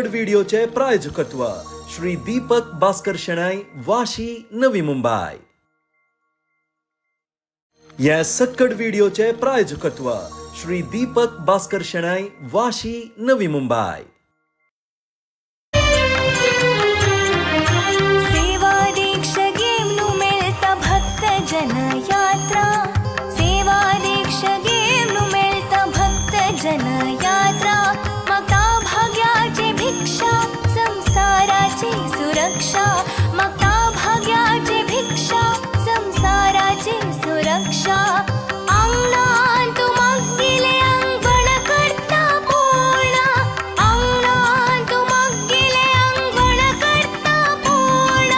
सक्कड व्हिडिओचे प्रायोजकत्व श्री दीपक भास्कर शेणाई वाशी नवी मुंबई। या सक्कड व्हिडिओचे प्रायोजकत्व श्री दीपक भास्कर शेणाई वाशी नवी मुंबई। सेवा दीक्षेनु मिळता भक्त जन यात्रा, सेवा दीक्षेनु मिळता भक्त जन यात्रा। मागता भाग्याची भिक्षा संसाराची सुरक्षा, मागता भाग्याची भिक्षा संसाराची सुरक्षा। अंगणात मागिले अंगण करता पूर्ण, अंगणात मागिले अंगण करता पूर्ण।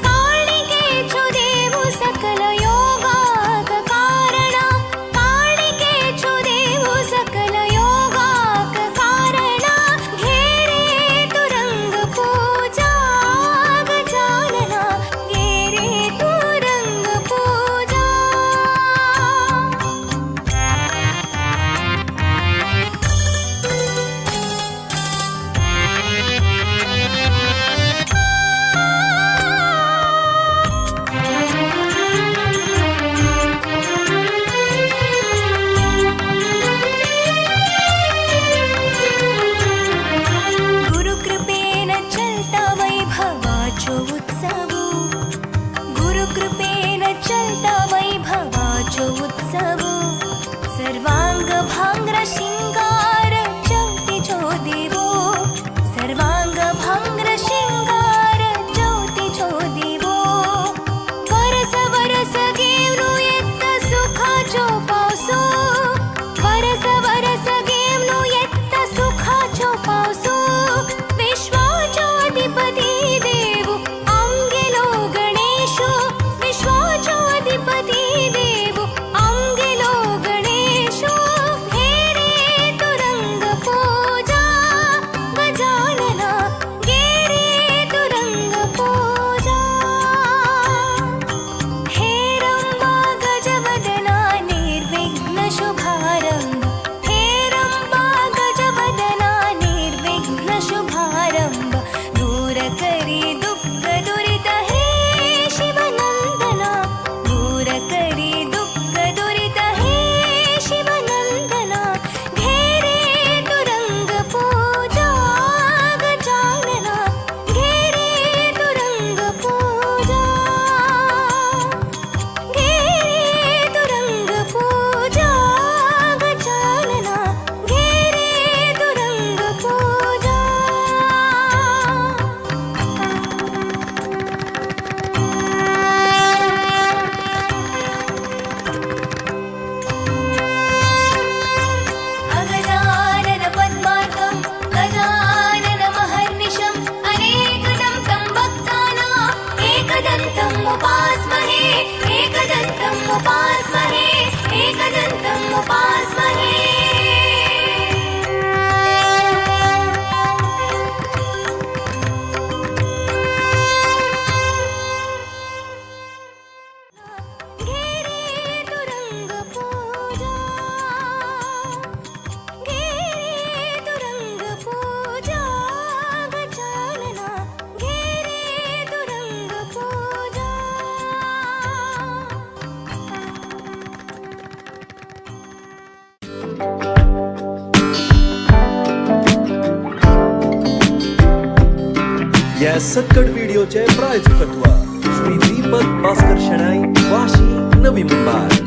काळिकेचो देव सकल योगाक कारण, काळिकेचो देव सकल योगाक कारण। घेरे तू रंग पूजा गजानना, घेरे तू रंग पूजा। गुरुकृपेन चलता वैभवाचो उत्सव, गुरुकृपेन चलता वैभवाचो उत्सव। सर्वांग भांग्र शिंगार ज्योतिचो देवो, सर्वांग भांग्र शिंगार ज्योतिचो देवो। वरस वरस घेऊन येता सुखाचो पावसो, वरस वरस घेऊन येता सुखाचो पावसो। विश्वाचो अधिपती देव आमगेलो गणेशो, विश्वाचो अधिपती देव आमगेलो गणेशो। घेरे तू रंग पूजा गजानना, घेरे तू रंग पूजा। हे रंबा गजवदना निर्विघ्न शुभारंभ, हे रंबा गजवदना निर्विघ्न शुभारंभ। दूर करी दुःख दुरित हे शिवनंदना, दूर करी दुःख दुरित हे शिवनंदना। घेरे तू रंग पूजा गजानना, घेरे तू रंग पूजा, घेरे तू रंग पूजा गजानना, घेरे तू रंग पूजा। अगजानन पद्मार्कं गजानन महर्निशम् अनेकदन्तं भक्तानां एकदन्तम् उपास्महे, एकदन्तम् उपास्महे, एकदन्तम् उपास्महे। घेरे तू रंग पूजा, घेरे तू रंग पूजा गजानना, घेरे तू रंग पूजा। या सक्कड व्हिडिओचे प्रायोजकत्व श्री दीपक भास्कर शेणाई वाशी नवी मुंबई।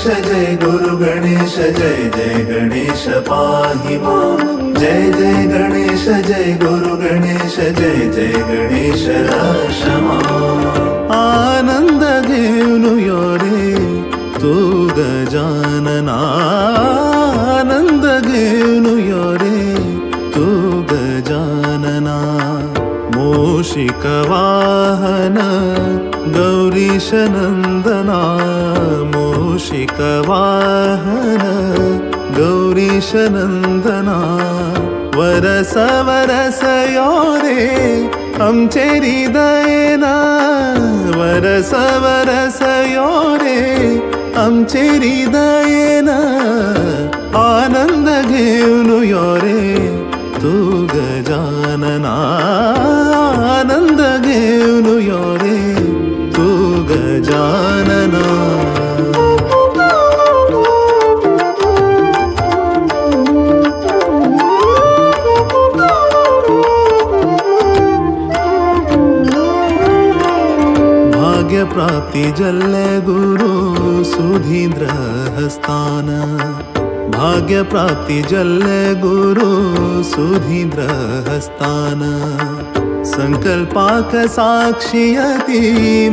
जय गुरु गणेश, जय जय गणेश पाहि मां। जय जय गणेश, जय गुरु गणेश, जय जय गणेश रक्षमा। आनंद घेऊन यो रे तू गजानना, आनंद घेऊन यो रे तू गजानना। गणेशनन्दना मूषिकवाहन गौरीशनन्दना वरस वरस यो रे आमचे हृदयेना वरस वरस यो रे आमचे हृदयेना आनंद घेऊन यो रे तू गजानना आनंद घेऊन यो रे तू गजानना भाग्यप्राप्ति जल्ले गुरु सुधींद्र हस्तान भाग्यप्राप्ति जल्ले गुरु सुधींद्र हस्तान संकल्पाक साक्षियति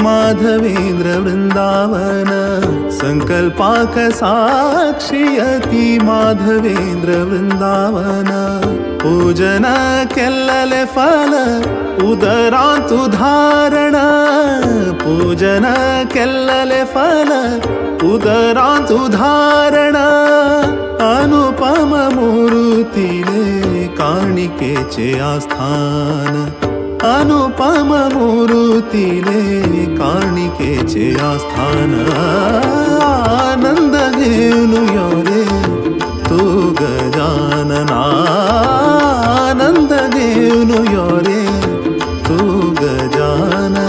माधवेंद्र वृंदावन संकल्पाक साक्षियति माधवेंद्र वृंदावन पूजन केल्लले फल उदरांतु धारण पूजन केल्लले फल उदरांतु धारण अनुपम मूर्तिले काणिकेचे आस्थान अनुपम मूर्तिले काणिकेचे आस्थान आनंद घेऊन यो रे तू गजानना आनंद घेऊन यो रे तू गजानना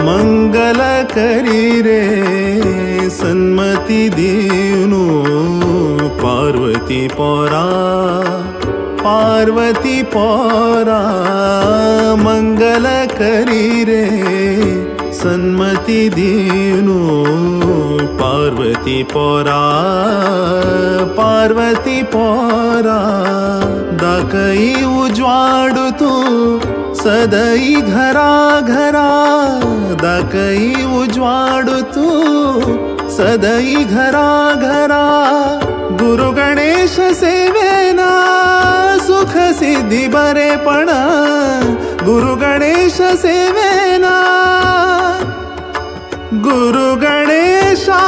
मंगल करी रे सन्मति देनु पार्वती पौरा मंगल करी रे सन्मति देनु पार्वती पौरा दाकई उज्वाडु तू सदई घरा घरा दाकई उज्वाडु तू सदई घरा घरा गुरु गणेश सेवेना सुख सिद्धी बरेपण गुरु गणेश सेवेना गुरु गणेशा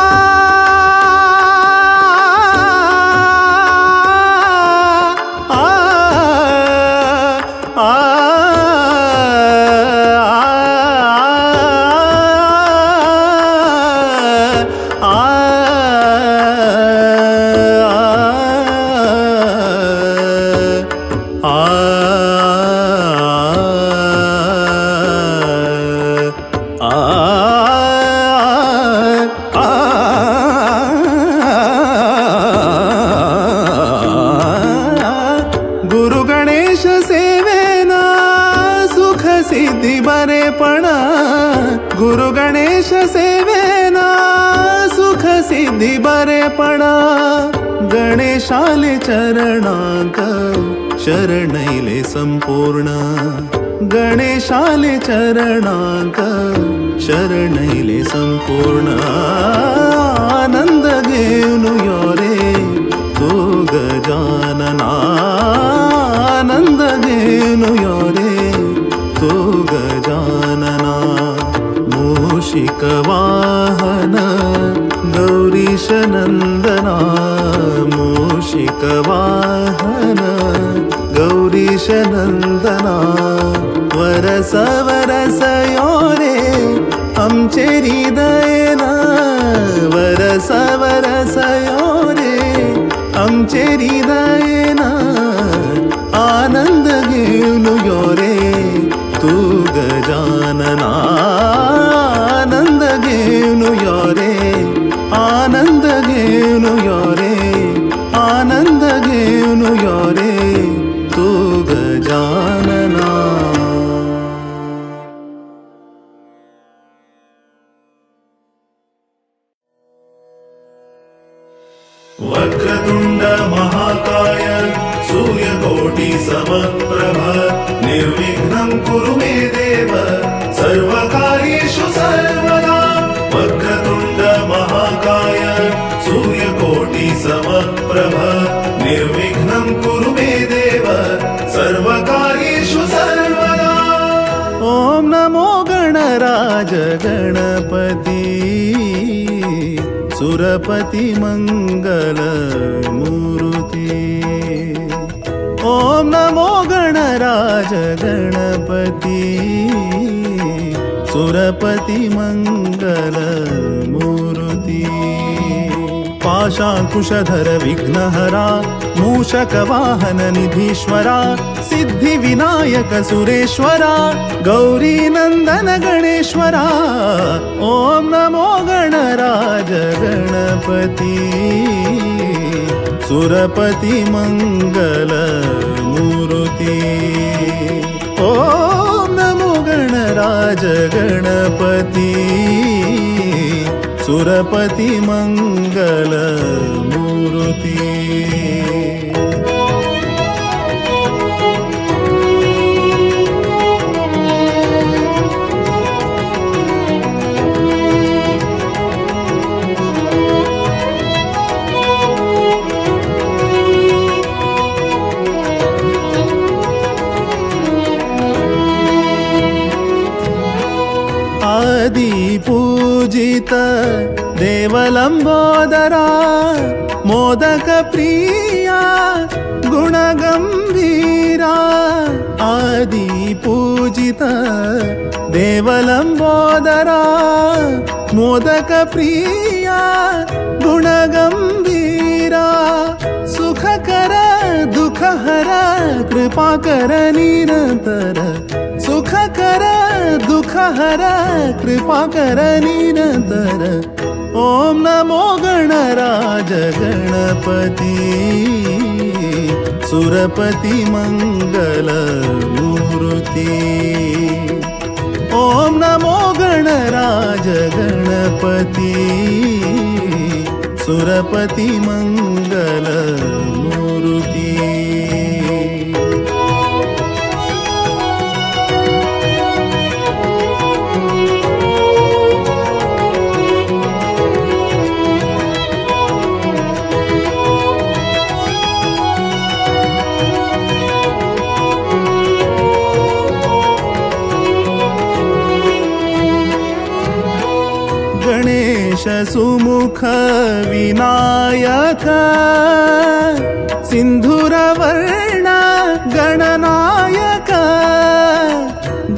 गुरु गणेश सेवेना सुख सिद्धी बरेपण गुरु गणेश सेवेना सुख सिद्धी बरेपण गणेशाले चरणांक शरणैले संपूर्ण गणेशाले चरणांक शरणैले संपूर्ण आनंद घेऊन यो रे तू गजानना आनंद घेऊन यो रे तू गजानना मूषिकवाहन गौरीशनन्दना मूषिकवाहन गौरीशनन्दना वरस वरस यो रे आमचे हृदयेना वरस वरस यो रे आमचे हृदयेना आनंद घेऊन यो रे तू गजानना आनंद घेऊन यो रे आनंद घेऊन यो रे आनंद घेऊन यो रे तू गजानना वक्रतुंड महाकाय सूर्यकोटि समप्रभ निर्विघ्नं कुरु मे देव सर्वकार्येषु सर्वदा वक्रतुंड महाकाय सुरपति मंगल मूर्ति। ओम नमो गणराज गणपति सुरपति मंगल मूर्ति। पाशांकुशधर विघ्नहरा मूषकवाहन निधीश्वरा सिद्धि विनायक सुरेश्वरा गौरी नंदन गणेश्वरा। ओम नमो गणराज गणपति सुरपति मंगल मूर्ति। ओम नमो गणराज गणपति सुरपति मंगल मूर्ति। आदि पूजित देवलंबोदरा मोदक प्रिया गुणगंभीरा। आदि पूजित देवलंबोदरा मोदक प्रिया गुणगंभीरा। सुखकर दुखहर कृपाकर निरंतर सुखकर दुखहर कृपाकर निरंतर। ओम नमो गणराज गणपति सुरपति मंगल मूर्ति। ओम नमो गणराज गणपति सुरपति मंगल मूर्ति। गणेश सुमुख विनायक सिंधुरवर्ण गणनायक।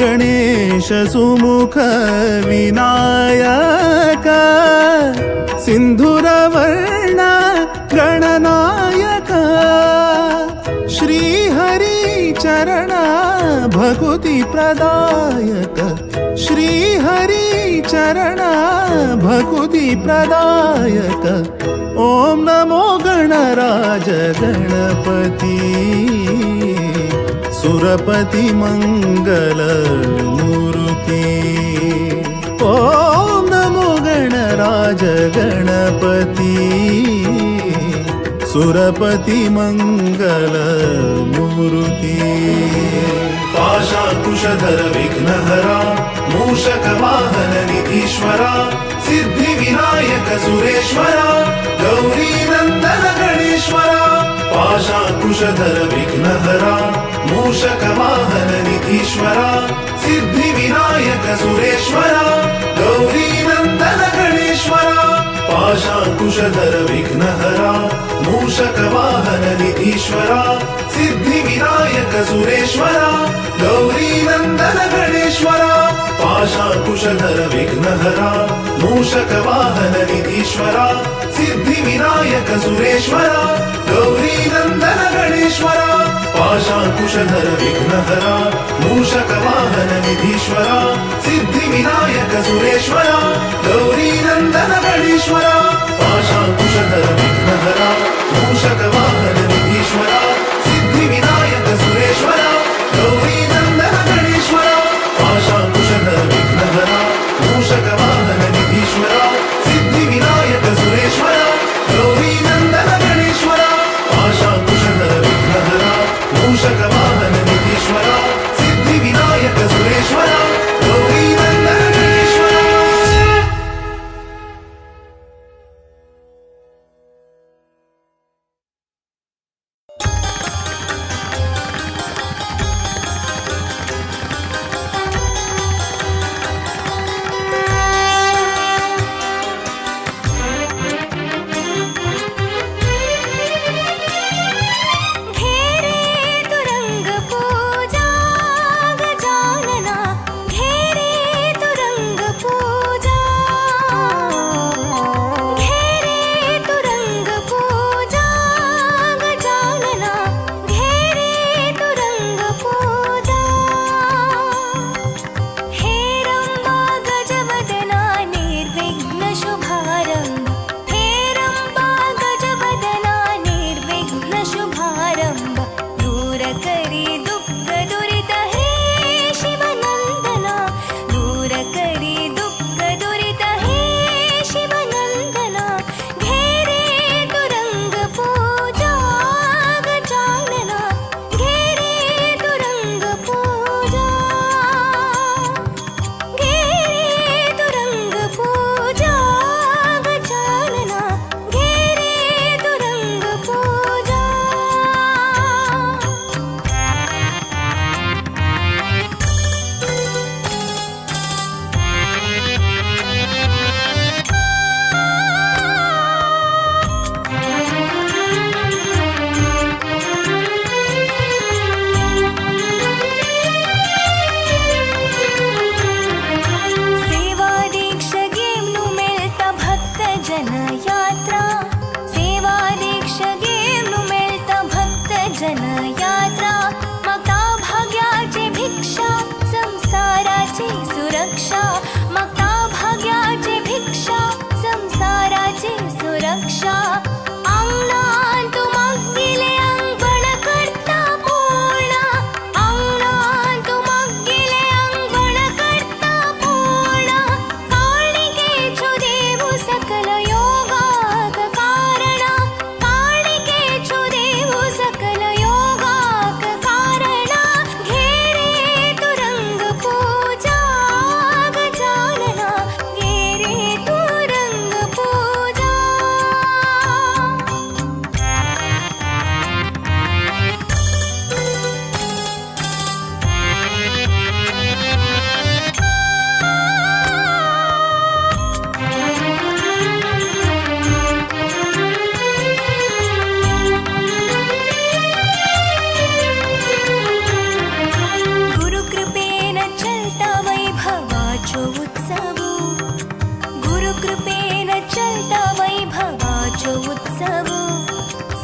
गणेश सुमुख विनायक सिंधुरवर्ण गणनायक। श्री हरि चरण भकुति प्रदायक श्री हरि चरण भकुति प्रदायक। ओम नमो गणराज गणपति सुरपति मंगल मूर्ति। ओम नमो गणराज गणपति सुरपति मंगल मूर्ति। पाशांकुशधर विघ्नहरा मूषक वाहन निधीश्वरा सिद्धि विनायक सुरेश्वरा गौरी नंदन गणेश्वरा। पाशांकुशधर विघ्नहरा मूषक वाहन निधीश्वरा सिद्धि विनायक सुरेश्वरा गौरी नंदन गणेश्वरा। पाशांकुशधर विघ्नहरा मूषक वाहन निधीश्वरा सिद्धि विनायक सुरेश्वरा गौरी नंदन गणेश्वरा। पाशांकुशधर विघ्नहरा मूषक वाहन निधीश्वरा सिद्धि विनायक सुरेश्वरा गौरी नंदन गणेश्वरा। पाशांकुशधर विघ्नहरा मूषक वाहन निधीश्वरा सिद्धि विनायक सुरेश्वरा गौरी नंदन गणेश्वरा। पाशांकुशधर विघ्नहरा मूषक वाहन निधीश्वरा सिद्धि विनायक सुरेश्वरा गौरी नंदन गणेश्वरा। पाशांकुशधर विघ्नहरा मूषक वाहन निधीश्वरा सिद्धि विनायक सुरेश्वरा गौरी नंदन गणेश्वरा। पाशांकुशधर विघ्नहरा मूषक वाहन निधीश्वरा सिद्धि विनायक सुरेश्वरा गौरी नंदन गणेश्वरा।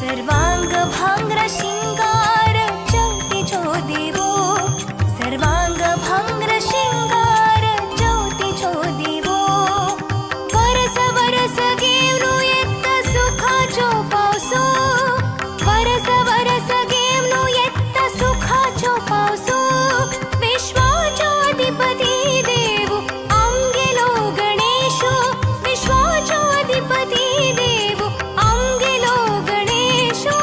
सर्वांग भांग्र शिंगार ज्योतीचो दिवो सर्वांग भांग्र शिंगार ज्योतीचो दिवो वरस वरस घेवनु येत्त सुखाचो पावसो वरस वरस घेवनु येत्त सुखाचो पावसो विश्वाचो अधिपती देवो आमगेलो गणेशो विश्वाचो अधिपती देवो आमगेलो गणेशो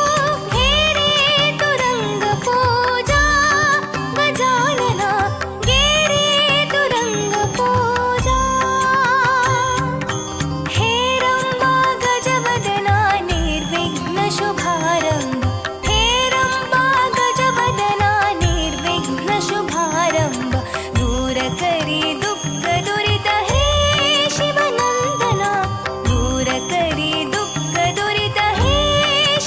हे रे तुरंग पूजा गजानना गे रे तुरंग पूजा हे रंबा गजवदना निर्विघ्न शुभारंभ हे रंबा गजवदना निर्विघ्न शुभारंभ दूर करी दुःख दुरित हे शिवनंदना दूर करी दुःख दुरित हे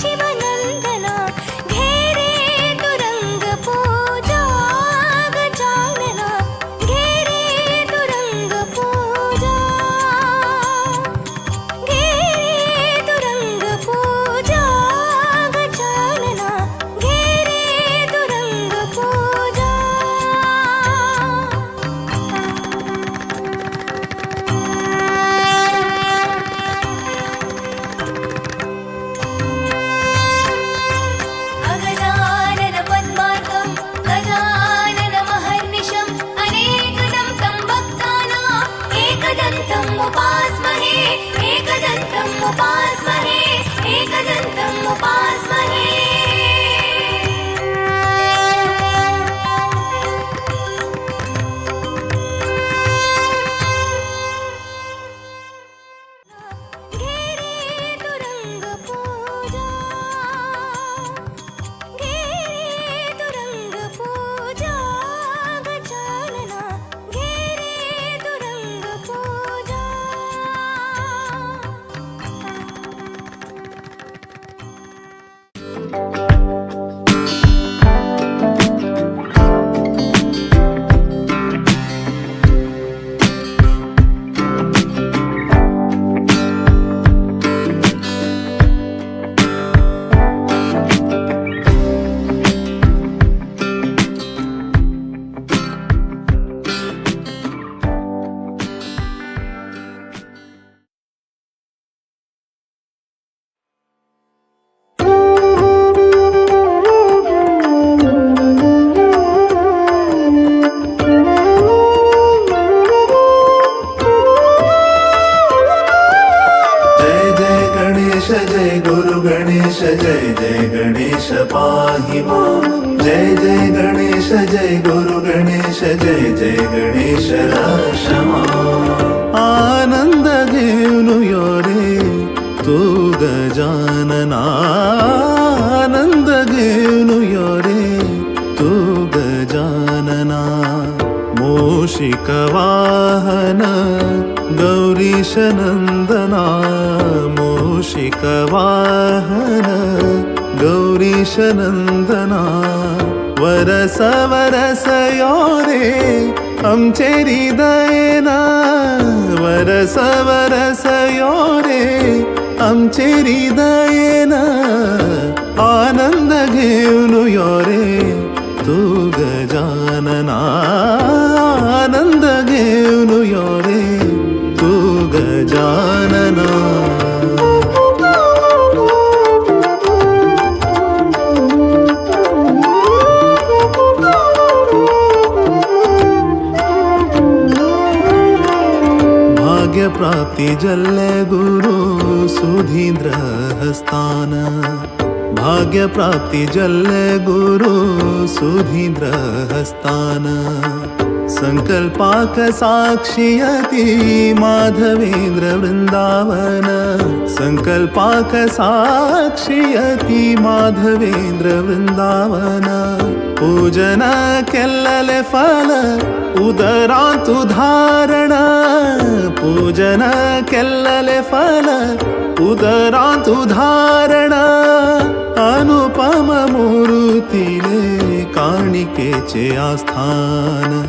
शिवनंदना घे रे तुरंग पूजा गजानना घे रे तुरंग पूजा घे रे तुरंग पूजा गजानना घे रे तुरंग पूजा अगजानन पद्मार्कं गजानन महर्निशम् अनेकदं तं भक्तानां एकदन्तम् उपास्महे एकदन्तम् उपास्महे एकदन्तम् उपास्महे घे रे तुरंग पूजा घे रे तुरंग पूजा गजानना घे रे तुरंग पूजा जय गुरु गणेश जय जय गणेश पाहि मां जय जय गणेश जय गुरु गणेश जय जय गणेश रक्षमा आनंद घेऊन यो रे तू गजानना आनंद घेऊन यो रे तू गजानना मूषिक वाहन गौरीश नंदना मूषिक वाहन गौरीश नंदना वरस वरस यो रे आमचे हृदयना वरस वरस यो रे आमचे हृदयना आनंद घेऊन यो रे तू गजानना आनंद घेऊन यो रे तू गजानना भाग्य प्राप्ति जल्ले गुरु सुधींद्र हस्तान भाग्य प्राप्ति जल्ले गुरु सुधींद्र हस्तान संकल्पाक साक्षियति माधवेंद्र वृंदावन संकल्पाक साक्षियति माधवेंद्र वृंदावन पूजन केल्लले फल उदरांतु धारण पूजन केल्लले फल उदरांतु धारण अनुपम मूर्तीले काणिकेचे आस्थान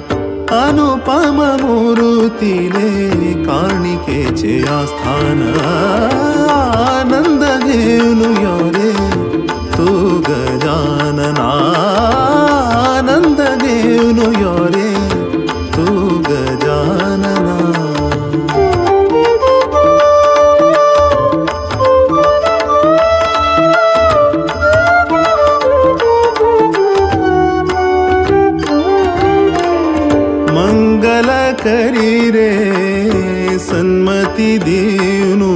अनुपम मूर्तीले काणिकेचे आस्थान आनंद घेऊन यो रे करी रे सन्मती देवनु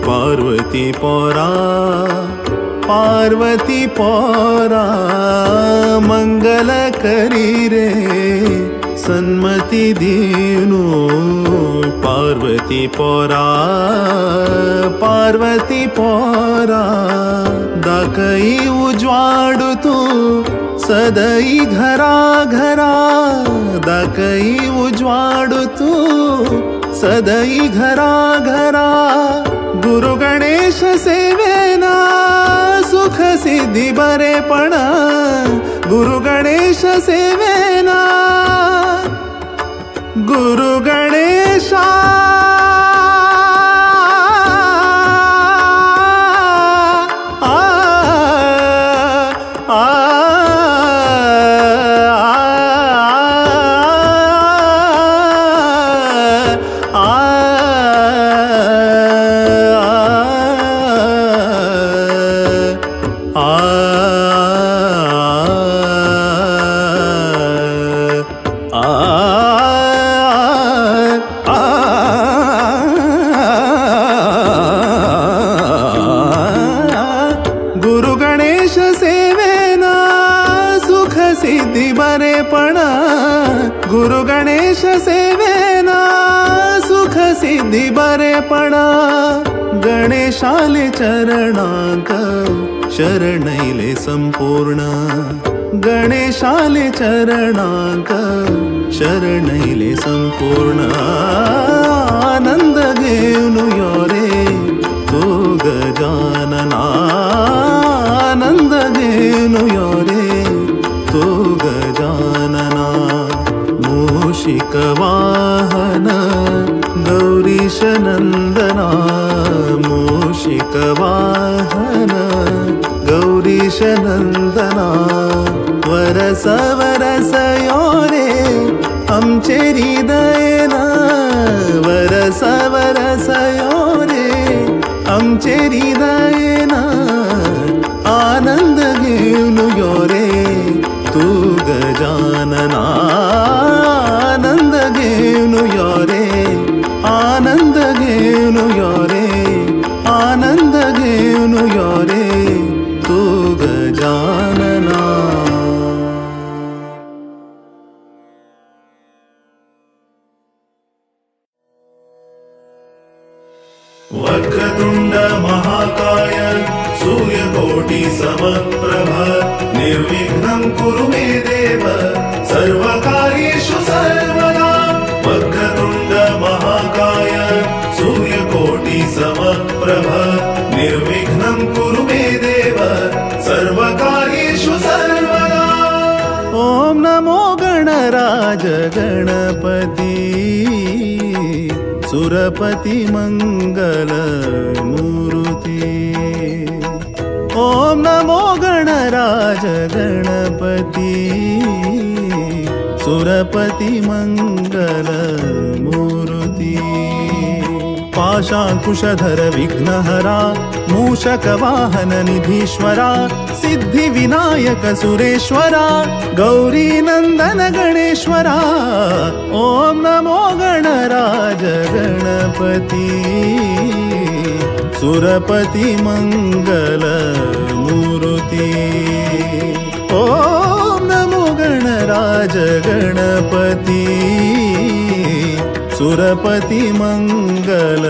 पार्वती पोरा पार्वती पोरा मंगल करी रे सन्मती देवनु पार्वती पोरा पार्वती पोरा दाकई उज्वाडुतू सदई घरा घरा दाकई उज्वाडुतू सदई घरा घरा गुरु गणेश सेवेना सुख सिद्धी बरेपण गुरु गणेश सेवेना गुरु गणेशा गुरु गणेश सेवेना सुख सिद्धी बरेपण गुरु गणेश सेवेना सुख सिद्धी बरेपण गणेशाले चरणांक शरणैले संपूर्ण गणेशाले चरणांक शरणैले संपूर्ण आनंद घेऊन यो रे तो गजानना आनंद घेऊन यो रे तो गजानना मूषिक वाहन गौरीश नंदना मूषिक वाहन गौरीश नंदना वरस वरस यो रे आमचे हृदयना वरस वरस यो रे आमचे हृदयना आनंद घेऊन यो रे तू गजानना आनंद घेऊन यो रे आनंद घेऊन यो रे आनंद घेऊन यो रे तू गजानना वक्रतुंड महाकाय सूर्यकोटि समप्रभ निर्विघ्नं कुरु मे देव सर्वकार्येषु सर्वदा वक्रतुंड महाकाय सूर्यकोटि समप्रभ निर्विघ्नं कुरु मे देव सर्वकार्येषु सर्वदा ओम नमो गणराज गणपती सुरपति मंगल मूर्ति ओम नमो गणराज गणपति सुरपति मंगल मूर्ति पाशाकुशधर विघ्नहरा मूषक वाहन निधीश्वरा सिद्धि विनायक सुरेश्वरा गौरी नंदन गणेश्वरा ओम नमो गणराज गणपति सुरपति मंगल मूर्ति ओम नमो गणराज गणपति सुरपति मंगल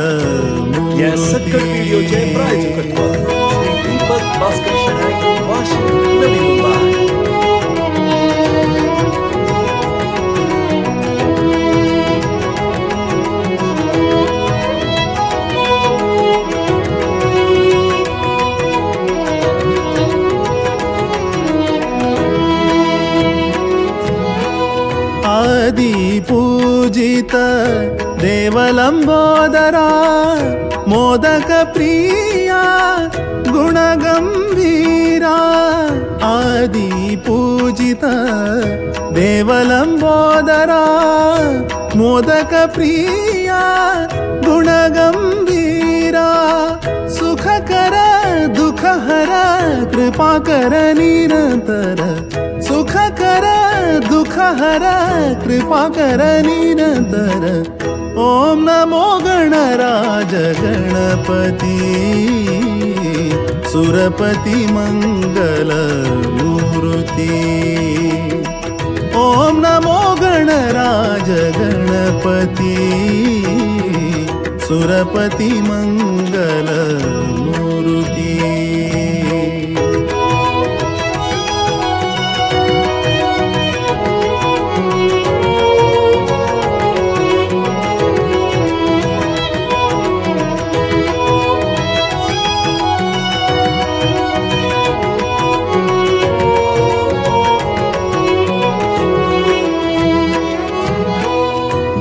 या सक्कड व्हिडिओचे प्रायोजकत्व श्री दीपक भास्कर शनाई वाशी नवी मुंबई आदि पूजित देवलंबोदरा मोदक प्रिया गुणगंभीरा आदि पूजित देवलंबोदरा मोदक प्रिया गुणगंभीरा सुखकर दुःखहर कृपा कर निरंतर सुखकर दुःख दुःखहर कृपाकर निरन्तर ॐ नमो गणराज गणपति सुरपति मङ्गलमूर्ति ॐ नमो गणराज गणपति सुरपति मङ्गलमूर्ति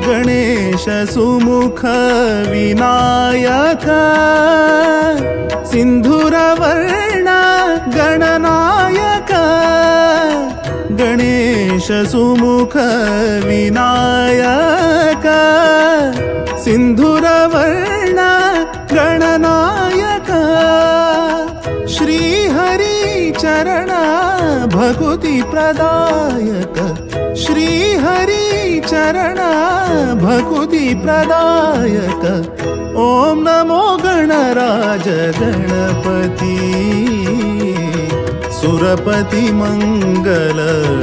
गणेश सुमुख विनायक सिन्धुरवर्ण गणनायक गणेश सुमुख विनायक सिन्धुरवर्ण गणनायक श्रीहरि चरण भकुति प्रदायक श्रीहरि चरण भकुति प्रदायक ॐ नमो गणराज गणपति सुरपति मङ्गलमूर्ति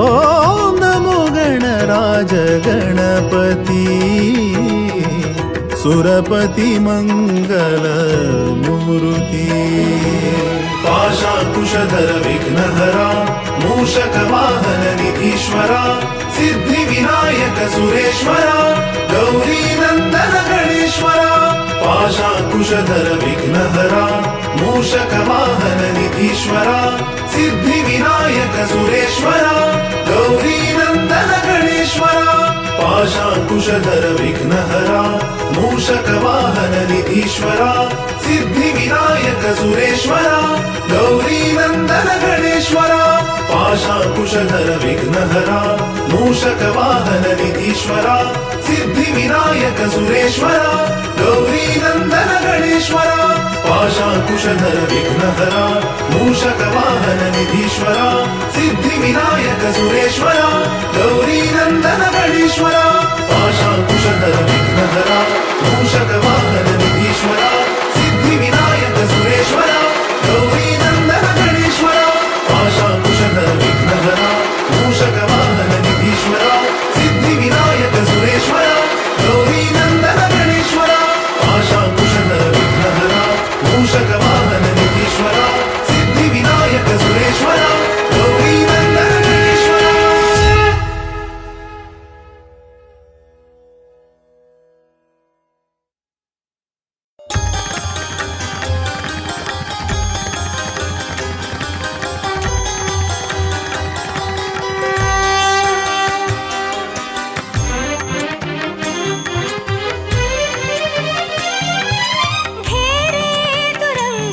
ॐ नमो गणराज गणपति सुरपति मङ्गलमूर्ति पाशाकुशधर विघ्नहरा मूषकवाहन निधीश्वरा सिद्धिविनायक सुरेश्वरा गौरीनन्दन गणेश्वरा पाशाकुशधर विघ्नहरा मूषकवाहन निधीश्वरा सिद्धिविनायक सुरेश्वरा गौरीनन्दन गणेश्वरा पाशाकुशधर विघ्नहरा मूषकवाहन निधीश्वरा सिद्धिविनायक सुरेश्वरा गौरीनन्दन गणेश्वरा पाशाकुशधर विघ्नहरा मूषकवाहन निधीश्वरा सिद्धिविनायक सुरेश्वरा गौरीनन्दन गणेश्वरा पाशाकुशधर विघ्नहरा मूषकवाहन निधीश्वरा सिद्धिविनायक सुरेश्वरा गौरीनन्दन गणेश्वरा पाशाकुशधर विघ्नहरा मूषकवाहन निधीश्वरा सिद्धिविनायक सुरेश्वरा गौरीनन्दन गणेश्वरा पाशाकुशधर विघ्नहरा मूषकवाहन निधीश्वरा सिद्धिविनायक सुरेश्वरा गौरीनन्दन गणेश्वरा पाशाकुशधर विघ्नहरा मूषकवाहन निधीश्वरा सिद्धिविनायक सुरेश्वरा गौरीनन्दन गणेश्वरा घेरे तुरंग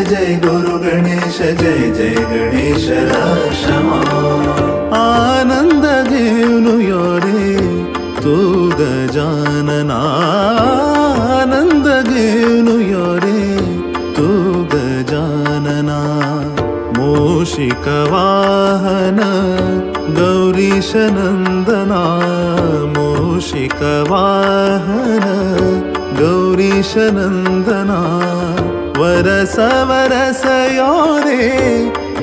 जय गुरु गणेश जय जय गणेश क्षमा आनंद घेऊन यो रे तू गजानना आनंद घेऊन यो रे तू गजानना मूषिक वाहन गौरीश नंदना मूषिक वाहन गौरीश नंदना वरस वरस यो रे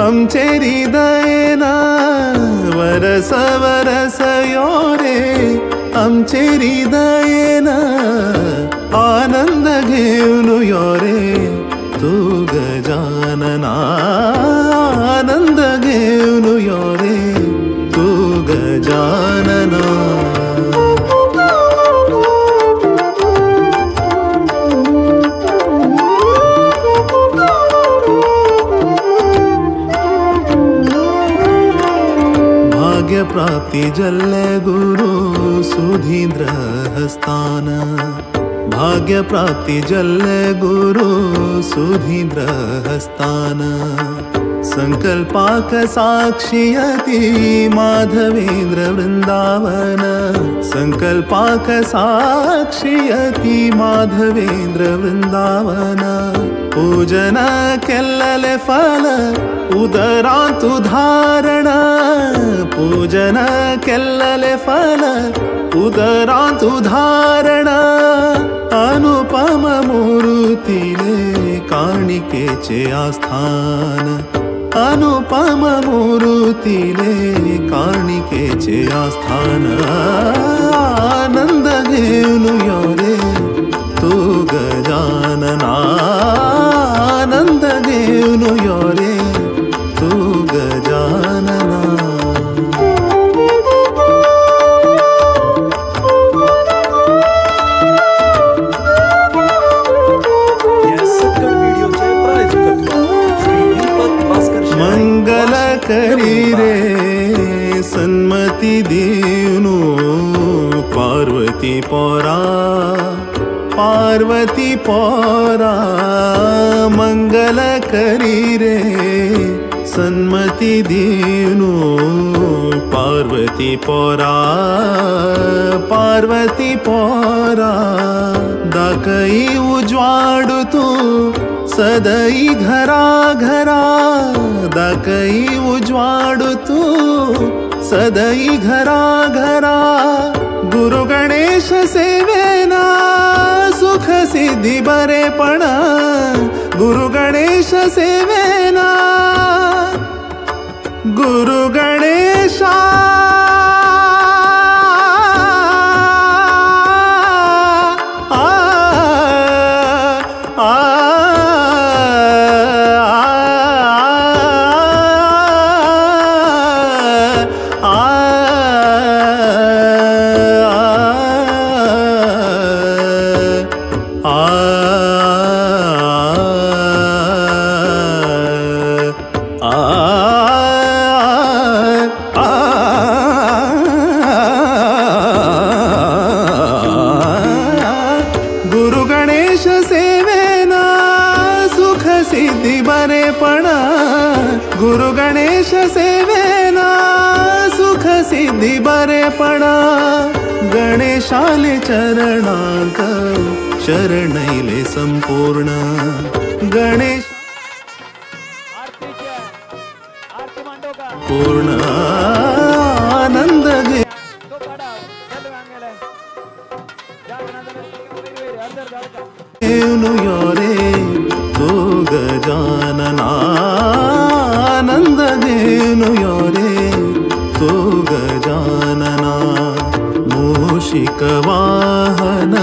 आमचे हृदयना वरस वरस यो रे आमचे हृदयना आनंद घेऊन यो रे तू गजानना आनंद घेऊन यो रे तू गजानना भाग्य प्राप्ती जल्ले गुरु सुधींद्र हस्तान भाग्य प्राप्ती जल्ले गुरु सुधींद्र हस्तान संकल्पाक साक्षियति माधवेंद्र वृंदावन संकल्पाक साक्षियति माधवेंद्र वृंदावन पूजन केल्लले फल उदरांतु धारण पूजन केल्लले फल उदरांतु धारण अनुपम मूर्तीले काणिकेचे आस्थान अनुपम मूर्तीले काणिकेचे आस्थान आनंद घेऊन यो रे तू गजानना आनंद घेऊन यो रे तू गजानना या सत्कड व्हिडिओचे प्रायोजकत्व श्री दीपक भास्कर शेणाई, मंगल करी रे सन्मती देवनु पार्वती पोरा पार्वती पोरा मंगल करी रे सन्मती देवनु पार्वती पोरा पार्वती पोरा दाकई उज्वाडू तू सदई घरा घरा दाकई उज्वाडू तू सदई घरा घरा गुरु गणेश सेवेना सुख सिद्धी बरेपण गुरु गणेश सेवेना गुरु गणेशा गुरु गणेश सेवेना सुख सिद्धी बरेपण गुरु गणेश सेवेना सुख सिद्धी बरेपण गणेशाले चरणांक शरणैले संपूर्ण गणेश पूर्ण आनंद घे घेऊन यो रे तू गजानना आनंद घेऊन यो रे तू गजानना मूषिक वाहन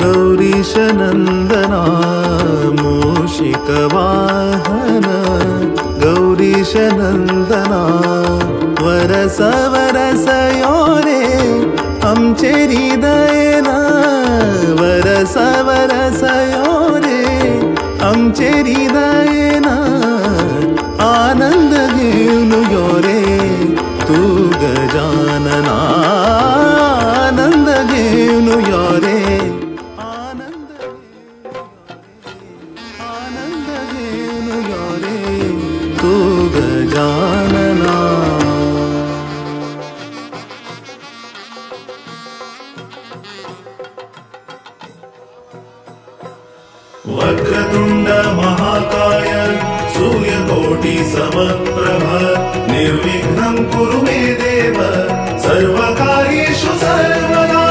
गौरीश नंदना मूषिक वाहन गौरीश नंदना वरस वरस यो रे आमचे हृदयना वरस वरस यो रे आमचे हृदयना आनंद घेऊन यो रे तू गजानना आनंद घेऊन यो रे आनंद घेऊन यारे तू गजानना. वक्रतुण्ड महाकाय सूर्यकोटि समप्रभ निर्विघ्नं कुरु मे देव सर्वकार्येषु सर्वदा.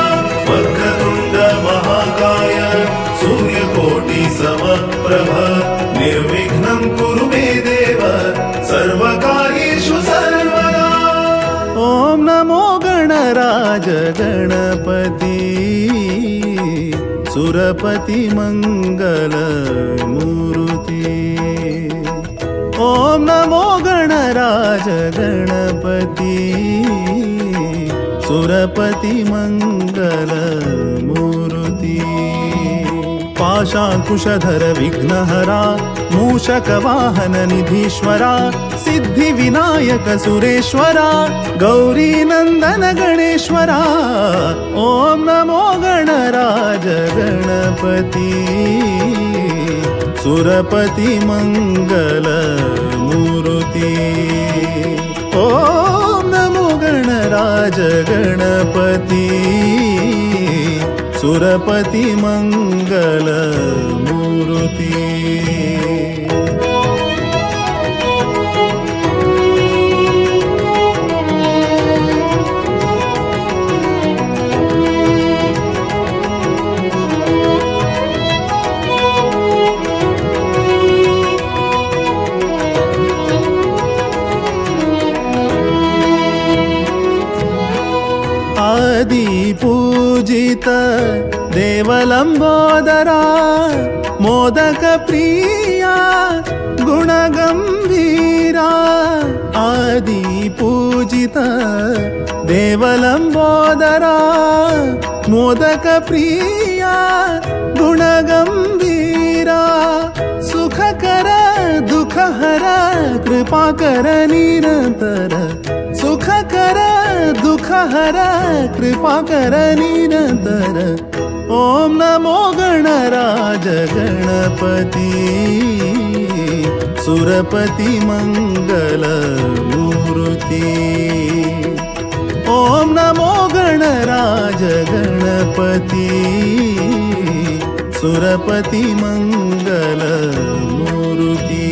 वक्रतुण्ड महाकाय सूर्यकोटि समप्रभ निर्विघ्नं कुरु मे देव सर्वकार्येषु सर्वदा. ॐ नमो गणराज गणपति सुरपति मंगल मूर्ति. ॐ नमो गणराज गणपति सुरपति मंगल मूर्ति. पाशाकुशधर विघ्नहरा मूषकवाहन निधीश्वरा सिद्धि विनायक सुरेश्वरा गौरी नंदन गणेश्वरा. ॐ नमो गणराज गणपति सुरपति मंगल मूर्ति. ॐ नमो गणराज गणपति सुरपति मंगल मूर्ति. आदि पूजित देवलंबोदरा मोदक प्रिया गुणगंभीरा. आदि पूजित देवलंबोदरा मोदक प्रिया गुणगंभीरा. सुखकर दुखहर कृपाकर निरंतर. सुखकर दुखहर कृपाकर निरंतर. ॐ नमो गणराज गणपति सुरपति मंगल मूर्ति. ॐ नमो गणराज गणपति सुरपति मंगल मूर्ति.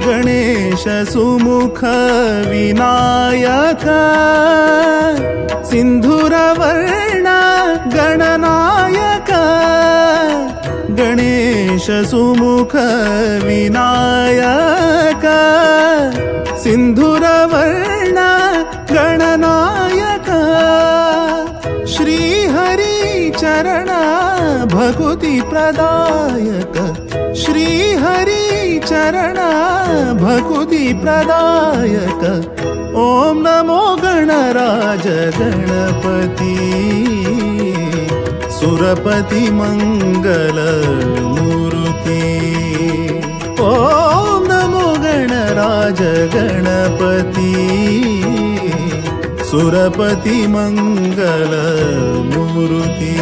गणेश सुमुख विनायक सिंधुरवर्ण गणनायक. गणेश सुमुख विनायक सिंधुरवर्ण गणनायक. श्री हरि चरण भकुति प्रदायक. श्री हरि चरण भकुति प्रदायक. ॐ नमो गणराज गणपति सुरपति मंगल मूर्ति. ॐ नमो गणराज गणपति सुरपति मंगल मूर्ति.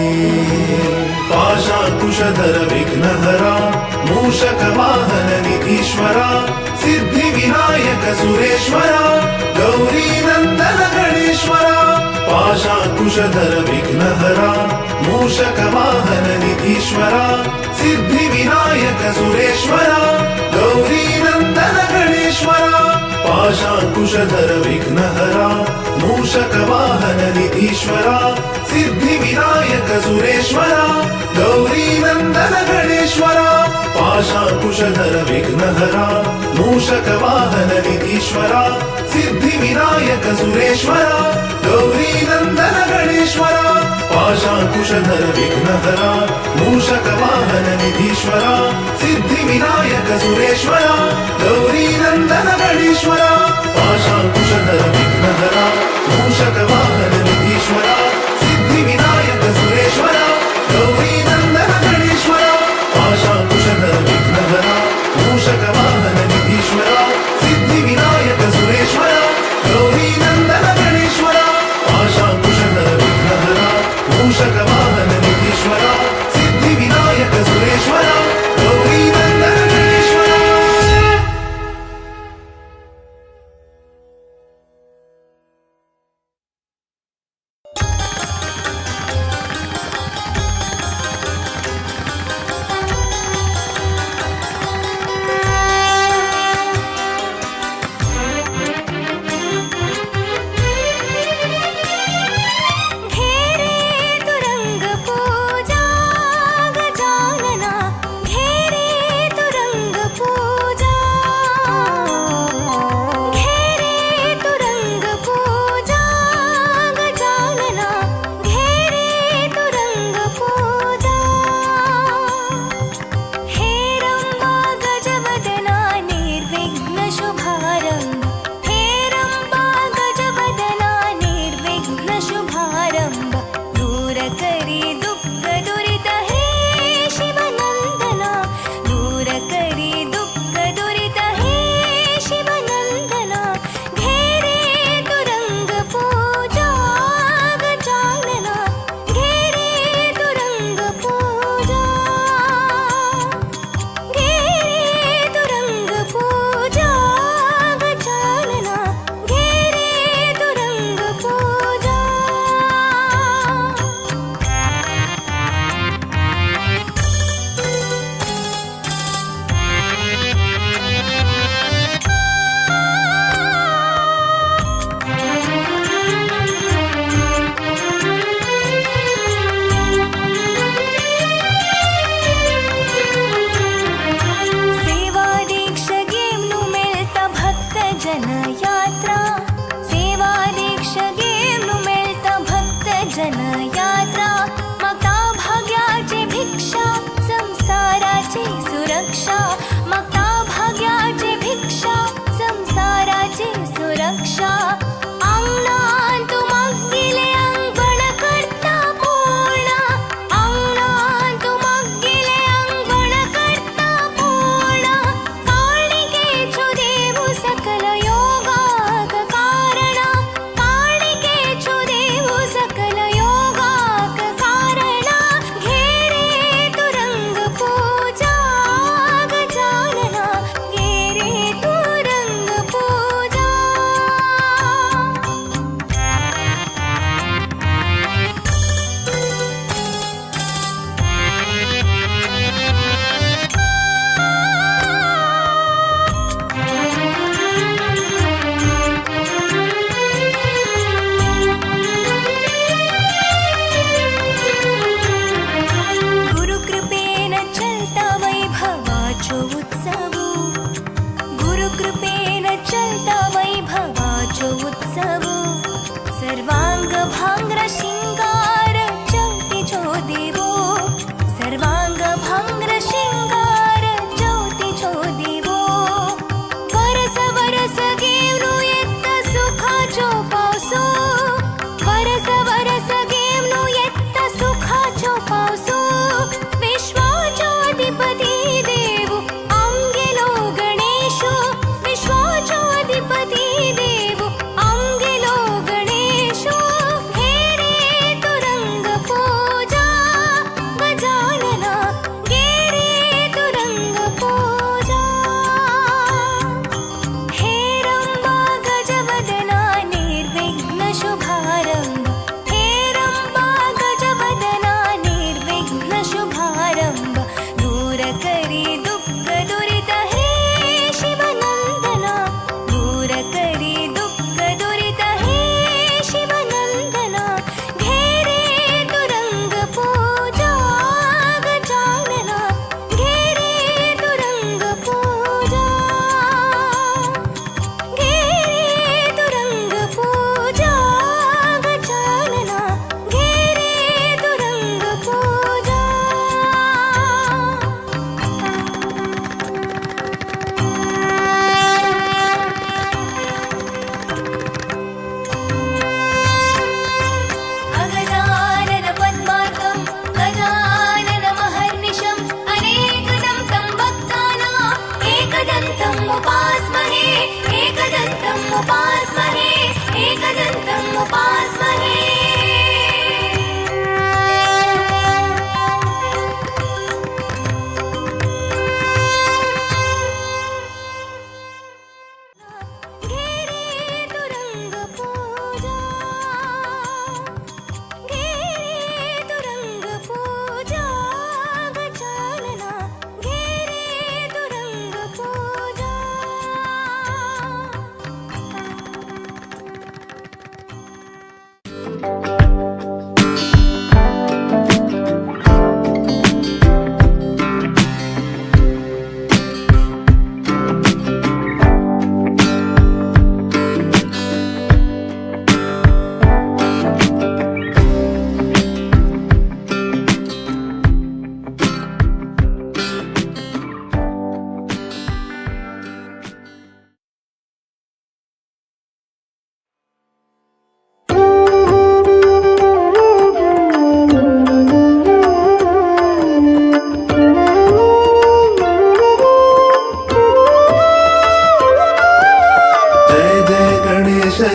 पाशाकुशधर विघ्नहरा मूषकवाहन निधीश्वरा सिद्धि विनायक सुरेश्वरा गौरी नंदन गणेश्वरा. पाशाकुशधर विघ्नहरा मूषकवाहन निधीश्वरा सिद्धि विनायक सुरेश्वरा गौरी नंदन गणेश्वरा. पाशाकुशधर विघ्नहरा मूषकवाहन निधीश्वरा सिद्धि विनायक सुरेश्वरा गौरी नंदन गणेश्वरा. पाशाकुशधर विघ्नहरा मूषकवाहन निधीश्वरा सिद्धि विनायक सुरेश्वरा गौरी नंदन गणेश्वरा. पाशाकुशधर विघ्नहरा मूषकवाहन निधीश्वरा सिद्धि विनायक सुरेश्वरा गौरी नंदन गणेश्वरा. पाशाकुशधर विघ्नहरा मूषकवाहन निधीश्वरा भांग्र शिंगार ज्योतीचो दिवो सर्वांग भांग्र शिंगार ज्योतीचो दिवो वरस वरस गेवनु येत्त सुखाचो पावसो वरस वरस गेवनु येत्त सुखाचो पावसो विश्वाचो अधिपती देव आमगेलो गणेशो विश्वाचो अधिपती देव आमगेलो गणेशो हे रे तुरंग पूजा गजानना गे रे तुरंग पूजा हे रंबा गजवदना निर्विघ्न शुभारंभ हे रंबा गजवदना निर्विघ्न शुभारंभ दूर करी दुःख दुरित हे शिवनंदना दूर करी दुःख दुरित हे शिवनंदना घे रे तुरंग पूजा गजानना घे रे तुरंग पूजा घे रे तुरंग पूजा गजानना घे रे तुरंग पूजा अगजानन पद्मार्कं गजानन महर्निशम् अनेकदं तं भक्तानाम् एकदन्तम् उपास्महे एकदन्तम् उपास्महे एकदन्तम् उपास्महे घे रे तुरंग पूजा घे रे तुरंग पूजा गजानना घे रे तुरंग पूजा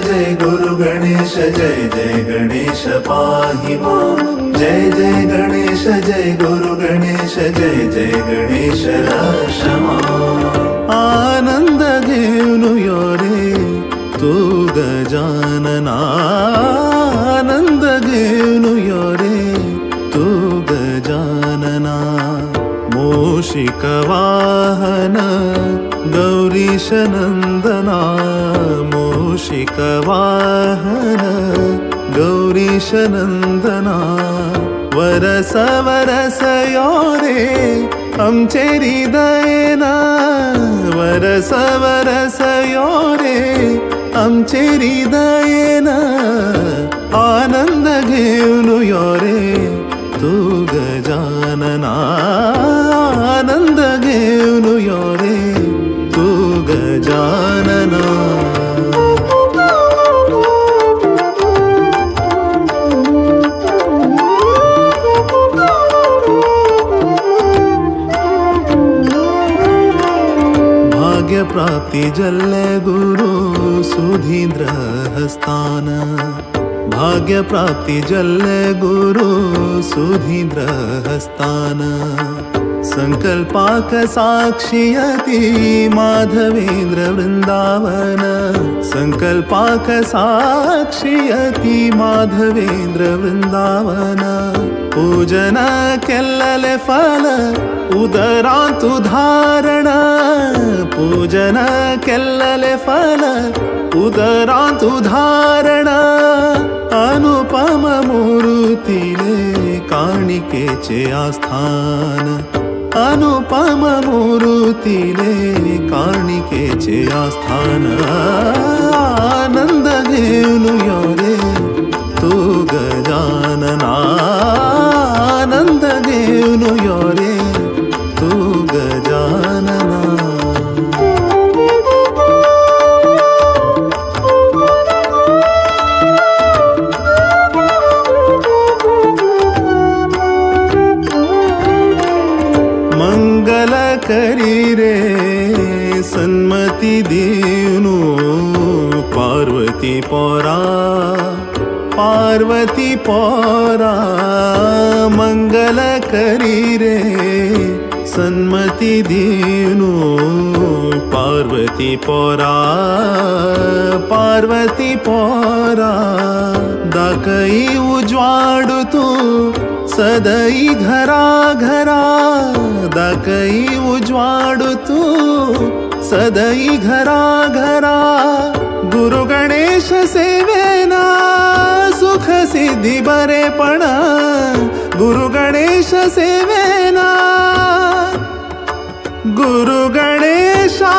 जय गुरु गणेश जय जय गणेश पाहि मां जय जय गणेश जय गुरु गणेश जय जय गणेश रक्षमा आनंद घेऊन यो रे तू गजानना आनंद घेऊन यो रे तू गजानना मूषिक वाहन गौरीश नंदना मूषिक वाहन गौरीश नंदना वरस वरस यो रे आमचे हृदयना वरस वरस यो रे आमचे हृदयना आनंद घेऊन यो रे तू गजानना आनंद घेऊन यो रे तू गजानना भाग्य प्राप्ति जल्ले गुरु सुधींद्र हस्तान भाग्य प्राप्ति जल्ले गुरु सुधींद्र हस्तान संकल्पाक साक्षियति माधवेंद्र वृंदावन संकल्पाक साक्षियति माधवेंद्र वृंदावन पूजन केल्लले फल उदरांतु धारण पूजन केल्लले फल उदरांतु धारण अनुपम मूर्तीले काणिकेचे आस्थान अनुपम मूर्तीले काणिकेचे आस्थान आनंद घेऊन यो रे तू दीनु पार्वती पौरा पार्वती पौरा मंगल करी रे सन्मति दीनु पार्वती पौरा पार्वती पौरा दाकई उज्वाडु तू सदई घरा घरा दाकई उज्वाडु तू सदई घरा घरा गुरु गणेश सेवेना सुख सिद्धी बरेपण गुरु गणेश सेवेना गुरु गणेशा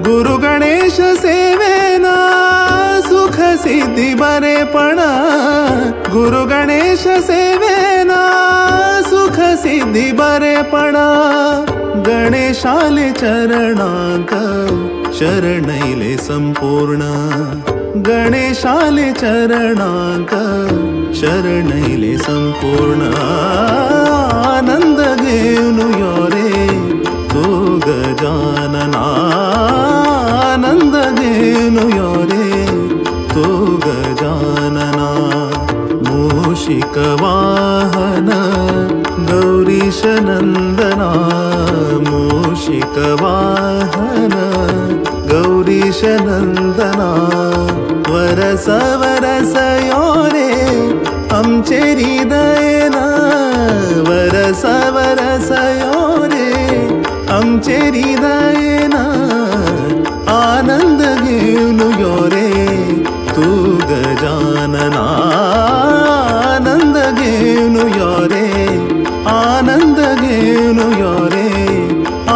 गुरु गणेश सेवेना सुख सिद्धी बरेपण गुरु गणेश सेवेना सुख सिद्धी बरेपण गणेशाले चरणांक शरणैले संपूर्ण गणेशाले चरणांक शरणैले संपूर्ण आनंद घेऊन यो रे तो गजानना आनंद घेऊन यो रे तो गजानना मूषिक वाहन गौरीश नंदना मूषिक वाहन गौरीश नंदना वरस वरस यो रे आमचे हृदयना वरस वरस यो रे आमचे हृदयना आनंद घेऊन यो रे तू गजानना आनंद घेऊन यो रे आनंद घेऊन यो रे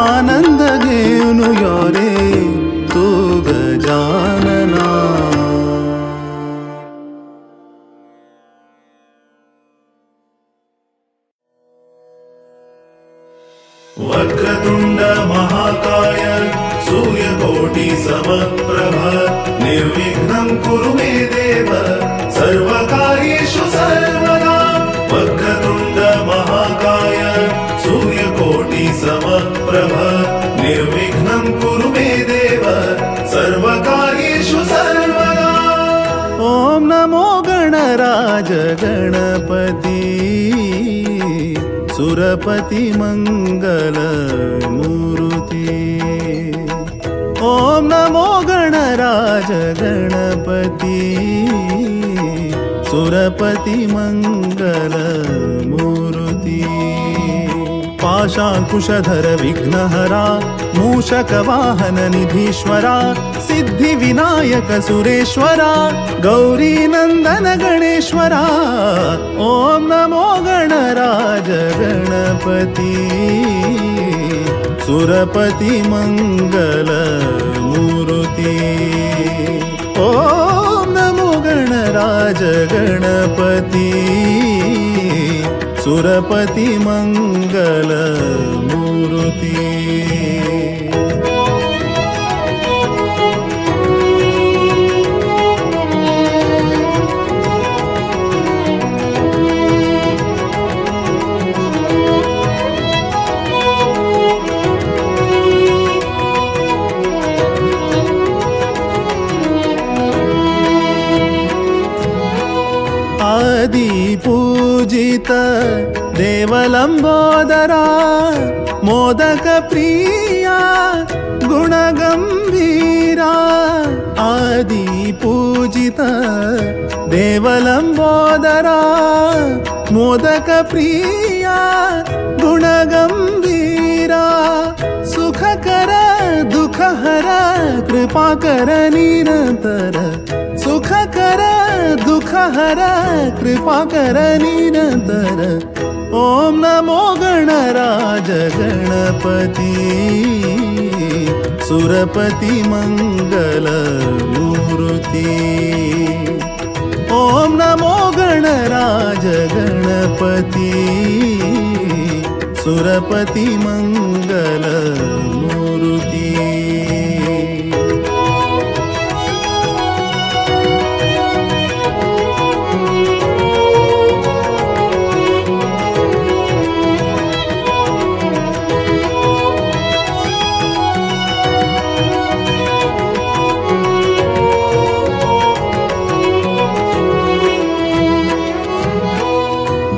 आनंद घेऊन यो रे तू गजानना वक्रतुंड महाकाय सूर्यकोटि समप्रभ निर्विघ्नं कुरु मे देव सर्वकार्येषु सर्वदा वक्रतुंड महाकाय सूर्यकोटि समप्रभ निर्विघ्नं कुरु मे देव सर्वकार्येषु सर्वदा ओम नमो गणराज गणपती सुरपति मंगल मूर्ति ओम नमो गणराज गणपति सुरपति मंगल मूर्ति पाशाकुशधर विघ्नहरा मूषक वाहन निधीश्वरा सिद्धि विनायक सुरेश्वरा गौरी नंदन गणेश्वरा ओम नमो गणराज गणपति सुरपति मंगल मूर्ति ओम नमो गणराज गणपति सुरपति मंगल मूर्ति आदि पूजित देवलंबोदरा मोदक प्रिया गुणगंभीरा आदि पूजित देवलंबोदरा मोदक प्रिया गुणगंभीरा सुखकर दुःखहर कृपाकर निरंतर सुखकर दुःखहर कृपाकर निरंतर ॐ नमो गणराज गणपती सुरपति मंगल मूर्ति। ॐ नमो गणराज गणपती सुरपति मंगल मूर्ति।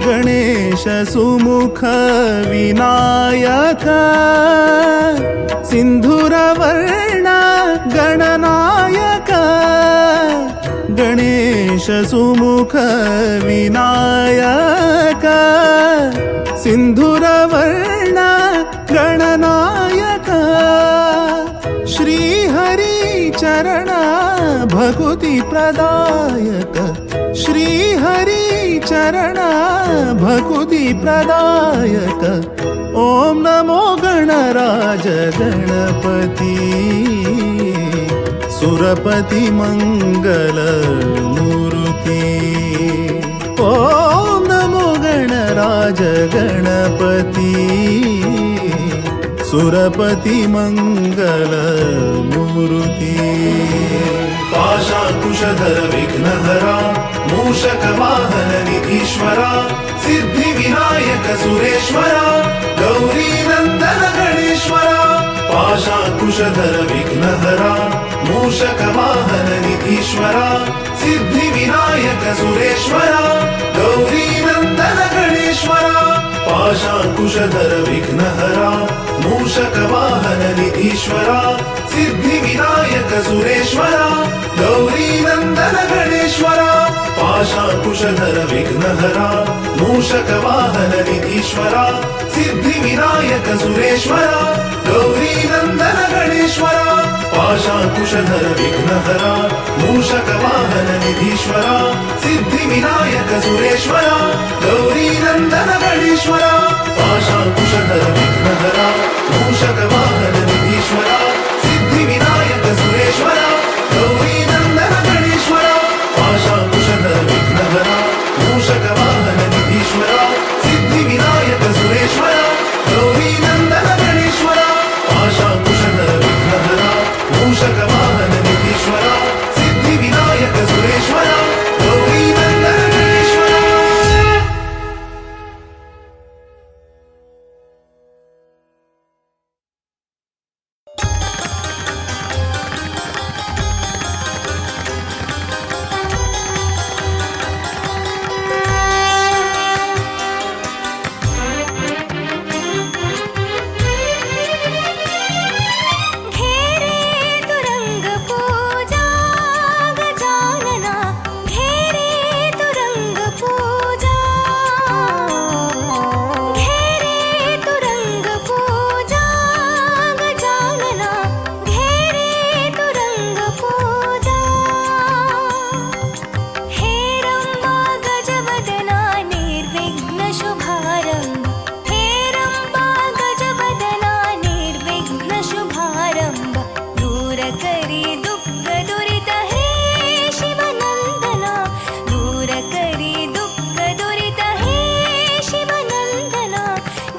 गणेश सुमुख विनायक सिंधुरवर्ण गणनायक। गणेश सुमुख विनायक सिंधुरवर्ण गणनायक। श्रीहरि चरण भकुति प्रदायक। श्रीहरि चरण भकुति प्रदायक। ॐ नमो गणराज गणपती सुरपति मंगल मूर्ति। ॐ नमो गणराज गणपती सुरपति मंगल मूर्ति। पाशाकुशधर विघ्नहरा मूषक वाहन निधीश्वरा सिद्धि विनायक सुरेश्वरा गौरी नंदन गणेश्वरा। पाशाकुशधर विघ्नहरा मूषक वाहन निधीश्वरा सिद्धि विनायक सुरेश्वरा गौरी नंदन गणेश्वरा। पाशाकुशधर विघ्नहरा मूषक वाहन निधीश्वरा सिद्धि विनायक सुरेश्वरा गौरी नंदन गणेश्वरा। पाशाकुशधर विघ्नहरा मूषक वाहन निधीश्वरा सिद्धि विनायक सुरेश्वरा गौरी नंदन गणेश्वरा। पाशाकुशधर विघ्नहरा मूषक वाहन निधीश्वरा सिद्धि विनायक सुरेश्वरा गौरी नंदन गणेश्वरा। पाशाकुशधर विघ्नहरा मूषक वाहन निधीश्वरा सिद्धि विनायक सुरेश्वरा गौरी नंदन गणेश्वरा। पाशाकुशधर विघ्नहरा मूषक वाहन निधीश्वरा सिद्धि विनायक सुरेश्वरा गौरी नंदन गणेश्वरा। पाशाकुशधर विघ्नहरा मूषक वाहन निधीश्वरा सिद्धि विनायक सुरेश्वरा गौरी नंदन गणेश्वरा। घेरे तुरंग पूजा गजानना घेरे तुरंग पूजा। घेरे तुरंग पूजा गजानना घेरे तुरंग पूजा। हे रंबा गजवदना निर्विघ्न शुभारंभ। हे रंबा गजवदना निर्विघ्न शुभारंभ। दूर करी दुःख दुरित हे शिवनंदना दूर करी दुःख दुरित हे शिवनंदना।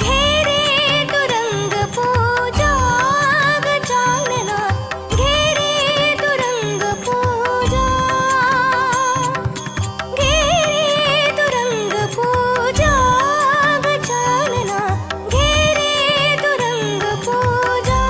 घेरे तुरंग पूजा गजानना घेरे तुरंग पूजा। घेरे तुरंग पूजा गजानना घेरे तुरंग पूजा।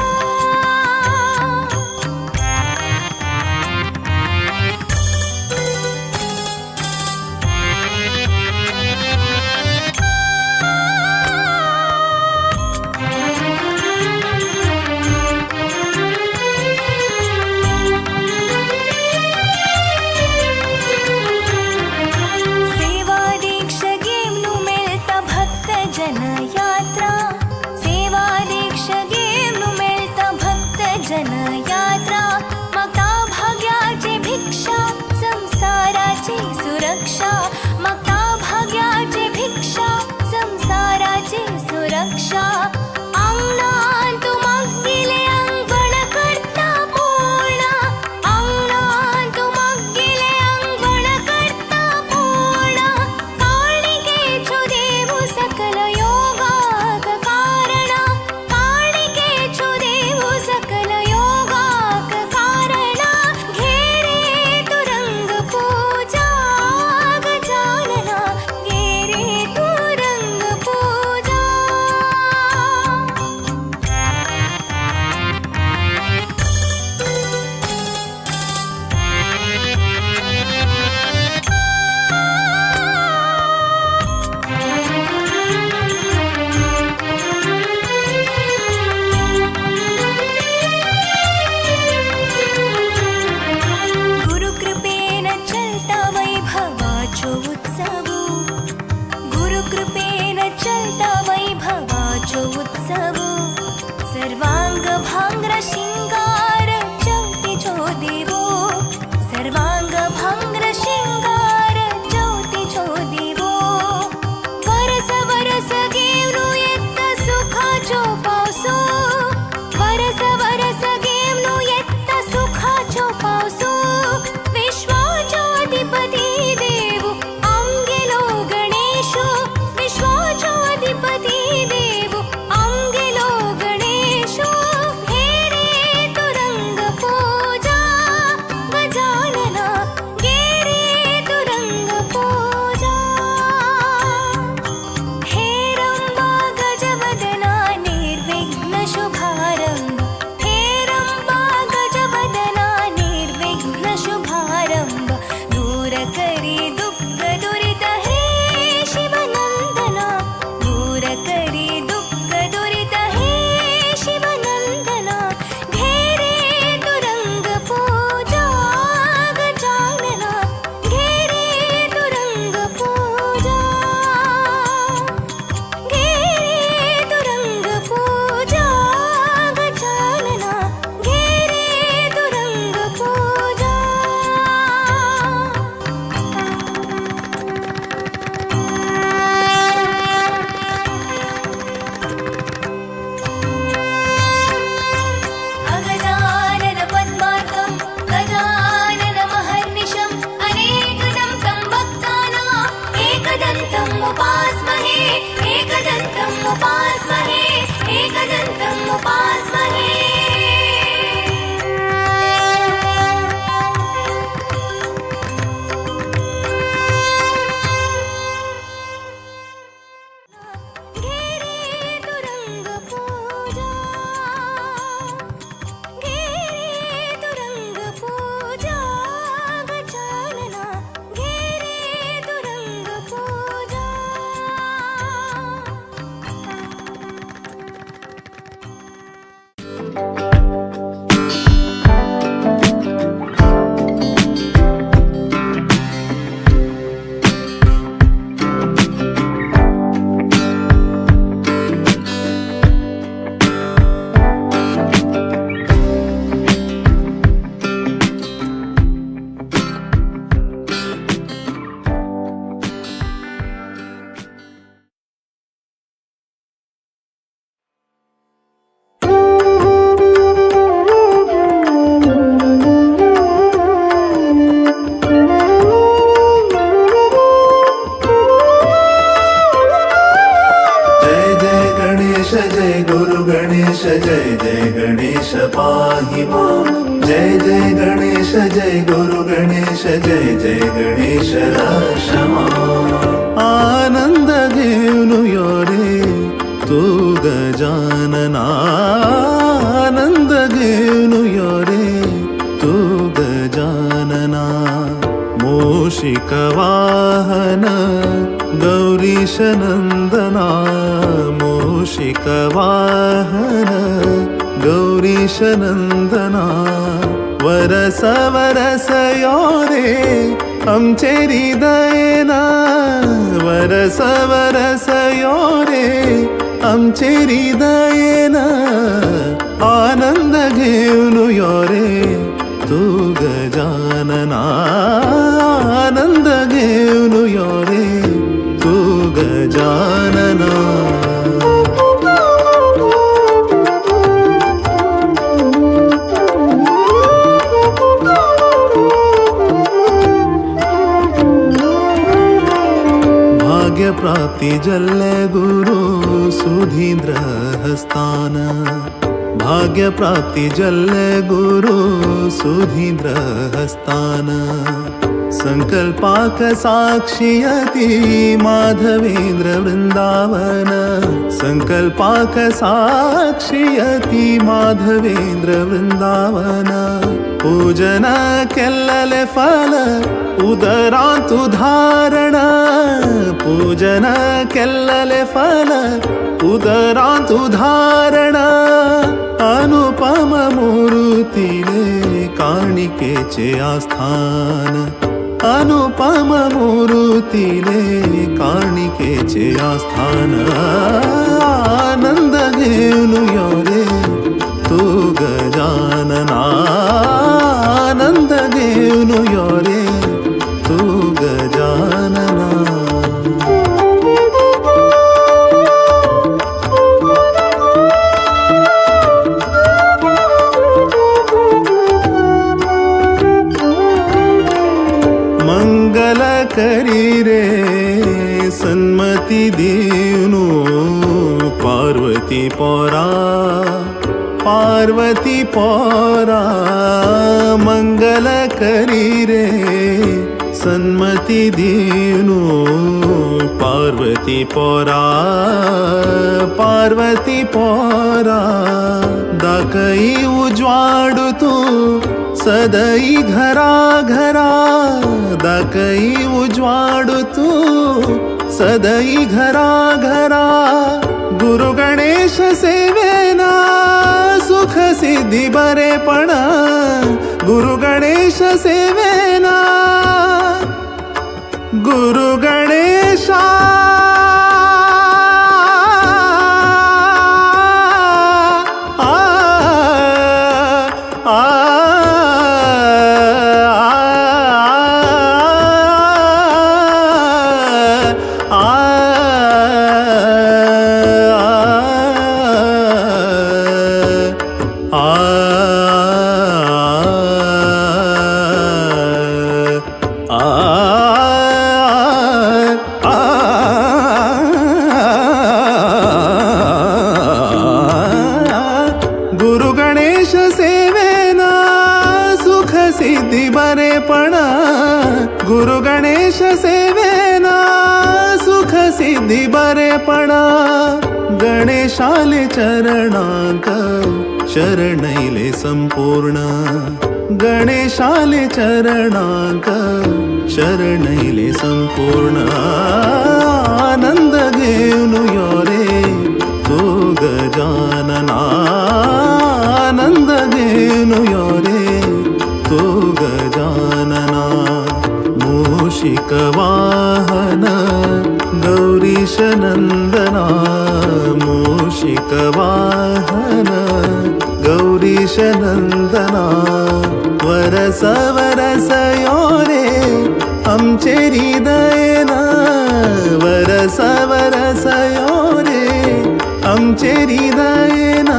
जय गणेश जय गुरु गणेश जय जय गणेश क्षमा आनंद घेऊन यो रे तू गजानना आनंद घेऊन यो रे तू गजानना मूषिक वाहन गौरीश नंदना मूषिक वाहन गौरीश नंदना वरस वरस यो रे आमचे हृदयना वरस वरस यो रे आमचे हृदयना आनंद घेऊन यो रे तू गजानना आनंद घेऊन यो रे तू गजानना प्राप्ति जल्ले गुरु सुधींद्र हस्तान भाग्य प्राप्ति जल्ले गुरु सुधींद्र हस्तान संकल्पाक साक्षियति माधवेंद्र वृंदावन संकल्पाक साक्षियति माधवेंद्र वृंदावन पूजन केल्लले फल उदरांतु धारण पूजन केल्लले फल उदरांतु धारण अनुपम मूर्तीले काणिकेचे आस्थान अनुपम मूर्तीले काणिकेचे आस्थान आनंद घेऊन यो रे तू गजानना आनंद घेऊन यो रे तू गजानना मंगल करी रे सन्मति देनु पार्वती पोरा पार्वती पोरा मंगल करी रे सन्मति देनु पार्वती पोरा पार्वती पोरा दाकई उज्वाडू तू सदई घरा घरा दाकई उज्वाडू तू सदई घरा घरा गुरु गणेश सेवेना सुख सिद्धी बरेपण गुरु गणेश सेवेना गुरु गणेशा गुरु गणेश सेवेना सुख सिद्धी बरेपण गुरु गणेश सेवेना सुख सिद्धी बरेपण गणेशाले चरणांक शरणैले संपूर्ण गणेशाले चरणांक शरणैले संपूर्ण आनंद घेऊन यो रे तू गजानना आनंद घेऊन यो रे तू गजानना मूषिक वाहन गौरीश नंदना मूषिक वाहन गौरीश नंदना वरस वरस यो रे आमचे हृदयना वरस वरस यो रे आमचे हृदयना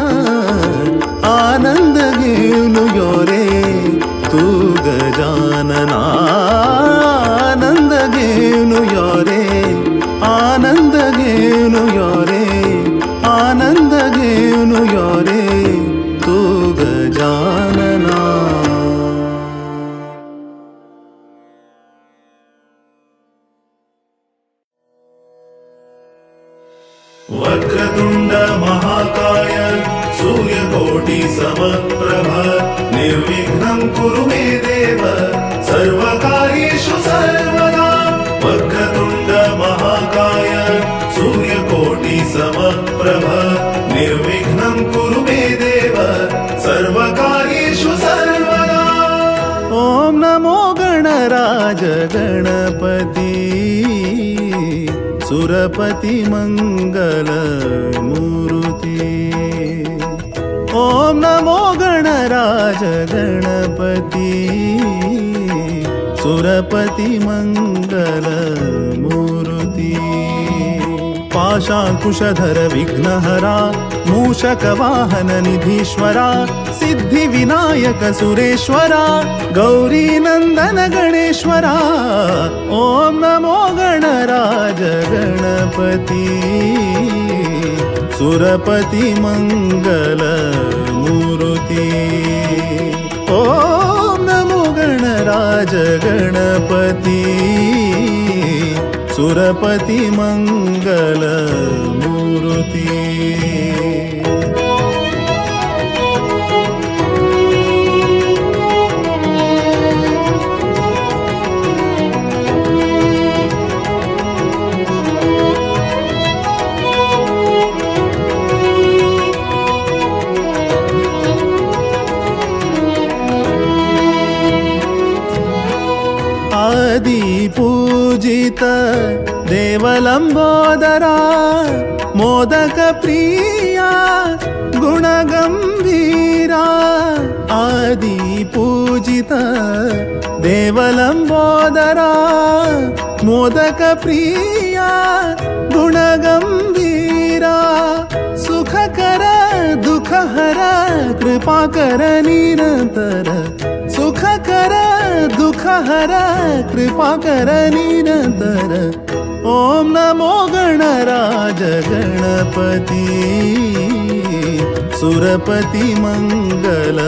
आनंद घेऊन यो रे तू गजानना आनंद घेऊन यो रे आनंद घेऊन यो रे आनंद घेऊन यो रे तू गजानना निर्विघ्नं कुरु मे देव सर्वकार्येषु सर्वदा वक्रतुण्ड महाकाय सूर्यकोटि समप्रभ निर्विघ्नं कुरु मे देव सर्वकार्येषु सर्वदा। ॐ नमो गणराज गणपति सुरपति मंगल मूर्ति। ॐ नमो गणराज गणपति सुरपति मंगल मूर्ति। पाशाकुशधर विघ्नहरा मूषकवाहन निधीश्वरा सिद्धि विनायक सुरेश्वरा गौरी नंदन गणेश्वरा। ॐ नमो गणराज गणपति सुरपति मंगल मूर्ति। ॐ नमो गणराज गणपति सुरपति मंगल मूर्ति। आदि पूजित देवलंबोदरा मोदक प्रिया गुणगंभीरा। आदि पूजित देवलंबोदरा मोदक प्रिया गुणगंभीरा। सुखकर दुखहर कृपाकर निरंतर सुखकर दुखहर कृपाकर निरंतर। ॐ नमो गणराज गणपति सुरपति मंगल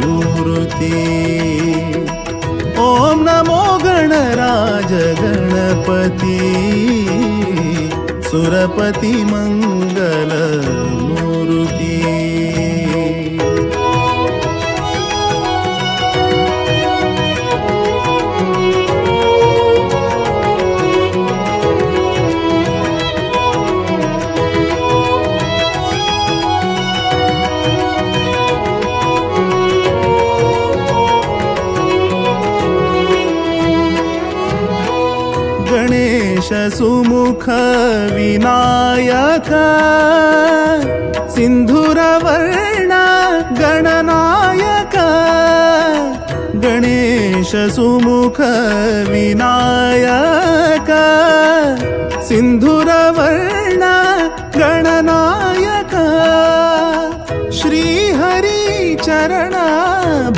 मूर्ति। ॐ नमो गणराज गणपति सुरपति मंगल मूर्ति। गणेश सुमुख विनायक सिंधुरवर्ण गणनायक। गणेश सुमुख विनायक सिंधुरवर्ण गणनायक। श्री हरि चरण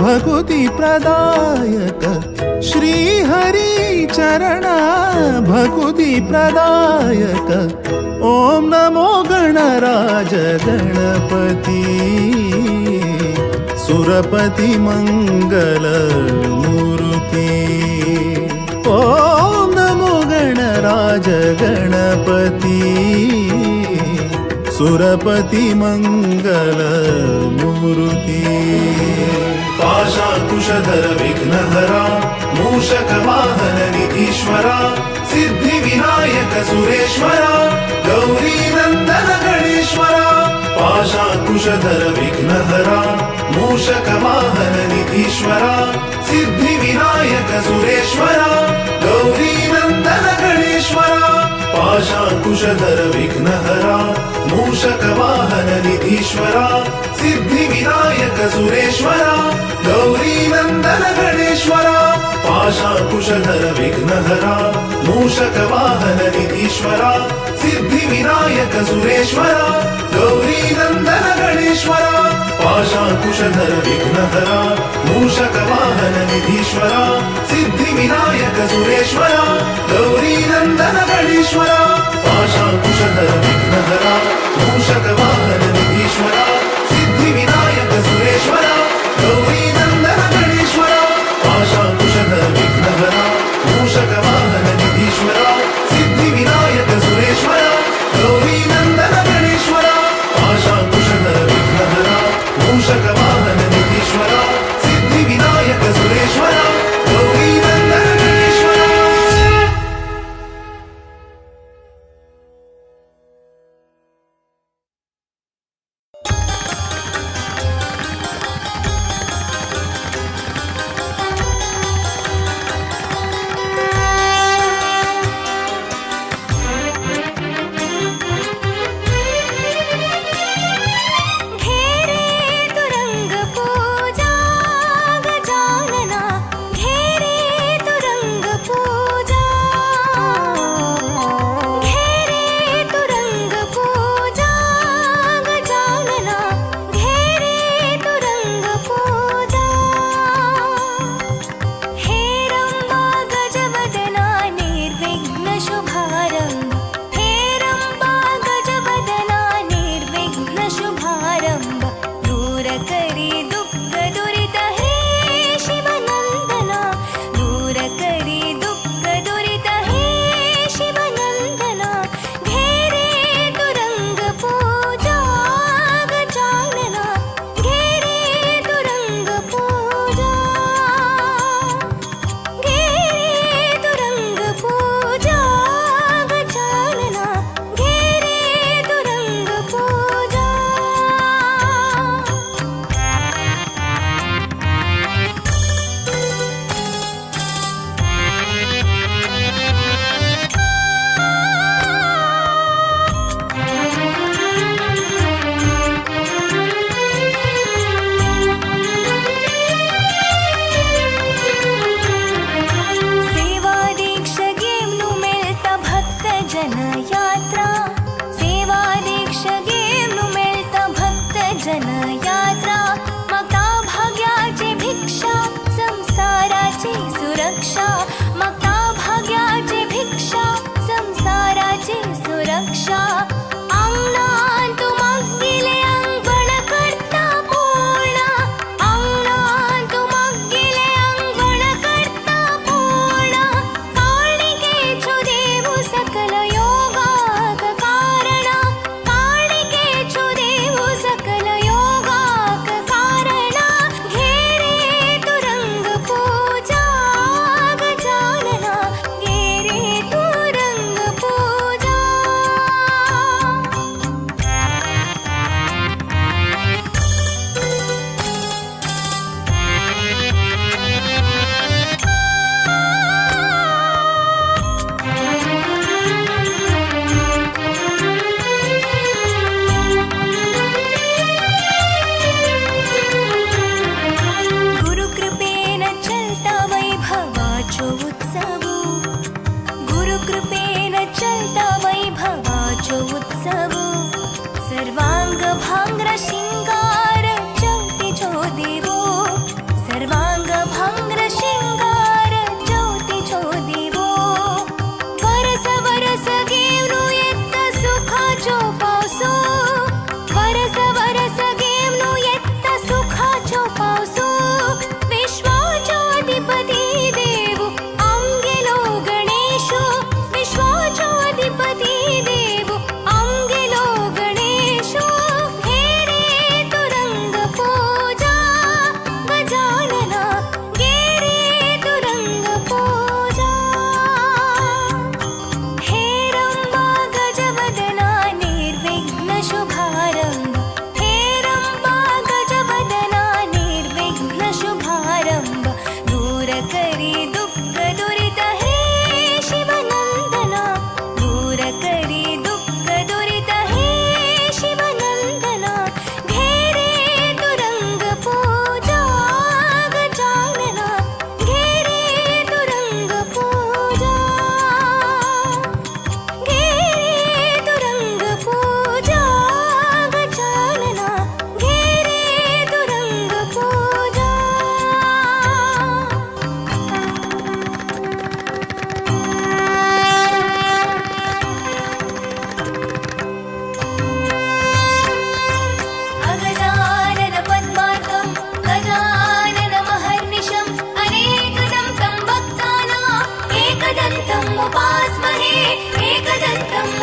भकुति प्रदायक श्री हरि चरण भकुति प्रदायक। ॐ नमो गणराज गणपति सुरपति मंगल मूर्ति। ॐ नमो गणराज गणपति सुरपति मंगल मूर्ति। पाशाकुशधर विघ्नहरा मूषकवाहन निधीश्वरा सिद्धि विनायक सुरेश्वरा गौरी नंदन गणेश्वरा। पाशाकुशधर विघ्नहरा मूषकवाहन निधीश्वरा सिद्धि विनायक सुरेश्वरा गौरी नंदन गणेश्वरा। पाशाकुशधर विघ्नहरा मूषकवाहन निधीश्वरा सिद्धि विनायक सुरेश्वरा गौरी नंदन गणेश्वरा। पाशाकुशधर विघ्नहरा मूषकवाहन निधीश्वरा सिद्धि विनायक सुरेश्वरा गौरी नंदन गणेश्वरा। पाशाकुशधर विघ्नहरा मूषकवाहन निधीश्वरा सिद्धि विनायक सुरेश्वरा गौरी नंदन गणेश्वरा। पाशाकुशधर विघ्नहरा मूषकवाहन निधीश्वरा सिद्धि विनायक सुरेश्वरा गौरी नंदन गणेश्वरा। पाशाकुशधर विघ्नहरा मूषकवाहन निधीश्वरा सिद्धि विनायक सुरेश्वरा गौरी नंदन गणेश्वरा। पाशाकुशधर विघ्नहरा मूषकवाहन निधीश्वरा सिद्धि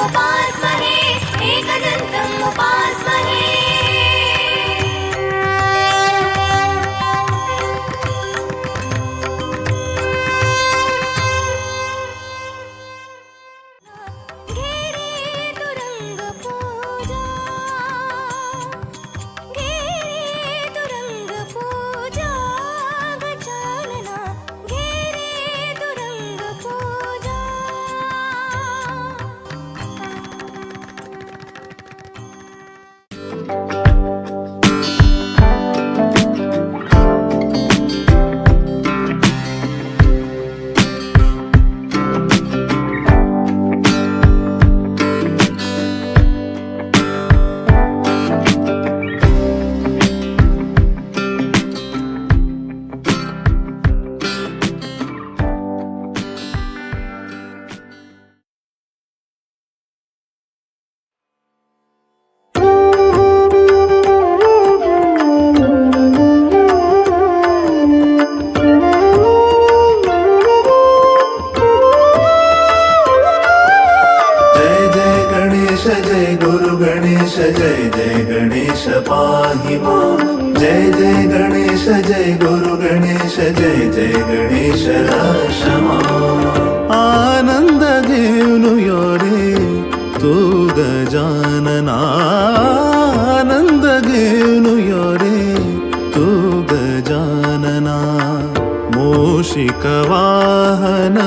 उपास्महे एकदन्तम् उपास्महे घेरे तुरंग पूजा गजानना घेरे तुरंग पूजा जय गुरु गणेश जय जय गणेश पाहि मां जय जय गणेश जय गुरु गणेश जय जय गणेश रक्षमा आनंद घेऊन यो रे तू गजानना आनंद घेऊन यो रे तू गजानना मूषिक वाहन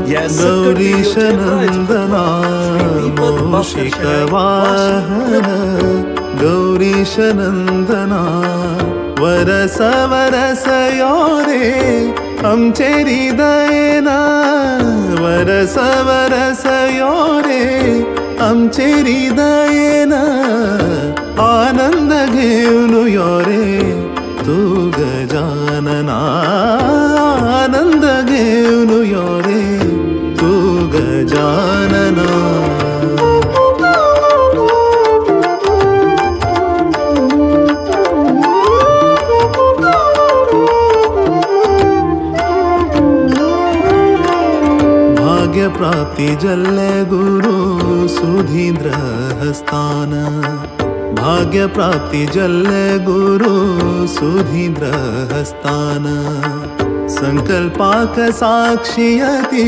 Yes, गौरीश सत्कर्म नंदना दीपक मूषिक भास्कर वाहन गौरीश नंदना वरस वरस यो रे आमचे हृदयना वरस वरस यो रे आमचे हृदयना आनंद घेऊन यो रे तू गजानना आनंद घेऊन यो रे तू गजानना भाग्य प्राप्ति जल्ले गुरु सुधींद्र हस्तान भाग्य प्राप्ति जल्ले गुरु सुधींद्र हस्तान संकल्पाक साक्षियति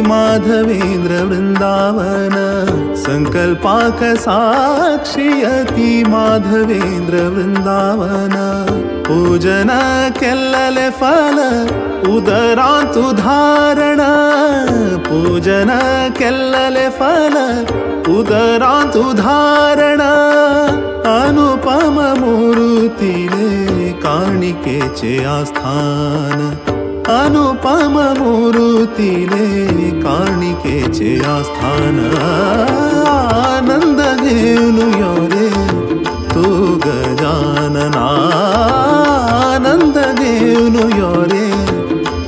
माधवेंद्र वृंदावन संकल्पाक साक्षियति माधवेंद्र वृंदावन पूजन केल्लले फल उदरांतु धारण पूजन केल्लले फल उदरांतु धारण अनुपम मूर्तिले काणिकेचे आस्थान अनुपम मूर्तिले काणिकेचे आस्थान आनंद घेऊन यो रे तू गजानना आनंद घेऊन यो रे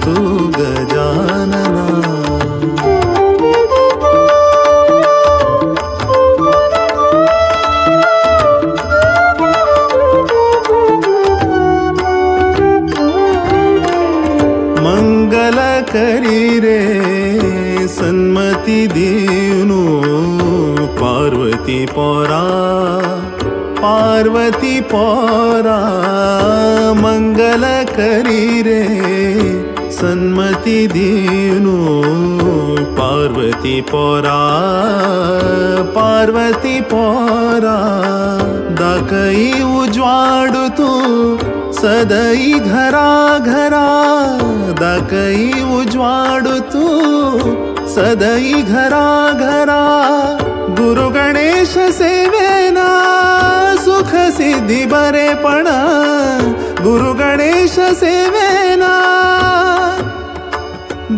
तू गजानना मंगल करी रे सन्मति दीनु पार्वती पोरा पार्वती पोरा मंगल करी रे सन्मति दीनु पार्वती पोरा पार्वती पोरा दाकई उज्वाडु तू सदई घरा घरा दाकई उज्वाडु तू सदई घरा घरा गुरु गणेश सेवेना सुख सिद्धी बरेपण गुरु गणेश सेवेना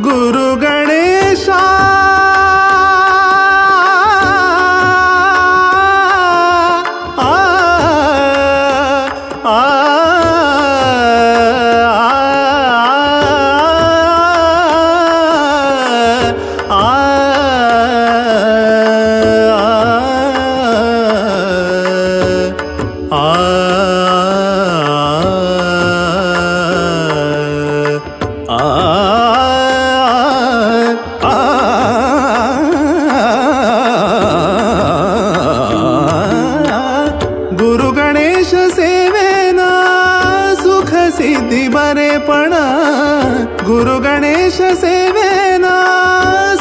गुरु गणेशा गणेश सेवेना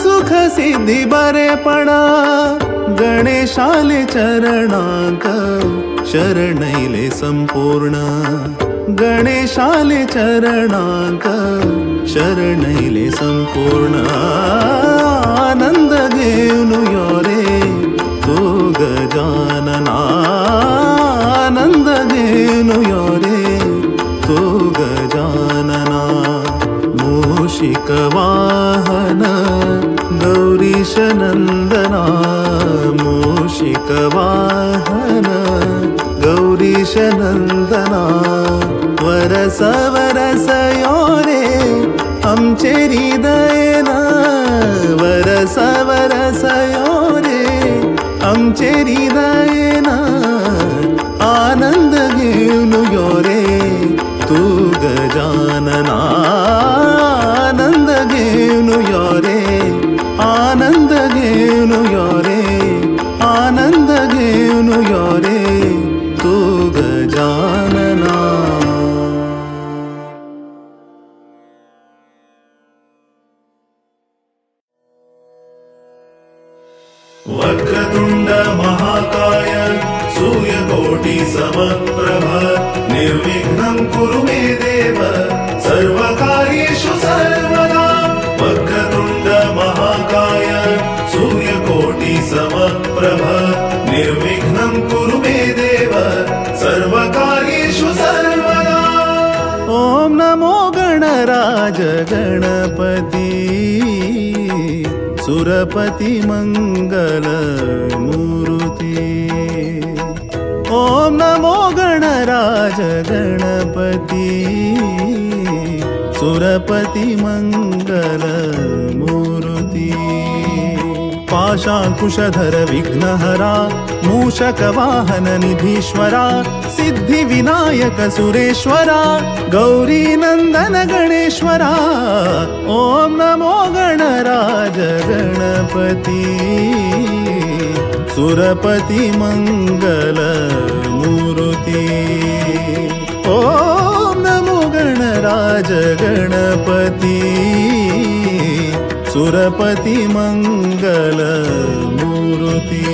सुख सिद्धी बरेपणा गणेशाले चरणांक शरणैले संपूर्ण गणेशाले चरणांक शरणैले संपूर्ण आनंद घेऊन यो रे तू गजानना आनंद घेऊन यो रे तू गजानना मूषिक वाहन गौरीश नंदना मूषिक वाहन गौरीश नंदना वरस वरस यो रे आमचे हृदयना वरस वरस यो रे आमचे हृदयना आनंद घेऊन यो रे तू गजानना आनंद घेऊन यो रे आनंद घेऊन यो रे आनंद घेऊन यो रे तू गजानना वक्रतुण्ड महाकाय सूर्यकोटि समप्रभ निर्विघ्नं कुरु मे देव सर्वकार्येषु सर्वदा वक्रतुण्ड महाकाय सूर्यकोटि समप्रभ निर्विघ्नं कुरु मे देव सर्वकार्येषु सर्वदा ओम नमो गणराज गणपती सुरपति मंगल मूर्ति ओम नमो गणराज गणपति सुरपति मंगल मूर्ति पाशाकुशधर विघ्नहरा मूषक वाहन निधीश्वरा सिद्धि विनायक सुरेश्वरा गौरी नंदन गणेश्वरा ओम नमो गणराज गणपति सुरपति मंगल मूर्ति ओम नमो गणराज गणपति सुरपति मंगल मूर्ति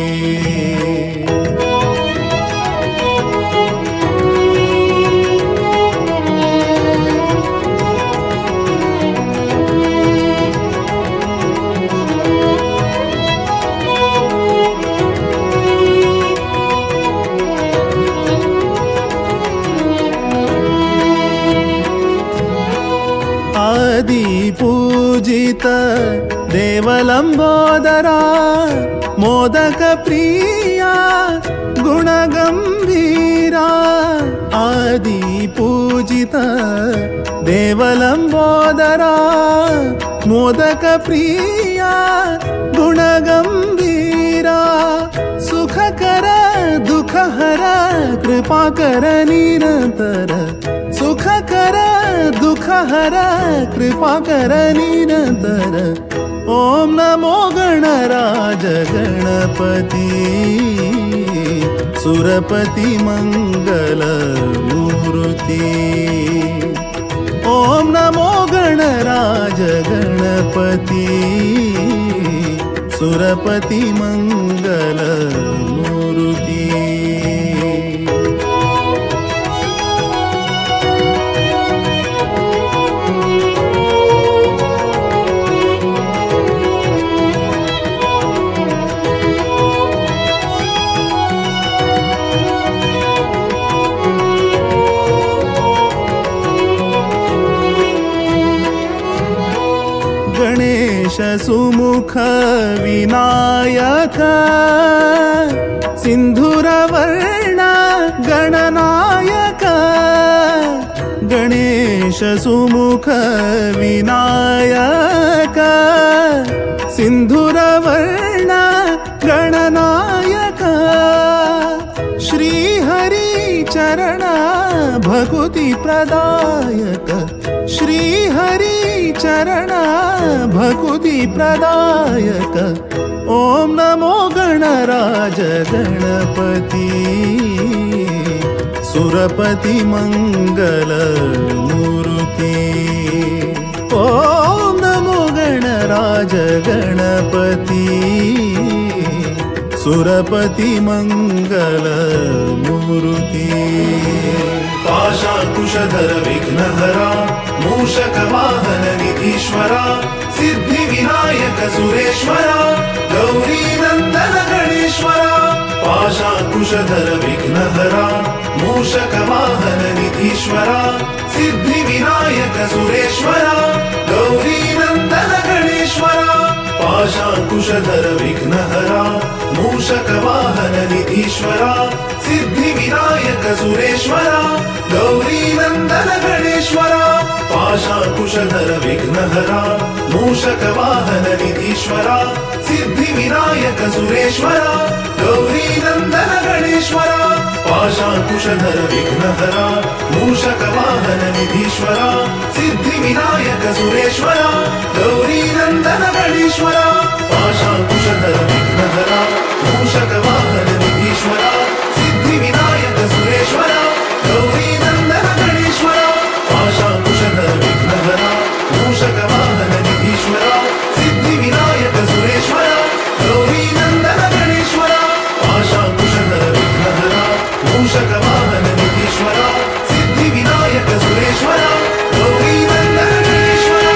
आदि पूजित देवलंबोदरा मोदक प्रिया गुणगंभीरा आदि पूजित देवलंबोदरा मोदक प्रिया गुणगंभीरा सुखकर दुःखहर कृपाकर निरंतर सुखकर दुःखहर कृपाकर निरंतर ओम नमो गणराज गणपति सुरपति मंगल मूर्ति ओम नमो गणराज गणपति सुरपति मंगल मूर्ति गणेश सुमुख विनायक सिंधुरवर्ण गणनायक गणेश सुमुख विनायक सिंधुरवर्ण गणनायक श्रीहरि चरण भकुति प्रदायक श्रीहरि चरण भकुति प्रदायक ओम नमो गणराज गणपति सुरपति मंगल मूर्ति ओम विघ्नराज गणपती सुरपती मंगल मूर्ती पाशाकुशधर विघ्नहरा मूषक वाहन निधीश्वरा सिद्धी विनायक सुरेश्वरा गौरी नंदन गणेश्वरा पाशाकुशधर विघ्नहरा मूषक वाहन निधीश्वरा सिद्धी विनायक सुरेश्वरा गौरी नंदन गणेश्वरा पाशाकुशधर विघ्नहरा मूषक वाहन निधीश्वरा सिद्धी विनायक सुरेश्वरा गौरी नंदन गणेश्वरा पाशाकुशधर विघ्नहरा मूषक वाहन निधीश्वरा सिद्धी विनायक सुरेश्वरा गौरी नंदन गणेश्वरा पाशाकुशधर विघ्नहरा मूषक वाहन निधीश्वरा सिद्धी विनायक सुरेश्वरा गौरी नंदन गणेश्वरा पाशाकुशधर विघ्नहरा मूषक वाहन निधीश्वरा सिद्धी विनायक सुरेश्वरा गौरी नंदन गणेश्वरा पाशाकुशधर विघ्नहरा मूषक वाहन निधीश्वरा सिद्धी विनायक सुरेश्वरा गौरी नंदन गणेश्वरा पाशाकुशधर विघ्नहरा मूषक वाहन निधीश्वरा सिद्धी विनायक सुरेश्वरा गौरी नंदन गणेश्वरा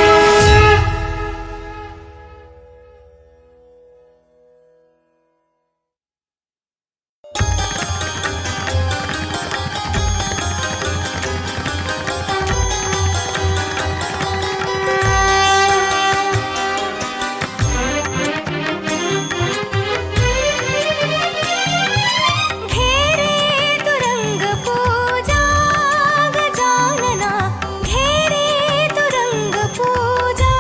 घेरे तुरंग पूजा गजानना घेरे तुरंग पूजा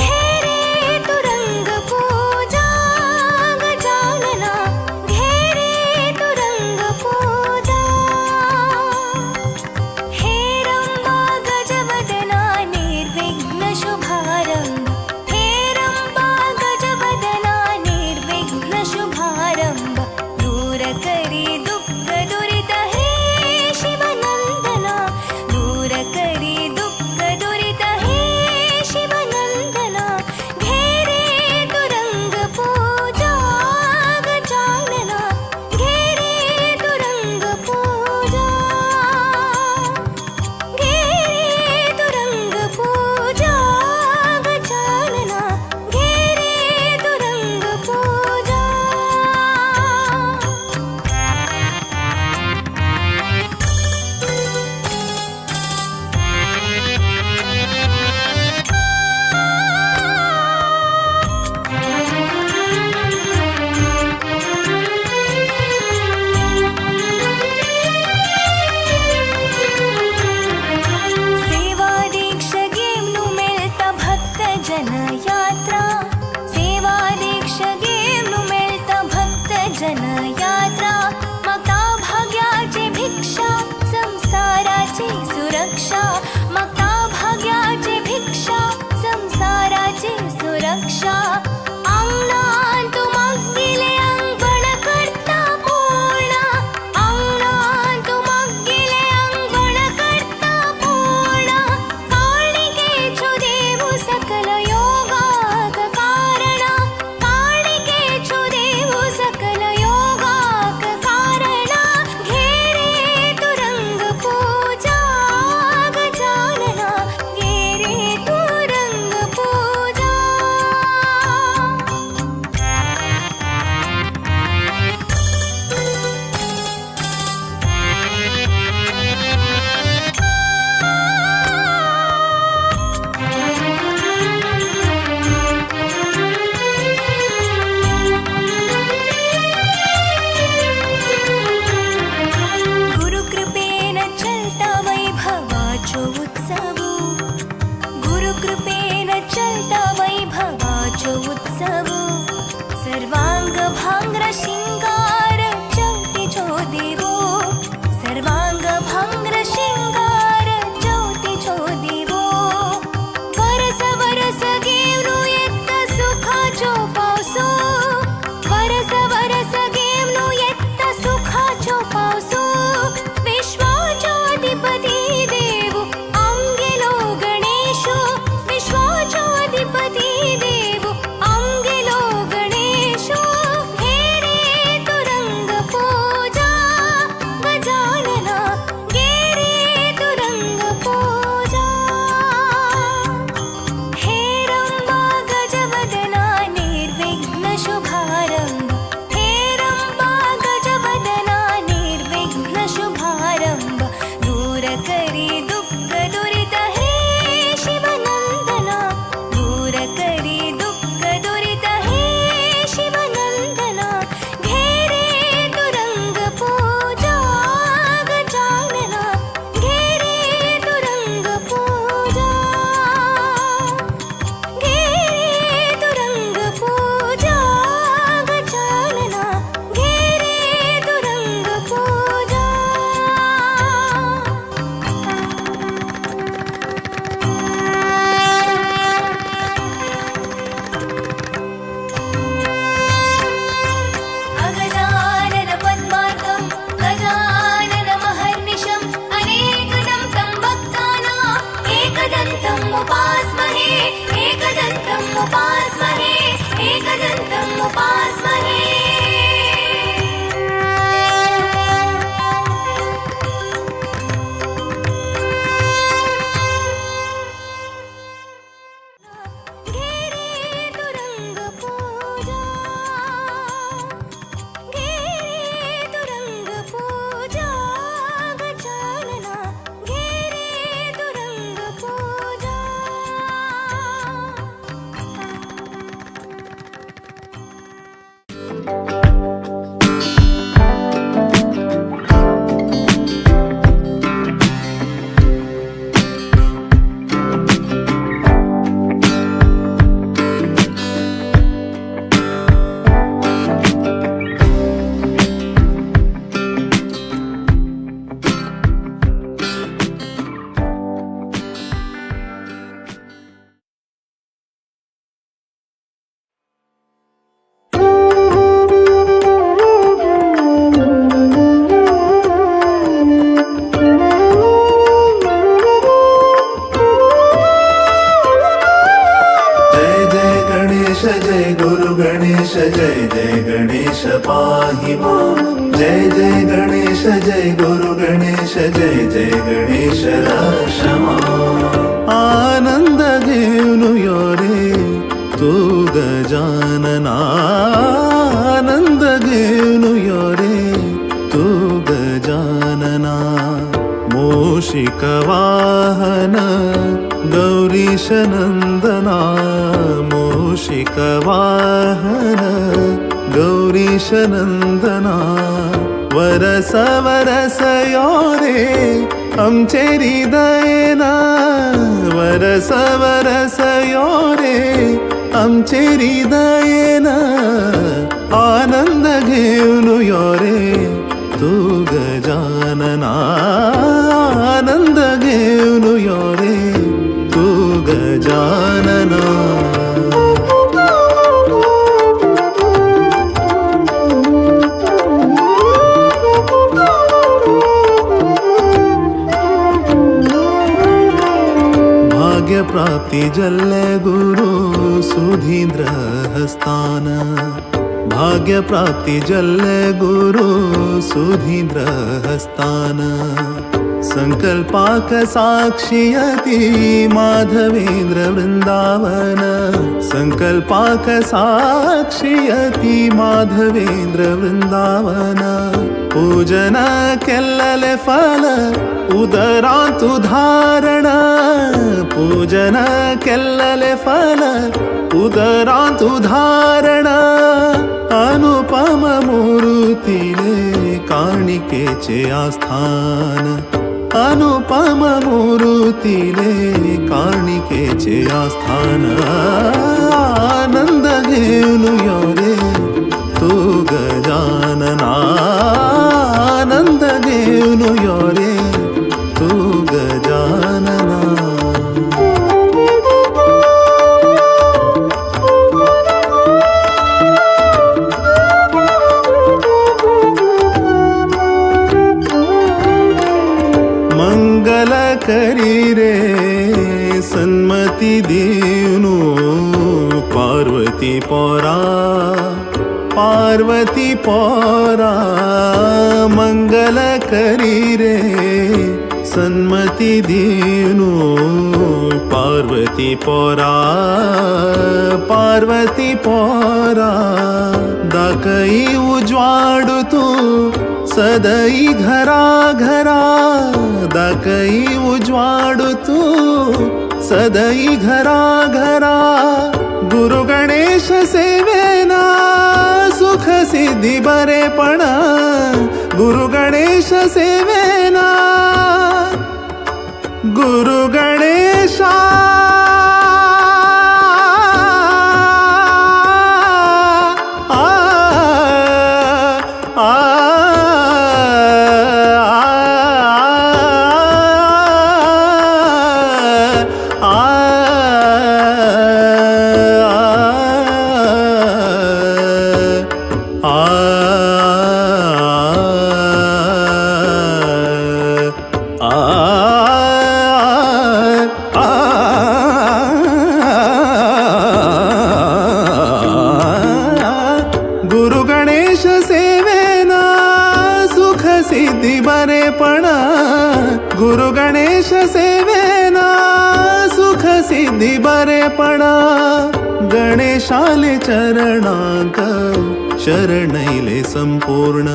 घेरे तुरंग पूजा गजानना घेरे तुरंग पूजा हे रंबा गजवदना निर्विघ्न शुभारंभ हे रंबा गजवदना निर्विघ्न शुभारंभ दूर करी दुःख दुरित हे शिवनंदना दूर करी दुःख दुरित हे शिवनंदना घेरे तुरंग पूजा गजानना घेरे तुरंग पूजा घेरे तुरंग पूजा गजानना घेरे तुरंग पूजा सेवा दीक्षगेम्नु मिळता भक्त जन यात्रा सेवा दीक्षगेम्नु मिळता भक्त जन यात्रा मागता भाग्याची भिक्षा संसाराची सुरक्षा मागता भाग्याची भिक्षा संसाराची सुरक्षा अंगणात तू मागिले अंगण करता पूर्ण अंगणात तू मागिले अंगण करता पूर्ण काळिकेचु देवु सकल योगाक कारण काळिकेचु देवु सकल योगाक कारण घेरे तुरंग पूजा गजानना घेरे तुरंग पूजा गुरुकृपेन चलता वैभवाचो उत्सव गुरुकृपेन चलता वैभवाचो उत्सव सर्वांग भांग्र शिंगार ज्योतिचो देवो सर्वांग भांग्र शिंगार ज्योतिचो देवो वरस वरस गेवनु येत्त सुखाचो पावसो वरस वरस गेवनु येत्त सुखाचो पावसो विश्वाचो अधिपती देवो आमगेलो गणेशो विश्वा एकदन्तम् उपास्महे एकदन्तम् उपास्महे एकदन्तम् उपास्महे जय गुरु गणेश जय जय गणेश पाहि मां जय जय गणेश जय गुरु गणेश जय जय गणेश रक्षमा आनंद घेऊन यो रे तू गजानना आनंद घेऊन यो रे तू गजानना मूषिक वाहन गौरीश नंदना मूषिक वाहन गौरीश नंदना वरस वरस यो रे आमचे हृदयना वरस वरस यो रे आमचे हृदयना आनंद घेऊन यो रे तू गजानना आनंद घेऊन यो रे तू गजानना भाग्य प्राप्ति जल्ले गुरु सुधींद्र हस्तान भाग्य प्राप्ति जल्ले गुरु सुधींद्र हस्तान संकल्पाक साक्षियति माधवेंद्र वृंदावन संकल्पाक साक्षियति माधवेंद्र वृंदावन पूजन केल्लले फल उदरांतु धारण पूजन केल्लले फल उदरांतु धारण अनुपम मूर्तीले काणिकेचे आस्थान अनुपम मूर्तीले काणिकेचे आस्थान आनंद घेऊन यो रे तू गजानना आनंद घेऊन यो रे तू गजानना मंगल करी रे सन्मति दीनु पार्वती पौरा पार्वती पौरा मंगल करी रे सन्मति दीनु पार्वती पौरा पार्वती पौरा दाकई उज्वाडू तू सदई घरा घरा दाकई उज्वाडू तू सदई घरा घरा गुरु गणेश सेवेना सुख सिद्धी बरेपण गुरु गणेश सेवेना गुरु गणेशा सिद्धी बरेपण गणेशाले चरणांक शरणैले संपूर्ण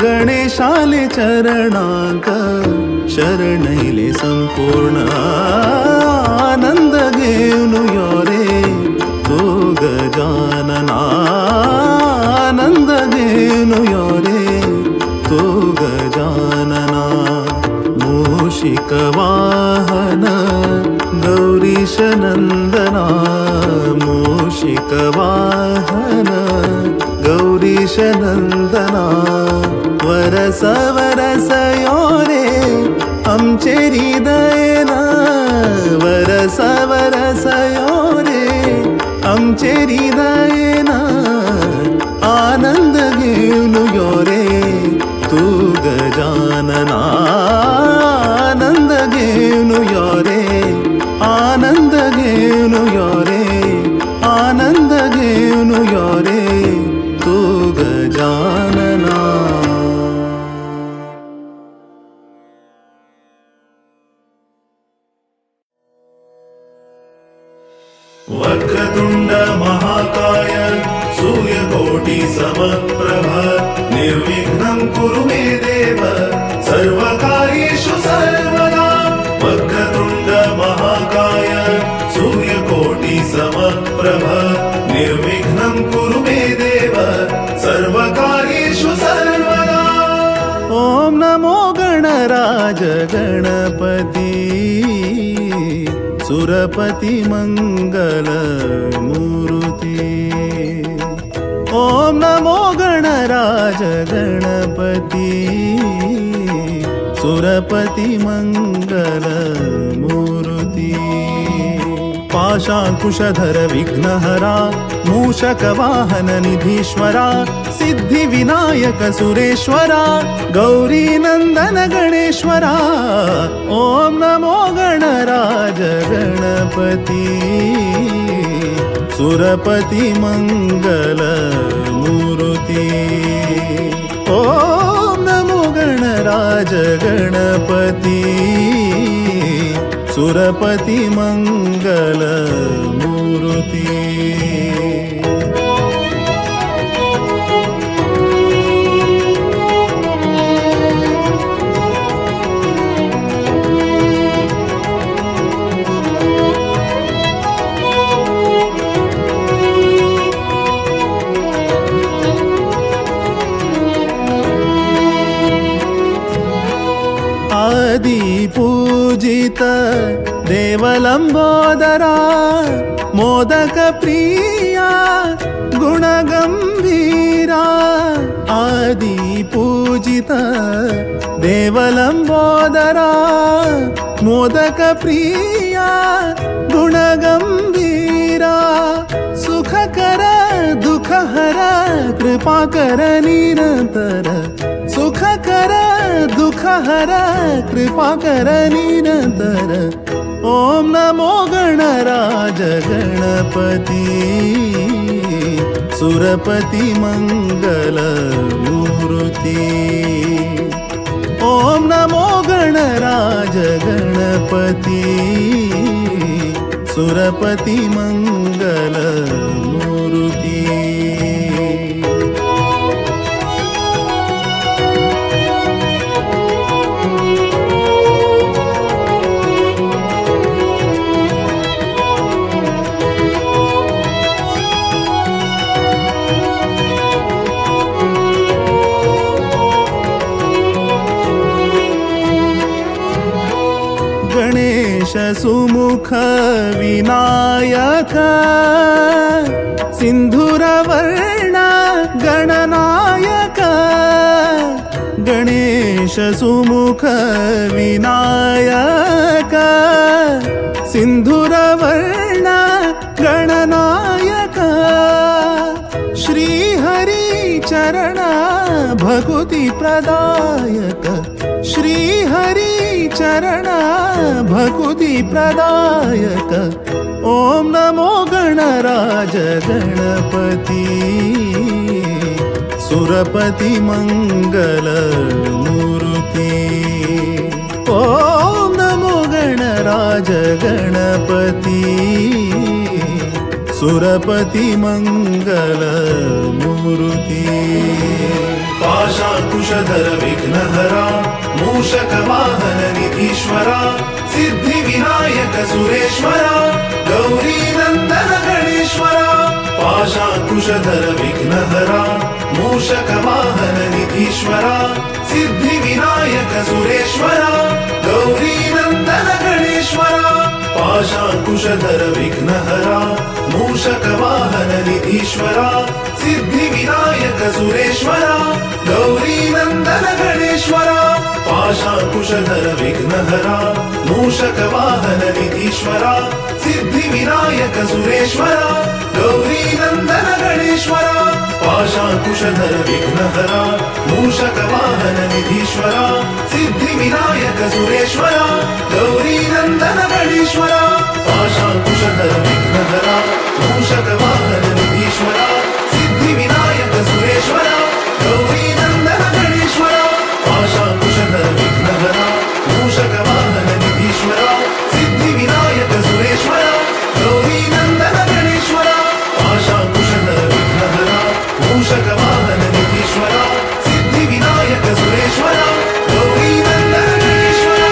गणेशाले चरणांक शरणैले संपूर्ण आनंद घेऊन यो रे तो गजानना आनंद घेऊन यो रे तो गजानना मूषिक वाहन गौरीश नंदना मूषिक वाहन गौरीश नंदना वरस वरस यो रे आमचे हृदयना वरस वरस यो रे आमचे हृदयना आनंद घेऊन यो रे तू गजानना आनंद घेऊन यो रे आनंद घेऊन यो रे आनंद घेऊन यो रे तू गजानना वक्रतुण्ड महाकाय सूर्यकोटि समप्रभ निर्विघ्नं कुरु मे देव सर्वकार्येषु सर्वदा वक्रतुण्ड महाकाय सूर्यकोटि समप्रभ निर्विघ्नं कुरु मे देव सर्वकार्येषु सर्वदा ओम नमो गणराज गणपती सुरपति मंगल मूर्ति ओम नमो गणराज गणपति सुरपति मंगल मूर्ति पाशांकुशधर विघ्नहरा मूषक वाहन निधीश्वरा सिद्धि विनायक सुरेश्वरा गौरी नंदन गणेश्वरा ओम नमो गणराज गणपति सुरपति मंगल मूर्ति ओम नमो गणराज गणपति सुरपति मंगल मूर्ति आदि पूजित देवलंबोदरा मोदक प्रिया गुणगंभीरा आदि पूजित देवलंबोदरा मोदक प्रिया गुणगंभीरा सुखकर दुःखहर कृपाकर निरंतर सुखकर दुःखहर कृपाकर निरंतर ओम नमो गणराज गणपति सुरपति मंगल मूर्ति ओम नमो गणराज गणपति सुरपति मंगल मूर्ति गणेश सुमुख विनायक सिंधुरवर्ण गणनायक गणेश सुमुख विनायक सिंधुरवर्ण गणनायक श्रीहरि चरण भकुति प्रदायक श्रीहरि चरण भकुति प्रदायक ओम नमो गणराज गणपति सुरपति मंगल मूर्ति ओम नमो गणराज विघ्नराज गणपति सुरपति मंगल मूर्ति पाशाकुशधर विघ्नहरा मूषक वाहन निधीश्वरा सिद्धि विनायक सुरेश्वरा गौरी नंदन गणेश्वरा पाशाकुशधर विघ्नहरा मूषक वाहन निधीश्वरा सिद्धि विनायक सुरेश्वरा गौरी नंदन गणेश्वरा पाशाकुशधर विघ्नहरा मूषक वाहन निधीश्वरा सिद्धि विनायक सुरेश्वरा गौरी नंदन गणेश्वरा पाशाकुशधर विघ्नहरा मूषक वाहन निधीश्वरा सिद्धि विनायक सुरेश्वरा गौरी नंदन गणेश्वरा पाशाकुशधर विघ्नहरा मूषक वाहन निधीश्वरा सिद्धि विनायक सुरेश्वरा गौरी नंदन गणेश्वरा पाशाकुशधर विघ्नहरा मूषक वाहन निधीश्वरा सिद्धि विनायक सुरेश्वरा गौरी नंदन गणेश्वरा पाशाकुशधर विघ्नहरा मूषक वाहन निधीश्वरा सिद्धि विनायक सुरेश्वरा गौरी नंदन गणेश्वरा पाशाकुशधर विघ्नहरा मूषक वाहन निधीश्वरा सिद्धि विनायक सुरेश्वरा गौरी नंदन गणेश्वरा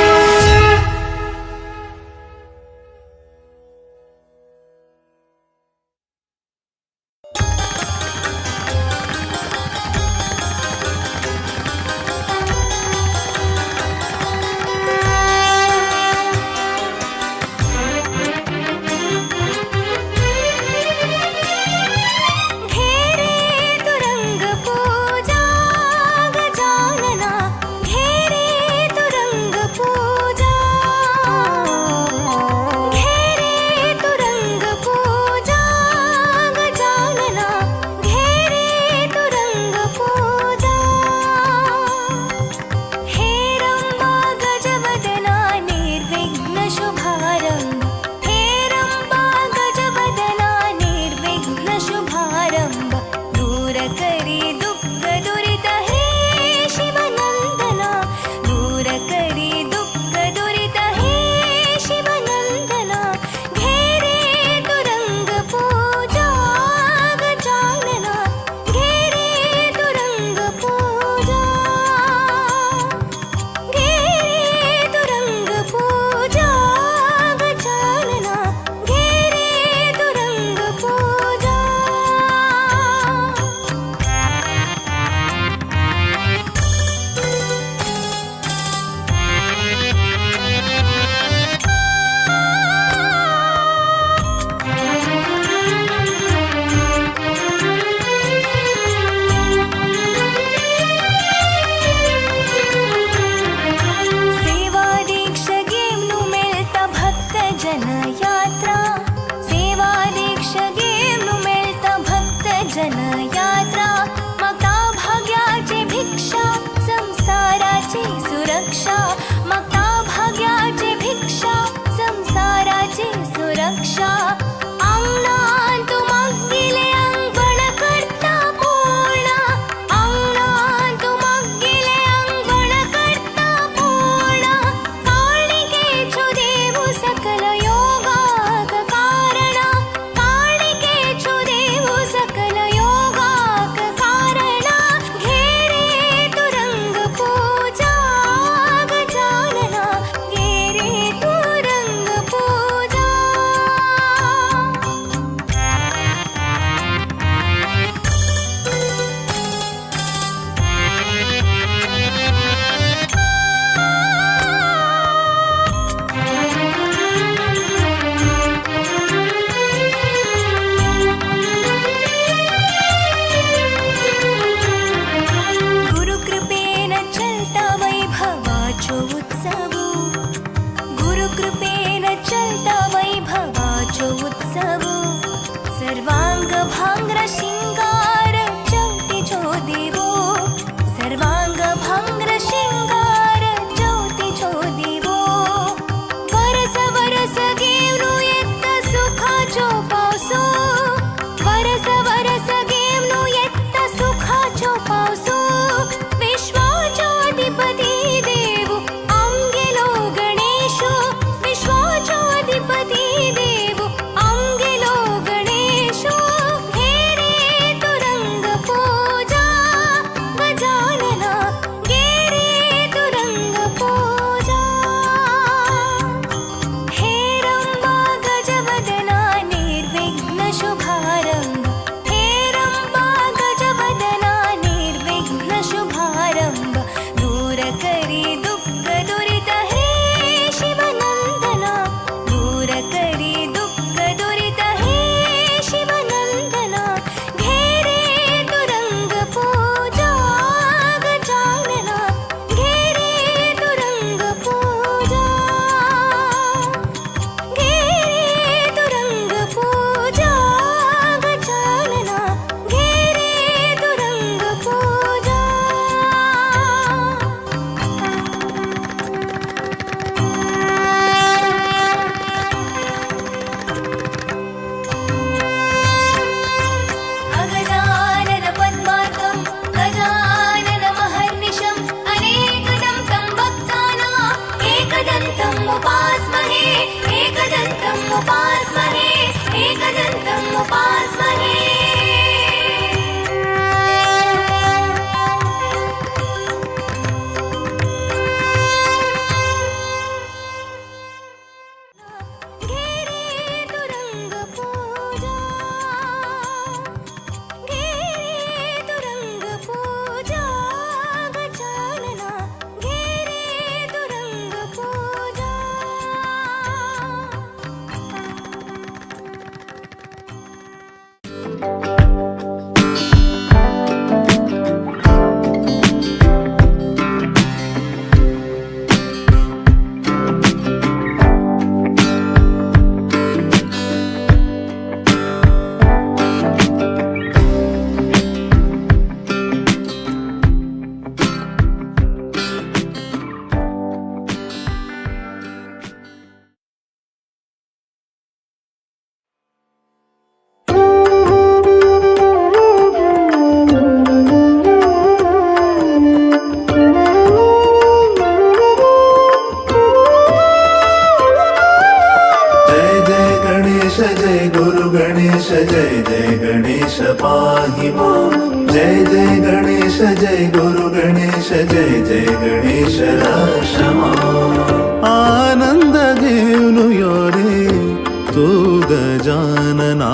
जय गुरु गणेश जय जय गणेश पाहि मां जय जय गणेश जय गुरु गणेश जय जय गणेश रक्षमा आनंद घेऊन यो रे तू गजानना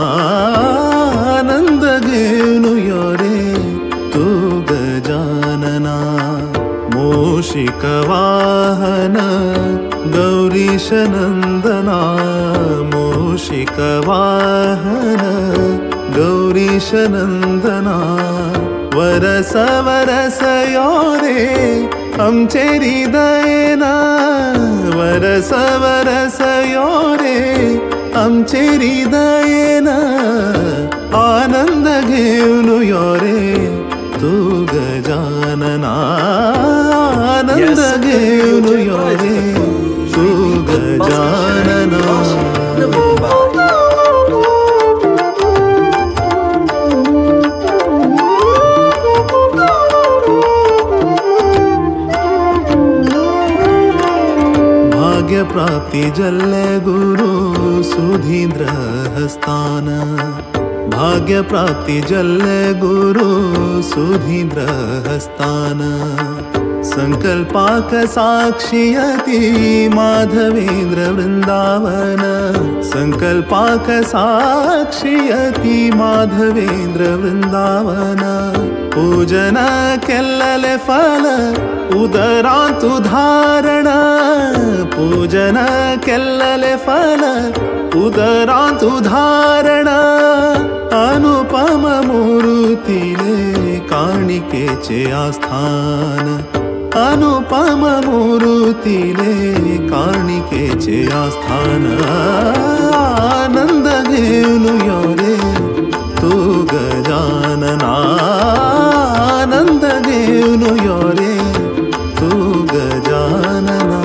आनंद घेऊन यो रे तू गजानना मूषिक वाहन गौरीश नंदना मूषिक वाहन गौरीश नंदना वरस वरस यो रे आमचे हृदयना वरस वरस यो रे आमचे हृदयना आनंद घेऊन यो रे तू गजानना आनंद घेऊन यो रे तू गजानना भाग्य प्राप्ति जल्ले गुरु सुधींद्र हस्तान भाग्य प्राप्ति जल्ले गुरु सुधींद्र हस्तान संकल्पाक साक्षियति माधवेंद्र वृंदावन संकल्पाक साक्षियति माधवेंद्र वृंदावन पूजन केल्लले फल उदरांतु धारण पूजन केल्लले फल उदरांतु धारण अनुपम मूर्तीले काणिकेचे आस्थान अनुपम मूर्तीले काणिकेचे आस्थान आनंद घेऊन यो रे तू गजानना आनंद घेऊन यो रे तू गजानना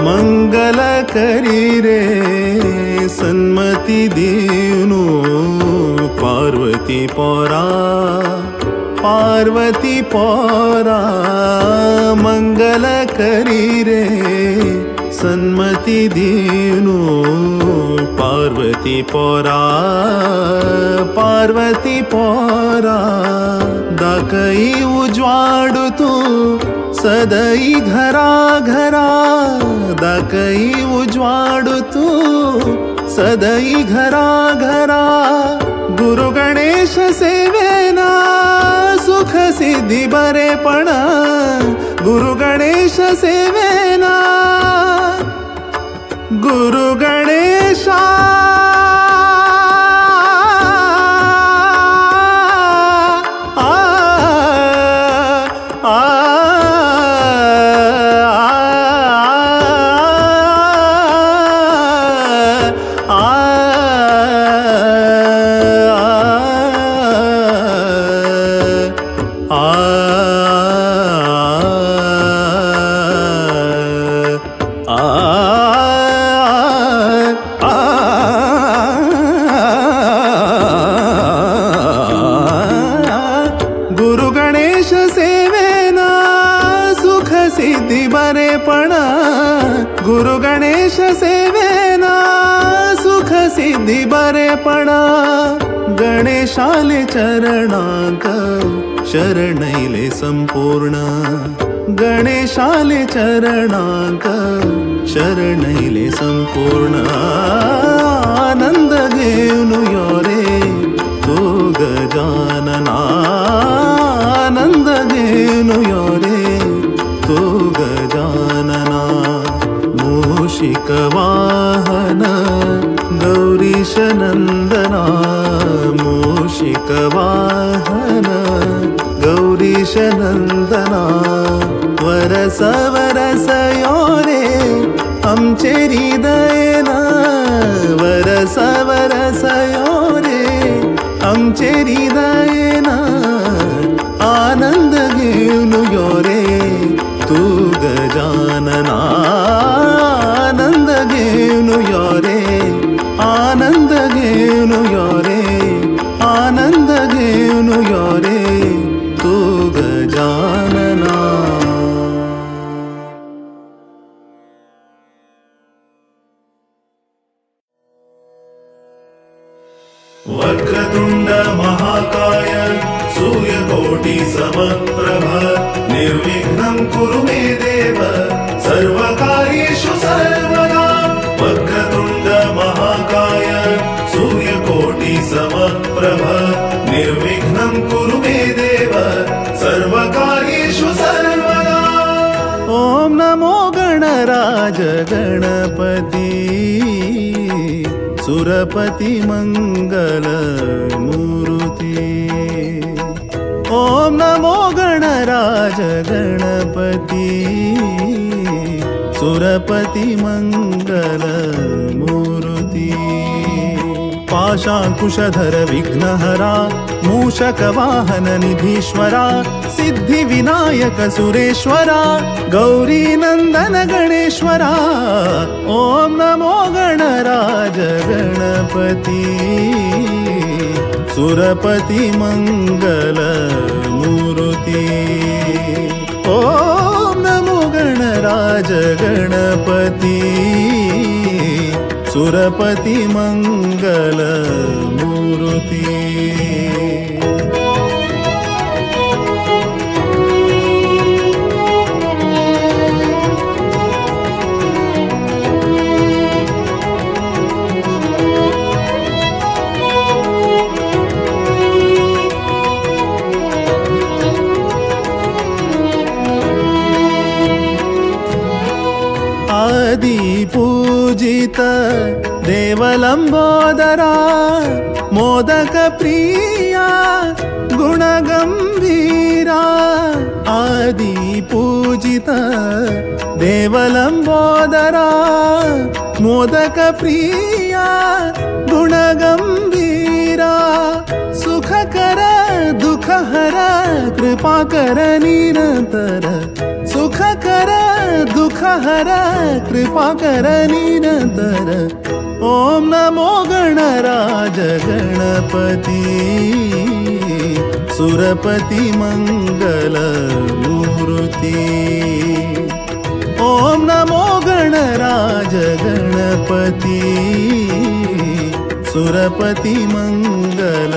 मंगल करी रे सन्मति दीनु पार्वती पोरा पार्वती पोरा मंगल करी रे सन्मति दीनु पार्वती पोरा पार्वती पोरा दाकई उज्वाडू तू सदई घरा घरा दाकई उज्वाडू तू सदई घरा घरा गुरु गणेश सेवेना सुख सिद्धी बरेपणा गुरु गणेश सेवेना गुरु गणेशा गुरु गणेश सेवेना सुख सिद्धी बरेपणा गुरु गणेश सेवेना सुख सिद्धी बरेपणा गणेशाले चरणांक शरणैले संपूर्ण गणेशाले चरणांक शरणैले संपूर्ण आनंद घेऊन यो रे तू गजानना आनंद घेऊन यो रे तू गजानना मूषिक वाहन गौरीश नंदना मूषिक वाहन गौरीश नंदना वरस वरस यो रे आमचे हृदयना वरस वरस यो रे आमचे हृदयना आनंद घेऊन यो रे तू गजानना आनंद घेऊन यो रे आनंद घेऊन यो रे आनंद घेऊन या रे तू गजानना. वक्रतुंड महाकाय सूर्यकोटि समप्रभ निर्विघ्नं कुरु मे देव सर्वकार्येषु सर्वदा. वक्रतुंड महाकाय सूर्यकोटि समप्रभ निर्विघ्नं कुरु मे देव सर्वकार्येषु सर्वदा. ओम नमो गणराज गणपती सुरपति मंगल मूर्ति. ओम नमो गणराज गणपति सुरपति मंगल मूर्ति. पाशाकुशधर विघ्नहरा मूषक वाहन निधीश्वरा सिद्धि विनायक सुरेश्वरा गौरी नंदन गणेश्वरा. ओम नमो गणराज गणपति सुरपति मंगल मूर्ति. ओम नमो गणराज गणपति सुरपति मंगल मूर्ति. आदि पूजित देवलंबोदरा मोदक प्रिया गुणगंभीरा. आदि पूजित देवलंबोदरा मोदक प्रिया गुणगंभीरा. सुखकर दुखहर कृपाकर निरंतर. सुखकर दुखहर कृपाकर निरंतर. ओम नमो गणराज गणपति सुरपति मंगल मूर्ति. ओम नमो गणराज गणपति सुरपति मंगल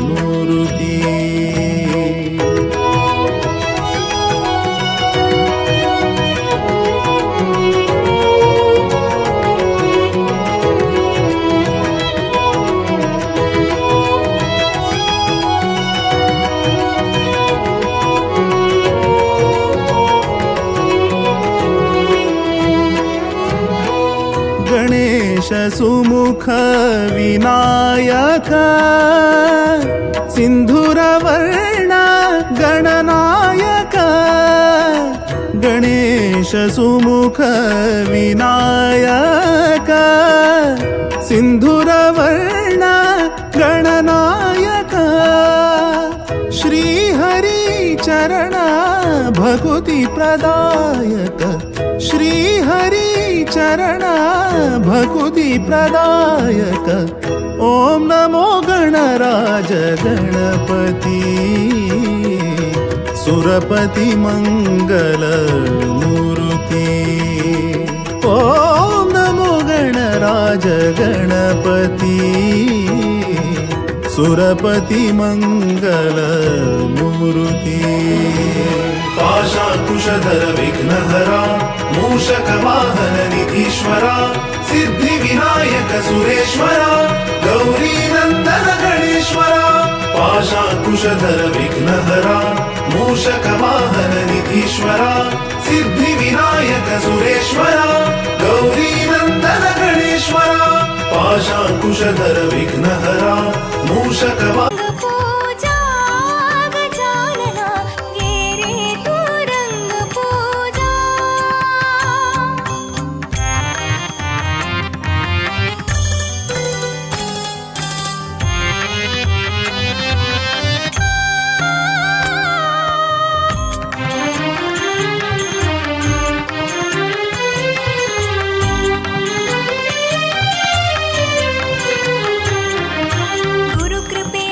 मूर्ति. गणेश सुमुख विनायक सिंधुरवर्ण गणनायक. गणेश सुमुख विनायक सिंधुरवर्ण गणनायक. श्री हरि चरण भकुति प्रदायक. श्री हरि चरण भकुति प्रदायक. ओम नमो गणराज गणपति सुरपति मंगल मूर्ति. ओम नमो गणराज गणपति सुरपति मंगल मूर्ति. पाशाकुशधर विघ्नहरा मूषक वाहन निधीश्वरा सिद्धि विनायक सुरेश्वरा गौरी नंदन गणेश्वरा. पाशाकुशधर विघ्नहरा मूषक वाहन निधीश्वरा सिद्धि विनायक सुरेश्वरा गौरी नंदन गणेश्वरा. पाशाकुशधर विघ्नहरा मूषक पूजा गजानना गे रे तू रंग पूजा. गुरु कृपे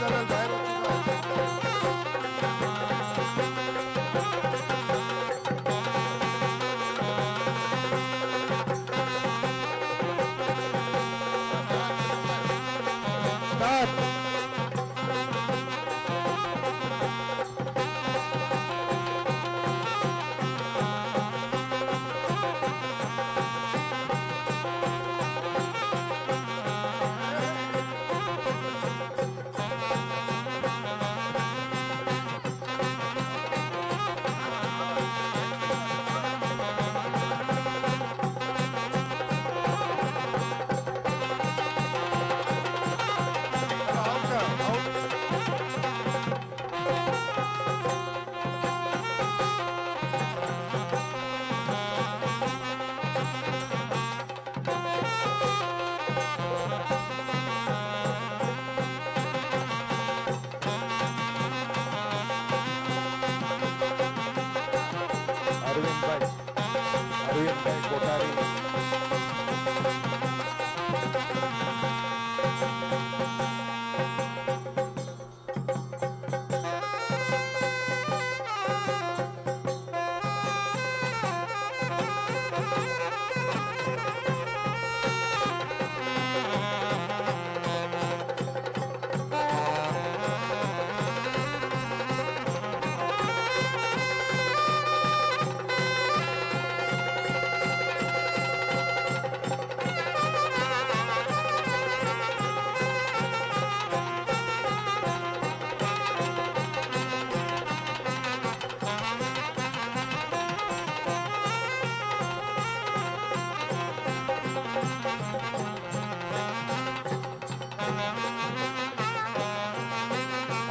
चल बाहेर होतो. Start. Out, out. अरविंद भाई कोठारी.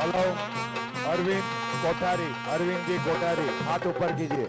हेलो अरविंद कोठारी, अरविंद जी कोठारी, हाथ ऊपर कीजिए.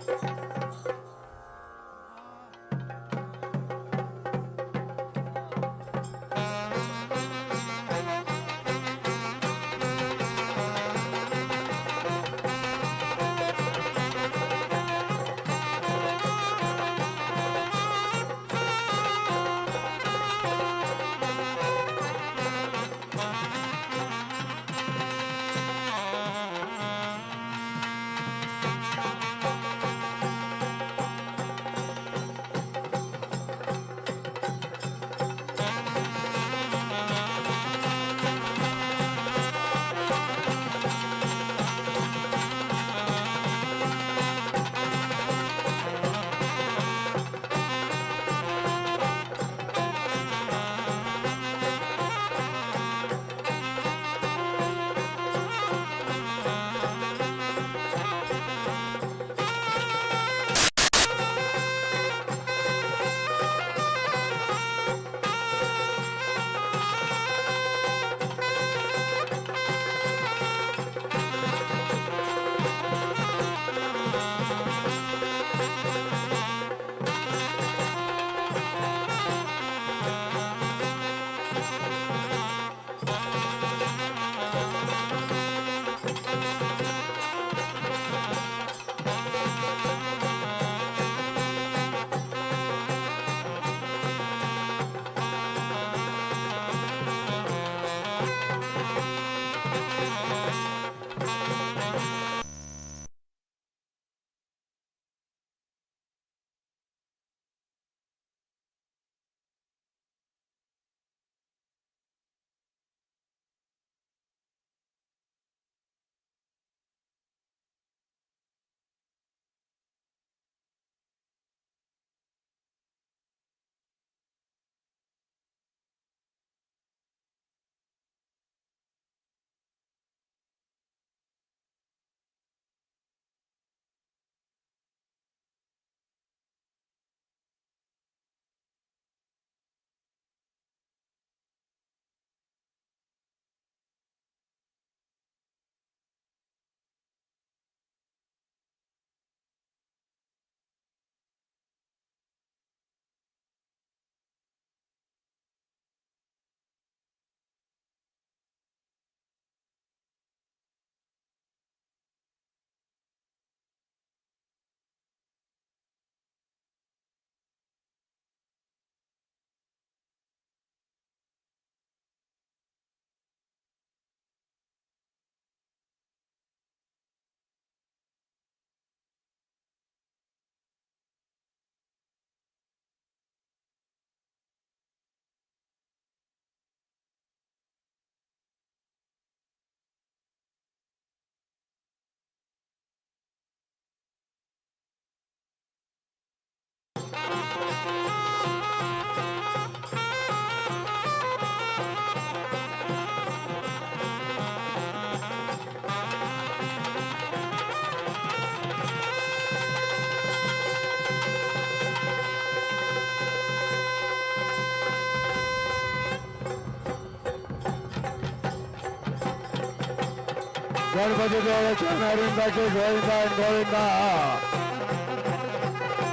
गणपति देव चरणारिंदा के गोविंदा गोविंदा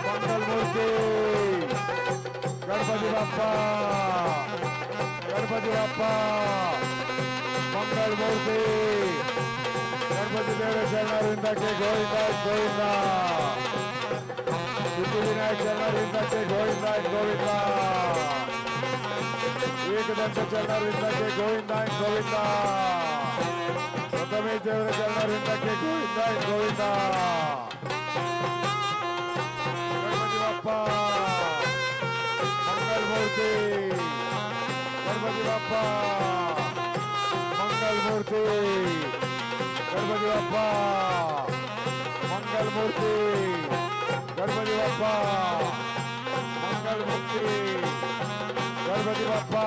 मंगल मूर्ति गणपति बाप्पा मंगल मूर्ति गणपति देव चरणारिंदा के गोविंदा गोविंदा सिद्धि विनायक चरणारिंदा के गोविंदा गोविंदा एकदंत चरणारिंदा के गोविंदा गोविंदा प्रथमेश देव चरणारिंदा के गोविंदा गोविंदा गणपति बाप्पा मंगल मूर्ति गणपति बाप्पा मंगल मूर्ति गणपति बाप्पा मंगल मूर्ति गणपति बाप्पा मंगल मूर्ति गणपति बाप्पा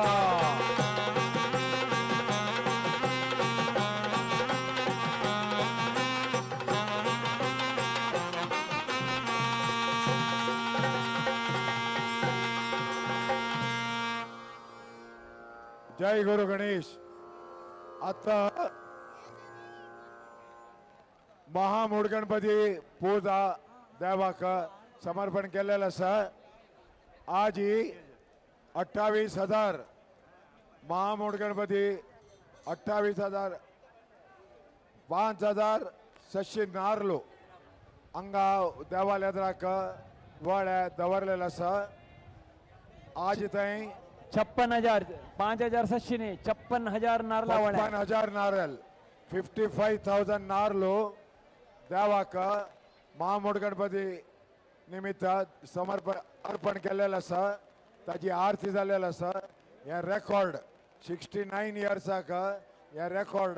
जय गुरु गणेश. आता महामूड गणपती पूजा देवाक समर्पण केलेलं आसा. आज ही 28,000 महामूड गणपती 28,000 5,600 नारलो हांगा देवालयाक वळ्या दवरलेलो आसा. आज थंय 56,000 5,700 ने 56,000 नारळा वळ्या 55,000 नारळ 55,000 नारलो देवाक महामूड गणपती निमित्त समर्पण अर्पण केलेलं आसा. ताची आरती जालेली आसा. हे रेकॉर्ड 69 इयर्साक हे रेकॉर्ड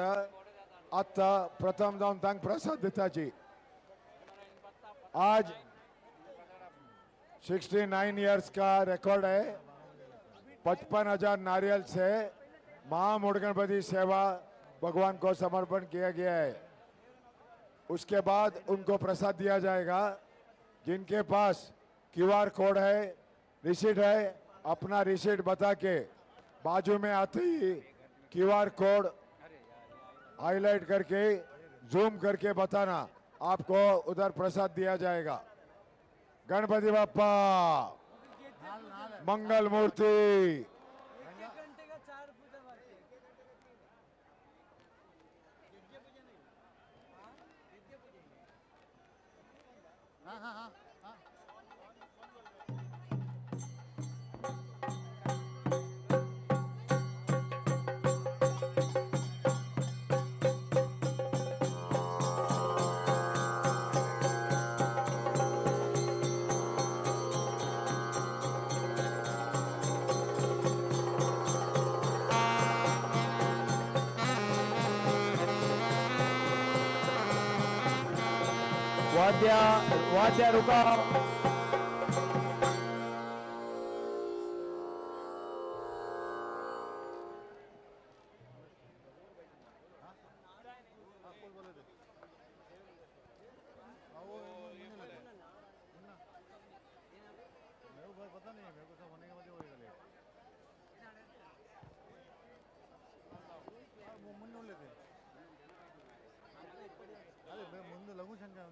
आत्ता प्रथम जावन तांकां प्रसाद दिताची. आज 69 इयर्स का रिकॉर्ड है. 55,000 नारियल से महामूड गणपति सेवा भगवान को समर्पण किया गया है. उसके बाद उनको प्रसाद दिया जाएगा. जिनके पास QR कोड है, रिसीट है, अपना रिसीट बता के बाजू में आते ही QR कोड हाईलाइट करके जूम करके बताना, आपको उधर प्रसाद दिया जाएगा. गणपति बाप्पा मंगल मूर्ति. वाद्य रुका. ముందు లఘు Shankar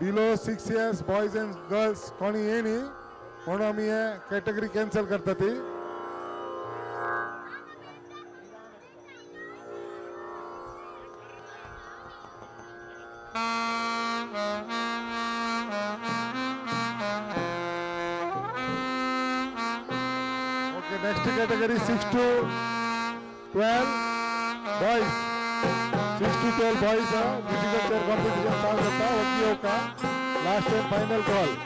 below 6 years boys end girls कोणी येणी म्हणून आम्ही हे कॅटेगरी कॅन्सल करता ती. Okay next category 6 to 12 boys 6 to 12 boys physical chair competition चालू होता वकीलों का last end final call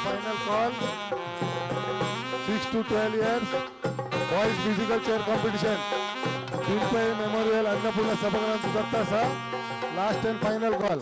final call 6 to 12 years boys musical chair competition Pinpai Memorial Annapurna Sabhagarantu Datta sir last and final call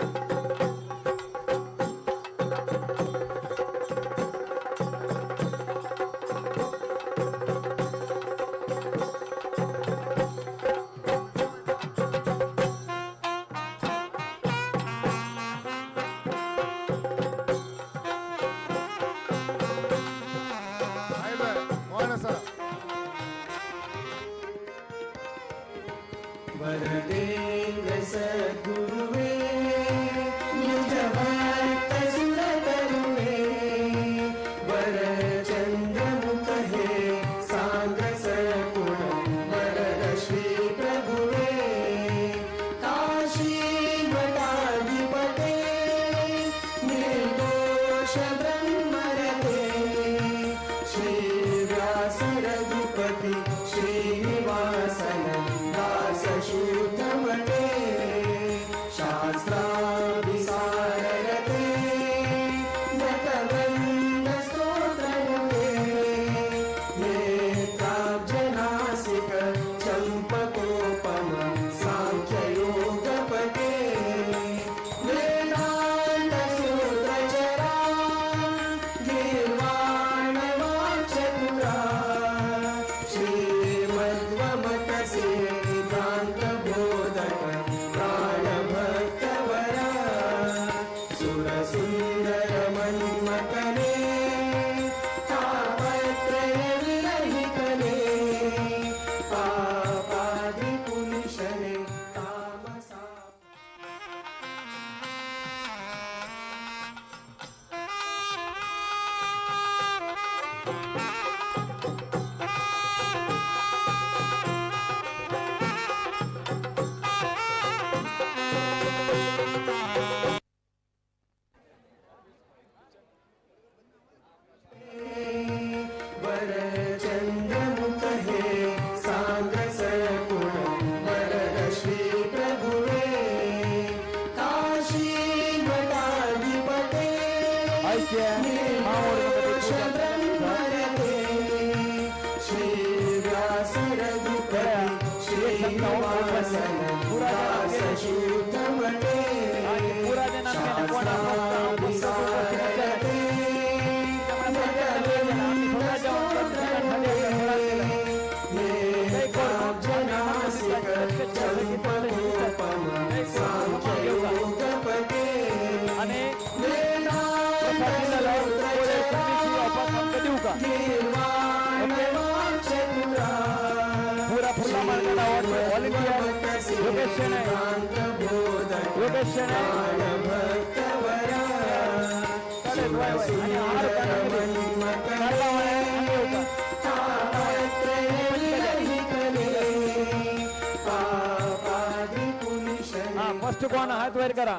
first कोण हात वर करा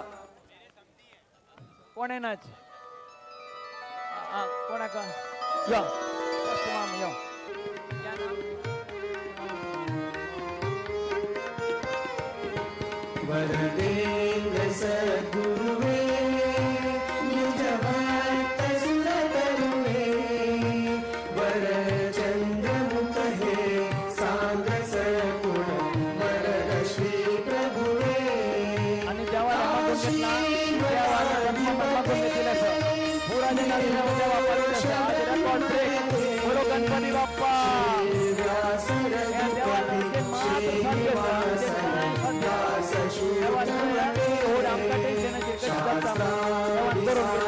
कोण येणार कोणा का या फर्स्ट माम या वरदेव सद्गुरुवे निज भक्त सुर करुणे वर चंद्रमुख हे सांग सकुण वरद श्री प्रभुवे आणि देवाला मागून घेतला देवाला मागून घेतला पुरा देणार बाप्पा या देवाला जे मात्र आमका टेन्शनाची कशी करता देवान करून घे.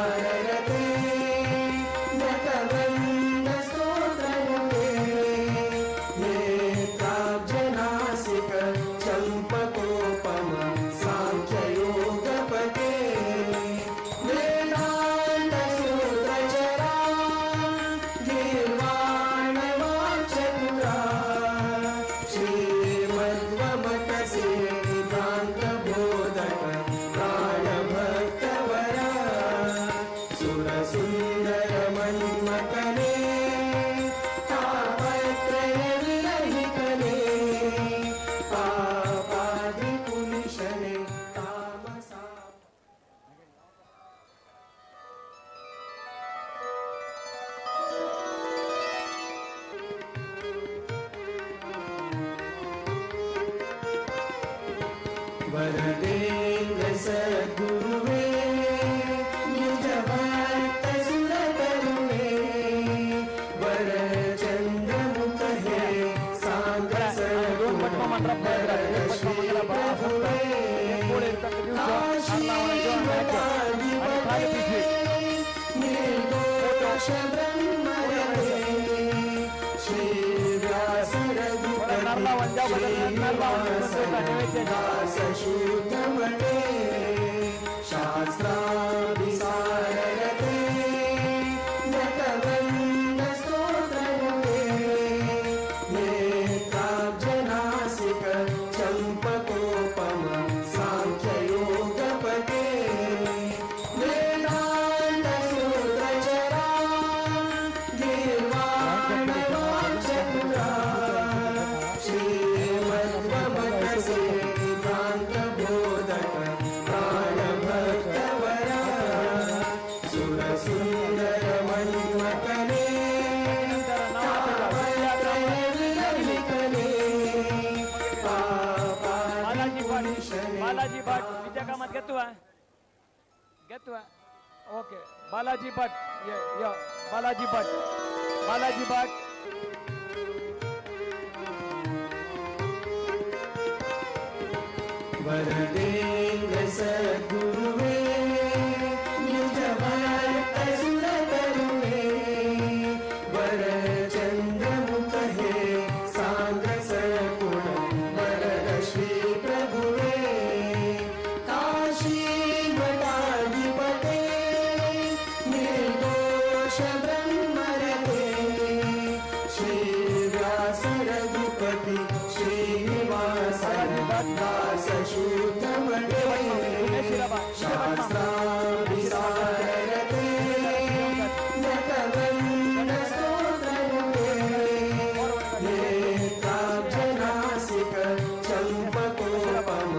चंपकोपम सांख्य योगपते वेदांत सूत्रचरा गीर्वाण वाचतुरा श्रीमद्वमक सिद्धांत बोधक प्राणभक्तवरा सुरसुंदर मन्मकने तापत्रय विरहितने पापादिपुनिशने तामसा वरदेव सद्गुरुवे निज भक्त सुरतरुवे वर चंद्रमुख हे सांग दोन पटमा मंडळ पुढे निर्दोष ब्रह्मणे श्री व्यास रघुपति शास्त्राभिसारते नतवन्द स्तोत्रमुखे नेत्राब्जनासिक चंपकोपम सांख्य योगपते वेदांत सूत्रचरा गीर्वाण वाचतुरा श्रीमद्वमक सिद्धांत बोधक प्राणभक्तवरा सुरसुंदर मन्मकने तापत्रय विरहितने पापादिपुनिशने बालाजी भट विद्या कामात घेतो ओके बालाजी भट य बालाजी भट वरदेव सद्गुरुवे निज भक्त सुरतरुवे वर चंद्रमुख हे सांग सकुण वरद श्री प्रभुवे काशी मठाधिपते निर्दोष ब्रह्मरते श्री व्यास रघुपति श्रीनिवास दास शूद्रमणे शास्त्राभिसारते नतवन्द स्तोत्रमुखे नेत्राब्जनासिक चंपकोपम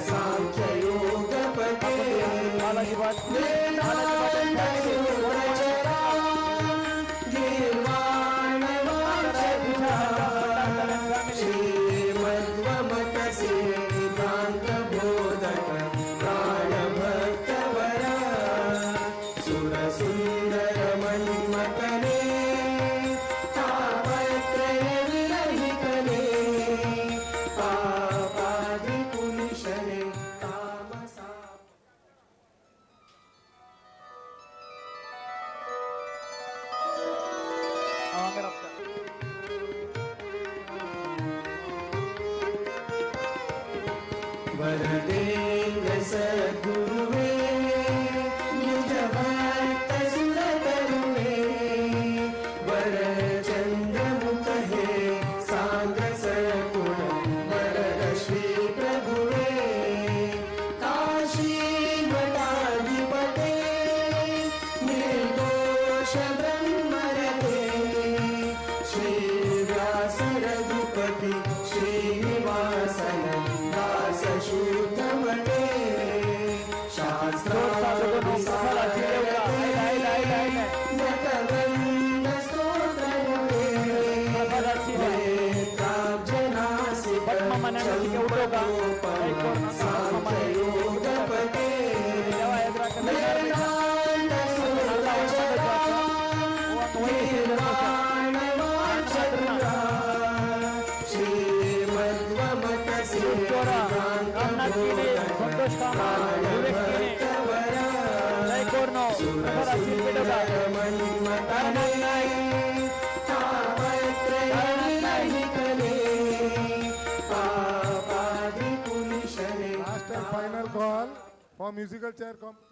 सांख्य योगपते वेदांत सूत्रचरा गीर्वाण वाचतुरा श्रीमद्वमक सिद्धांत बोधक प्राणभक्तवरा सुरसुंदर मन्मकने तापत्रय विरहितने पापादिपुनिशने तामसा वरदेव सद्गुरुवे निज भक्त सुरतरुवे वर चंद्रमुख हे सांग सकुण वरद श्री प्रभुवे काशी मठाधिपते निर्दोष ब्रह्मरते श्री व्यास रघुपति श्रीनिवास दास शूद्रमणे शास्त्राभिसारते नतवन्द स्तोत्रमुखे नेत्राब्जनासिक चंपकोपम सांख्य योगपते वेदांत सूत्रचरा गीर्वाण वाचतुरा रघुनाथ कीने, संतोष कामत, विवेक कीने, जय कोरनो, प्रखर Aseel पेटोदा, Taranath Naik, Taranath Naik, Last and final call for musical chair competition.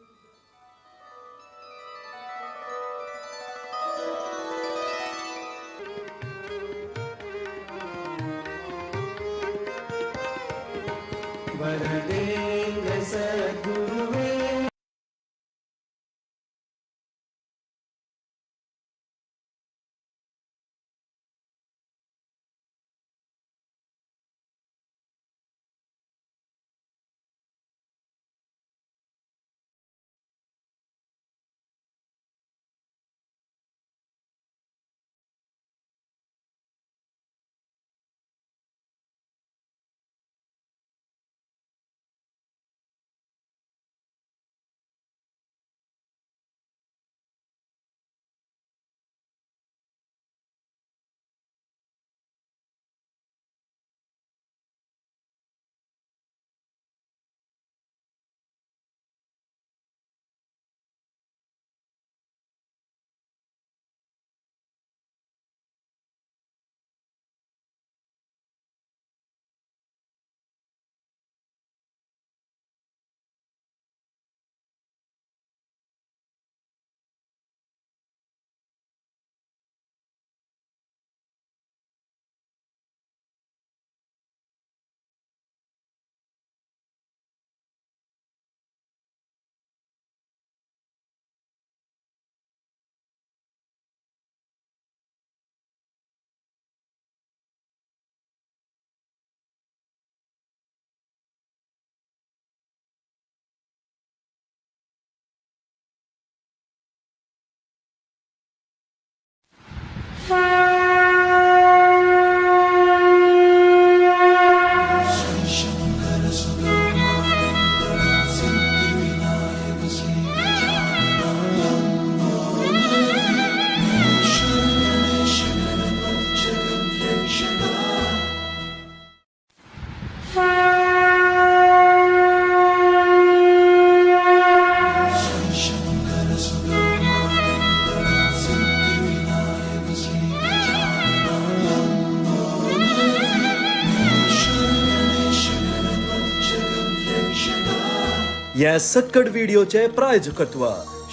या सक्कड व्हिडिओचे प्रायोजकत्व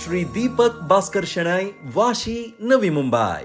श्री दीपक भास्कर शेणाय, वाशी, नवी मुंबई.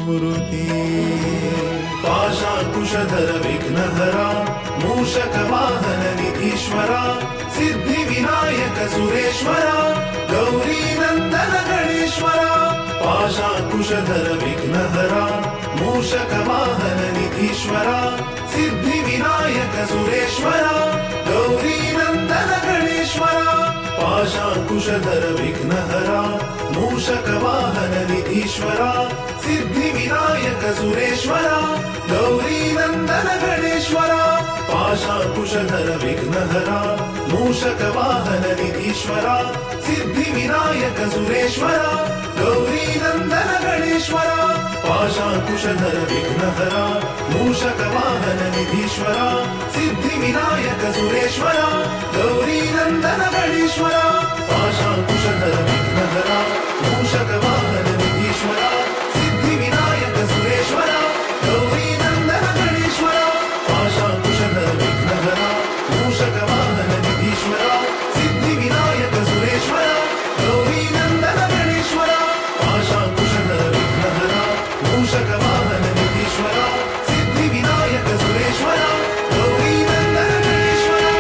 मूर्ती पाशाकुशधर विघ्नहरा मूषक वाहन निधीश्वरा सिद्धि विनायक सुरेश्वरा गौरी नंदन गणेश्वरा पाशाकुशधर विघ्नहरा मूषक वाहन निधीश्वरा सिद्धि विनायक सुरेश्वरा गौरी नंदन गणेश्वरा पाशाकुशधर विघ्नहरा मूषक वाहन निधीश्वरा सिद्धि विनायक सुरेश्वरा गौरी नंदन गणेश्वरा पाशाकुशधर विघ्नहरा मूषक वाहन निधीश्वरा सिद्धि विनायक सुरेश्वरा गौरी नंदन गणेश्वरा पाशाकुशधर विघ्नहरा मूषक वाहन निधीश्वरा सिद्धि विनायक सुरेश्वरा गौरी नंदन गणेश्वरा पाशाकुशधर विघ्नहरा मूषक वाहन निधीश्वरा सिद्धि विनायक सुरेश्वरा गौरी नंदन गणेश्वरा पाशाकुशधर विघ्नहरा मूषक वाहन निधीश्वरा सिद्धि विनायक सुरेश्वरा गौरी नंदन गणेश्वरा पाशाकुशधर विघ्नहरा मूषक वाहन निधीश्वरा सिद्धि विनायक सुरेश्वरा गौरी नंदन गणेश्वरा.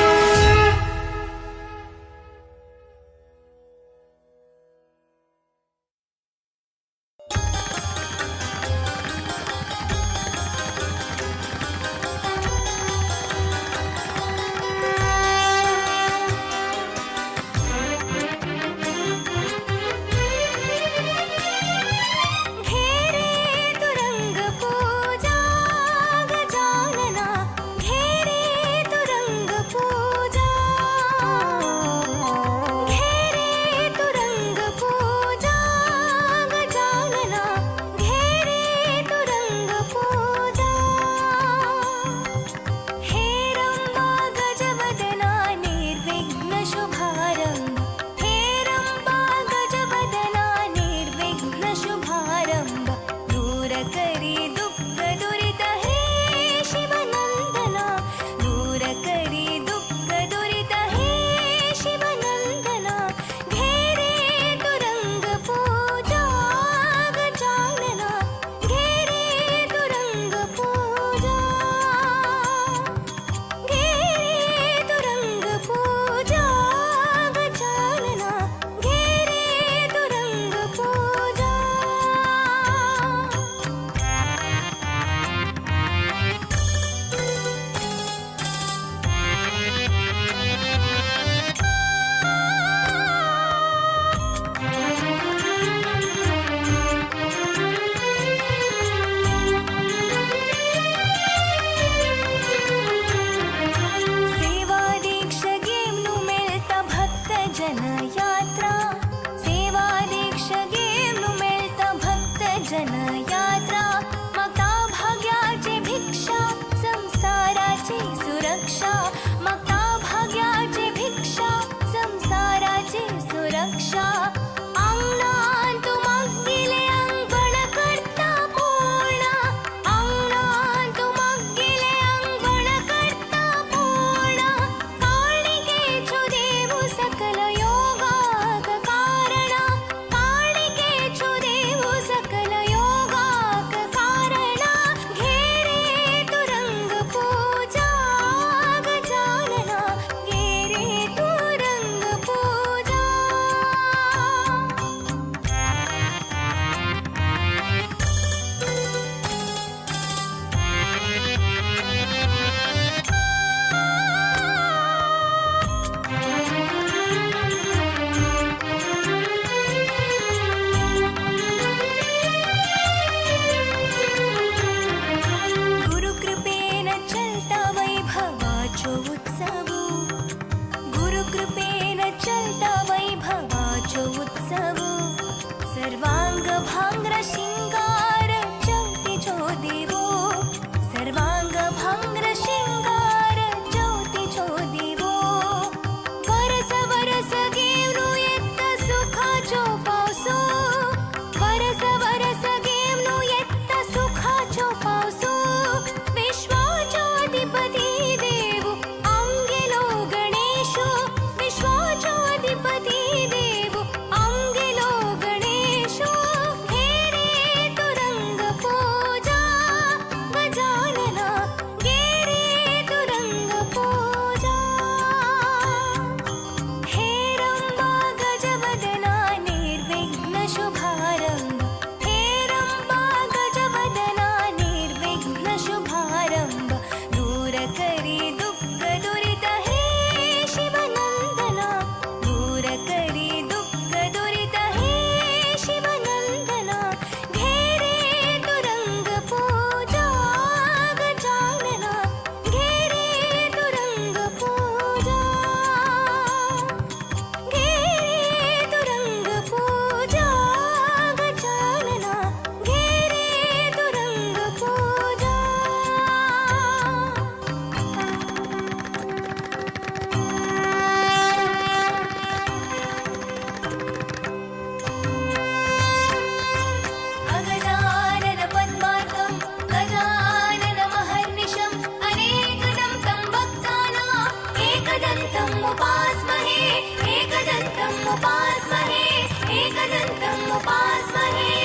गुरुकृपेन चलता वैभवाचो उत्सवो गुरुकृपेन चलता वैभवाचो उत्सवो सर्वांग भांग्र शिंगार ज्योतिचो देवो सर्वांग भांग्र शिंगार ज्योतिचो देवो वरस वरस गेवनो येत्त सुखाचो पावसो वरस वरस गेवनो येत्त सुखाचो पावसो विश्वाचो अधिपती देवो आमगेलो गणेशो विश्वाचो अधिपती देवो आमगेलो गणेशो घेरे तुरंग पूजा गजानना घेरे तुरंग पूजा हे रंबा गजवदना निर्विघ्न शुभारंभ हे रंबा गजवदना निर्विघ्न शुभारंभ दूर करी दुःख दुरित हे शिवनंदना दूर करी दुःख दुरित हे शिवनंदना घेरे तुरंग पूजा गजानना घेरे तुरंग पूजा घेरे तुरंग पूजा गजानना घेरे तुरंग पूजा अगजानन पद्मार्कं गजानन महर्निशम् अनेकदं तं भक्तानाम् एकदन्तम् उपास्महे एकदन्तम् उपास्महे एकदन्तम् उपास्महे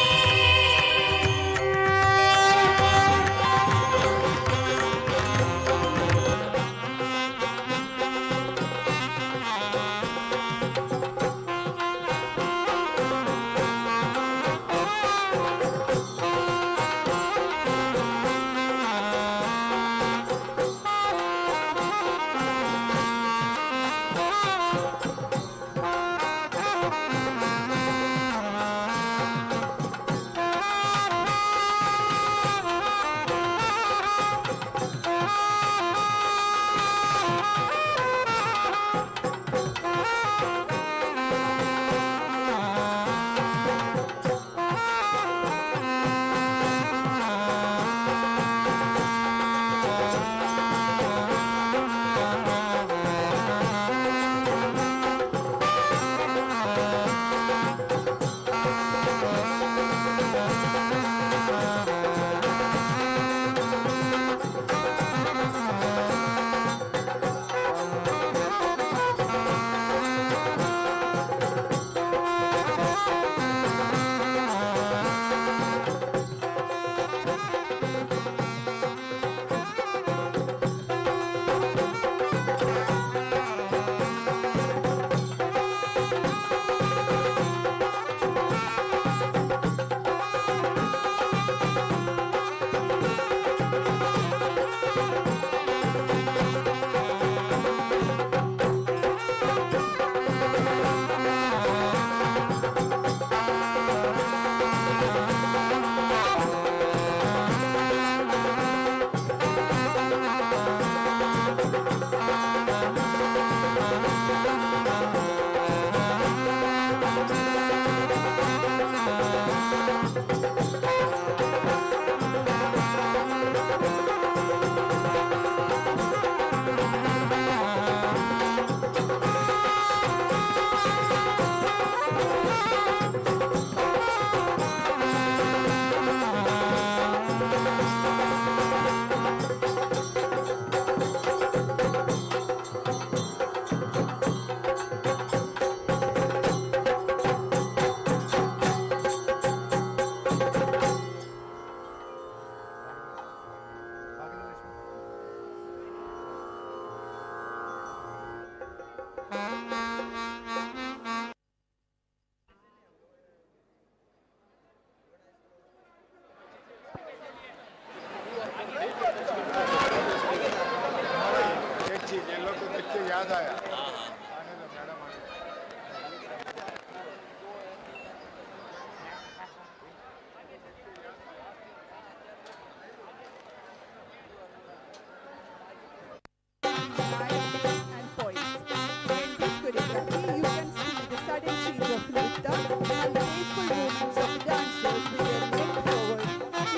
choreography, you can see the sudden change of look and the graceful movements of the dancers with their neck forward,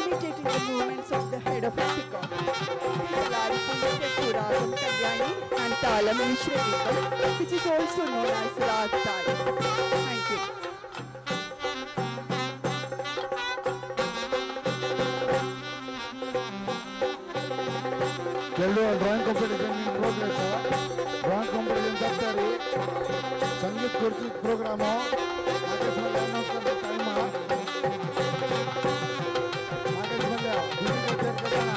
imitating the movements of the head of a peacock. This Laripuli Setturagam Kalyani and Talam Mishra which is also known as Rag Talam. Thank you. Drawing competition in progress drawing competition तप्पारी संगीत कुर्सी program Nagesh Malla announce करने time Nagesh Malla दूसरी का check करना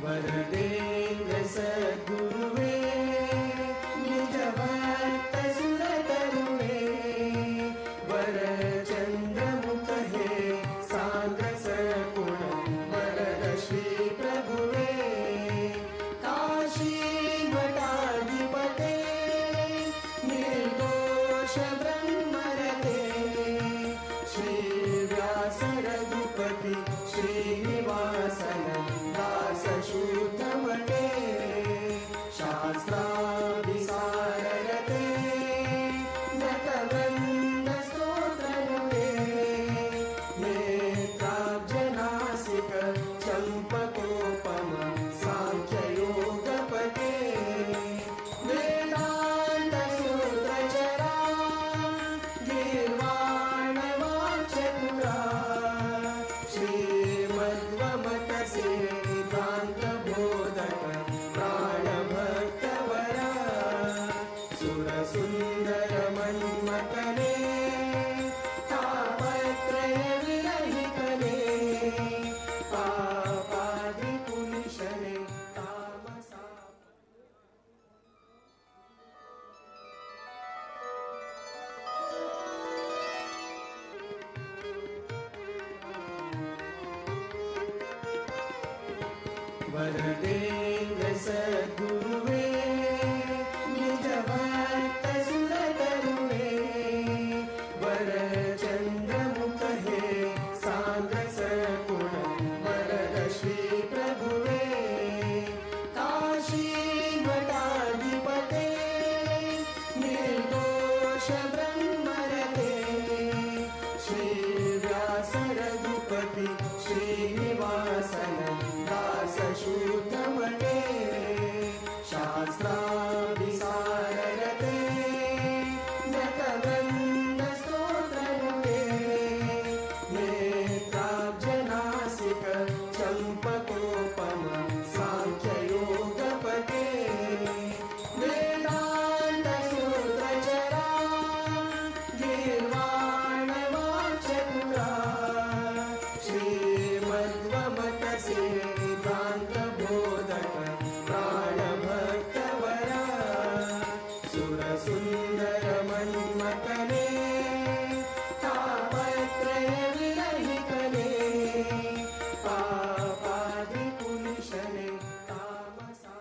वरदेन्द्र सद्गुरुवे निज भक्त सुर तरुवे वरचंद्र मुख हे सांद्र सगुण वरद श्री प्रभुवे काशी मठाधिपते निर्दोष ब्रह्मरते श्री व्यास रघुपति श्रीनिवासन दास शूद्रमते शास्त्राभिसाररते नतवृन्द स्तोत्रमुते नेत्राब्जनासिक चम्पकोपम साङ्ख्ययोगपते वेदान्त सूत्रचरा गीर्वाणवाक्चतुरा श्रीमद्वमत सिद्धान्त बोधक प्राणभक्तवरा सुरसुन्दर मन्मथने तापत्रय विरहितने पापादिपुनिशने तामसा वरदेन्द्र सद्गुरुवे निज भक्त सुर तरुवे वरचंद्र मुख हे सांद्र सगुण वरद श्री प्रभुवे काशी मठाधिपते निर्दोष ब्रह्मरते श्री व्यास रघुपति श्रीनिवासन दास शूद्रमते शास्त्राभिसाररते नतवृन्द स्तोत्रमुते नेत्राब्जनासिक चम्पकोपम साङ्ख्ययोगपते वेदान्त सूत्रचरा गीर्वाणवाक्चतुरा श्रीमद्वमत सिद्धान्त बोधक प्राणभक्तवरा सुरसुन्दर मन्मथने तापत्रय विरहितने पापादिपुनिशने तामसा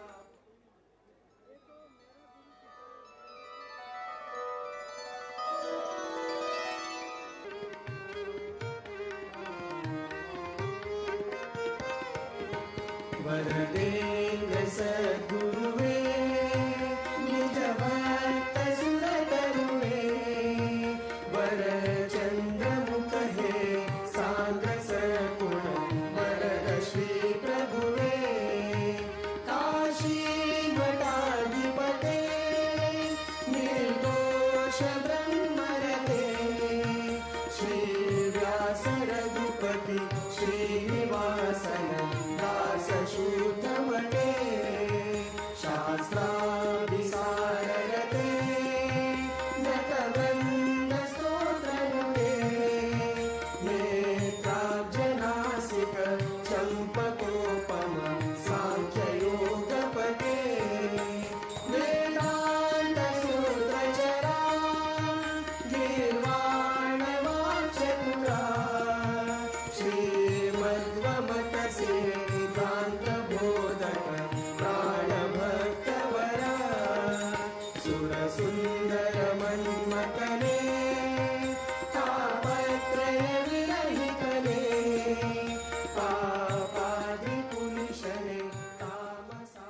वरदेन्द्र सद्गुरुवे निज भक्त सुर तरुवे वरचंद्र मुख हे सांद्र सगुण वरद श्री प्रभुवे काशी मठाधिपते निर्दोष ब्रह्मरते श्री व्यास रघुपति श्रीनिवासन दास शूद्रमते शास्त्राभिसाररते नतवृन्द स्तोत्रमुते नेत्राब्जनासिक चम्पकोपम साङ्ख्ययोगपते वेदान्त सूत्रचरा गीर्वाणवाक्चतुरा श्रीमद्वमत सिद्धान्त बोधक प्राणभक्तवरा सुरसुन्दर मन्मथने तापत्रय विरहितने पापादिपुनिशने तामसा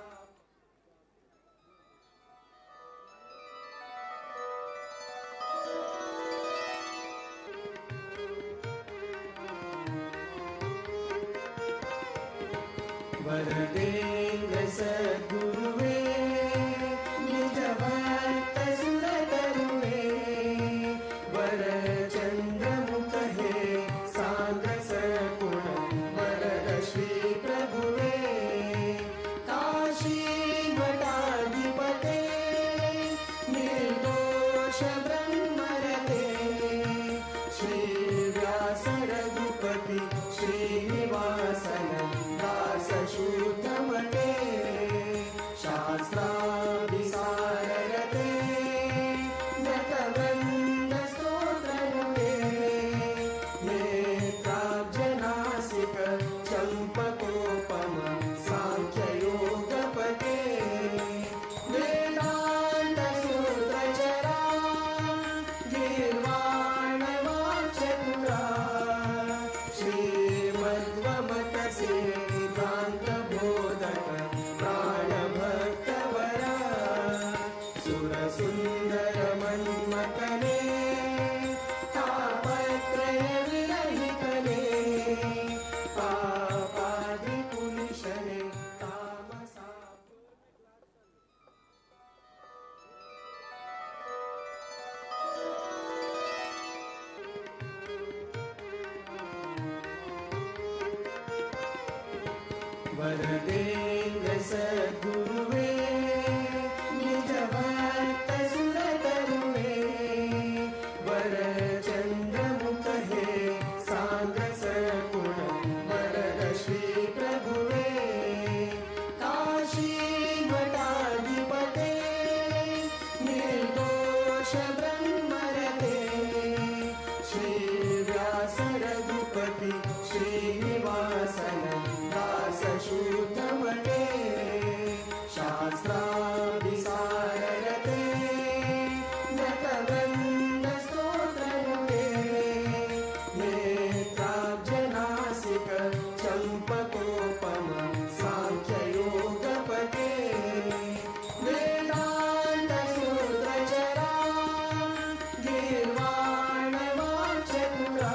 वरदेन्द्र सद्गुरुवे निज भक्त सुर तरुवे वरचंद्र मुख हे सांद्र सगुण वरद श्री प्रभुवे काशी मठाधिपते निर्दोष ब्रह्मरते श्री व्यास रघुपति श्रीनिवासन दास शूद्रमते सिद्धान्तबोधक प्राणभक्तवर सुरसुन्दरमन्मथने तापत्रयविरहितने पापादिपुनिशने तामसा वरदेन्द्र सद्गुरुवे निज भक्त सुरतरुवे वरचन्द्रमुख हे सान्द्र सकुण वरद श्री प्रभुवे काशी मठाधिपते निर्दोष ब्रह्मरते श्री व्यास रघुपति श्रीनिवासन दास शूद्रमते शास्त्राभिसाररते नतवृन्द स्तोत्रनुते नेत्राब्जनासिक चम्पकोपम साङ्ख्ययोगपते वेदान्त सूत्रचरा गीर्वाणवाचतुरा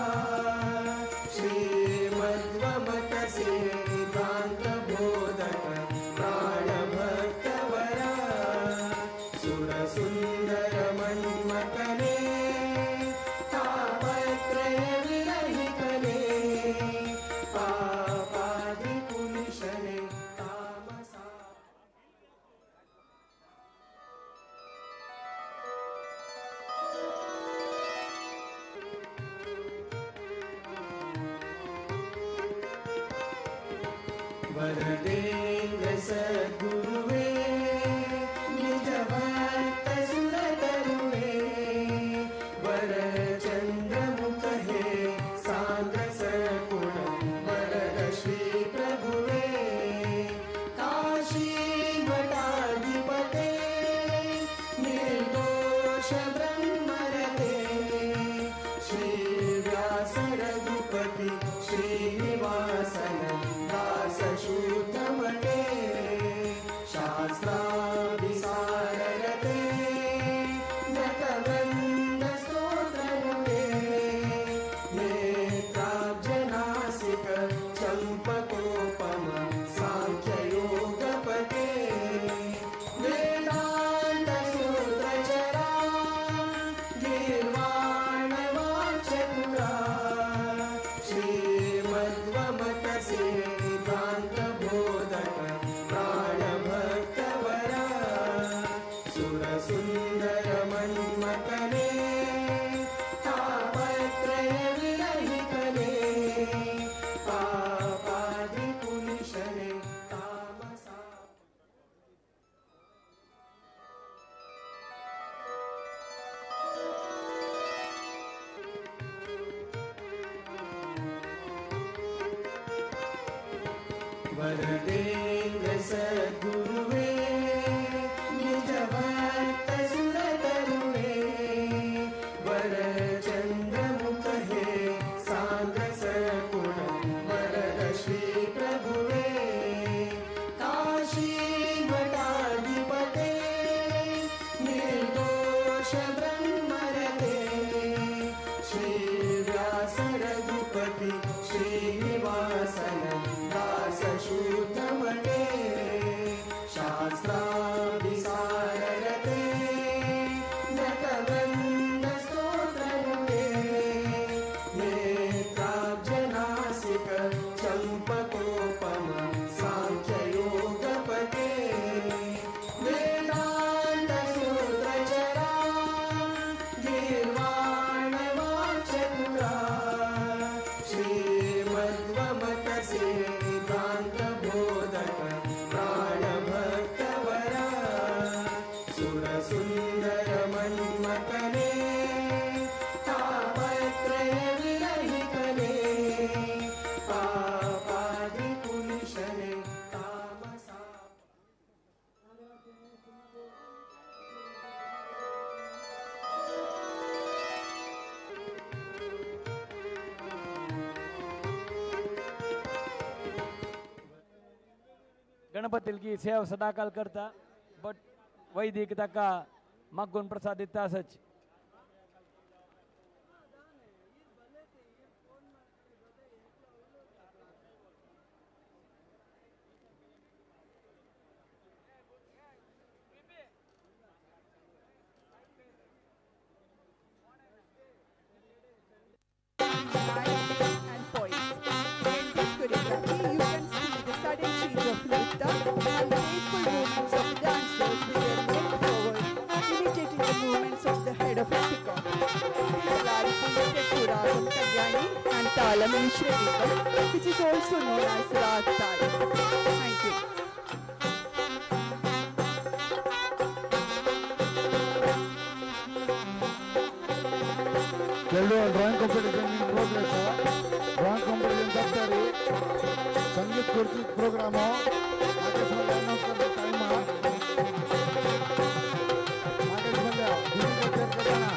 श्रीमद्वमत सिद्धान्तबोधक प्राणभक्तवर सुरसुन्दरमन्मथने तापत्रयविरहितने पापादिपुनिशने तामसा वरदेन्द्र सद्गुरुवे निज भक्त सुरतरुवे वरचन्द्रमुख हे सान्द्र सकुण वरद श्री प्रभुवे काशी मठाधिपते निर्दोष ब्रह्मरते श्री व्यास रघुपति श्रीनिवासन दास शूद्रमते शास्त्राभिसाररते नतवृन्द स्तोत्रनुते नेत्राब्जनासिक चम्पकोपम साङ्ख्ययोगपते वेदान्त सूत्रचरा गीर्वाणवाचतुरा श्रीमद्वमत सिद्धान्तबोधक प्राणभक्तवर सुरसुन्दरमन्मथने तापत्रयविरहितने पापादिपुनिशने तामसा वरदेन्द्र सद्गुरुवे निज भक्त सुरतरुवे वरचन्द्रमुख हे सान्द्र सकुण वरद श्री प्रभुवे काशी मठाधिपते निर्दोष ब्रह्मरते श्री व्यास रघुपति श्रीनिवासन दास शूद्रमते शास्त्र గణపతికి సేవ సదాకాలు కర్తా బట్ వైదిక తక్క మగ్గున్ ప్రసాదిత such and poise. In this choreography, you can see the sudden change of rhythm and the graceful movements of the dancers with their neck forward, imitating the movements of the head of a peacock. Ragam Kalyani and Talam Mishra, which is also known as Rag Talam. Thank you. Drawing competition in progress drawing competition तप्पारी संगीत कुर्ची program Nagesh Malla announce करने time Nagesh Malla Delhi को check करना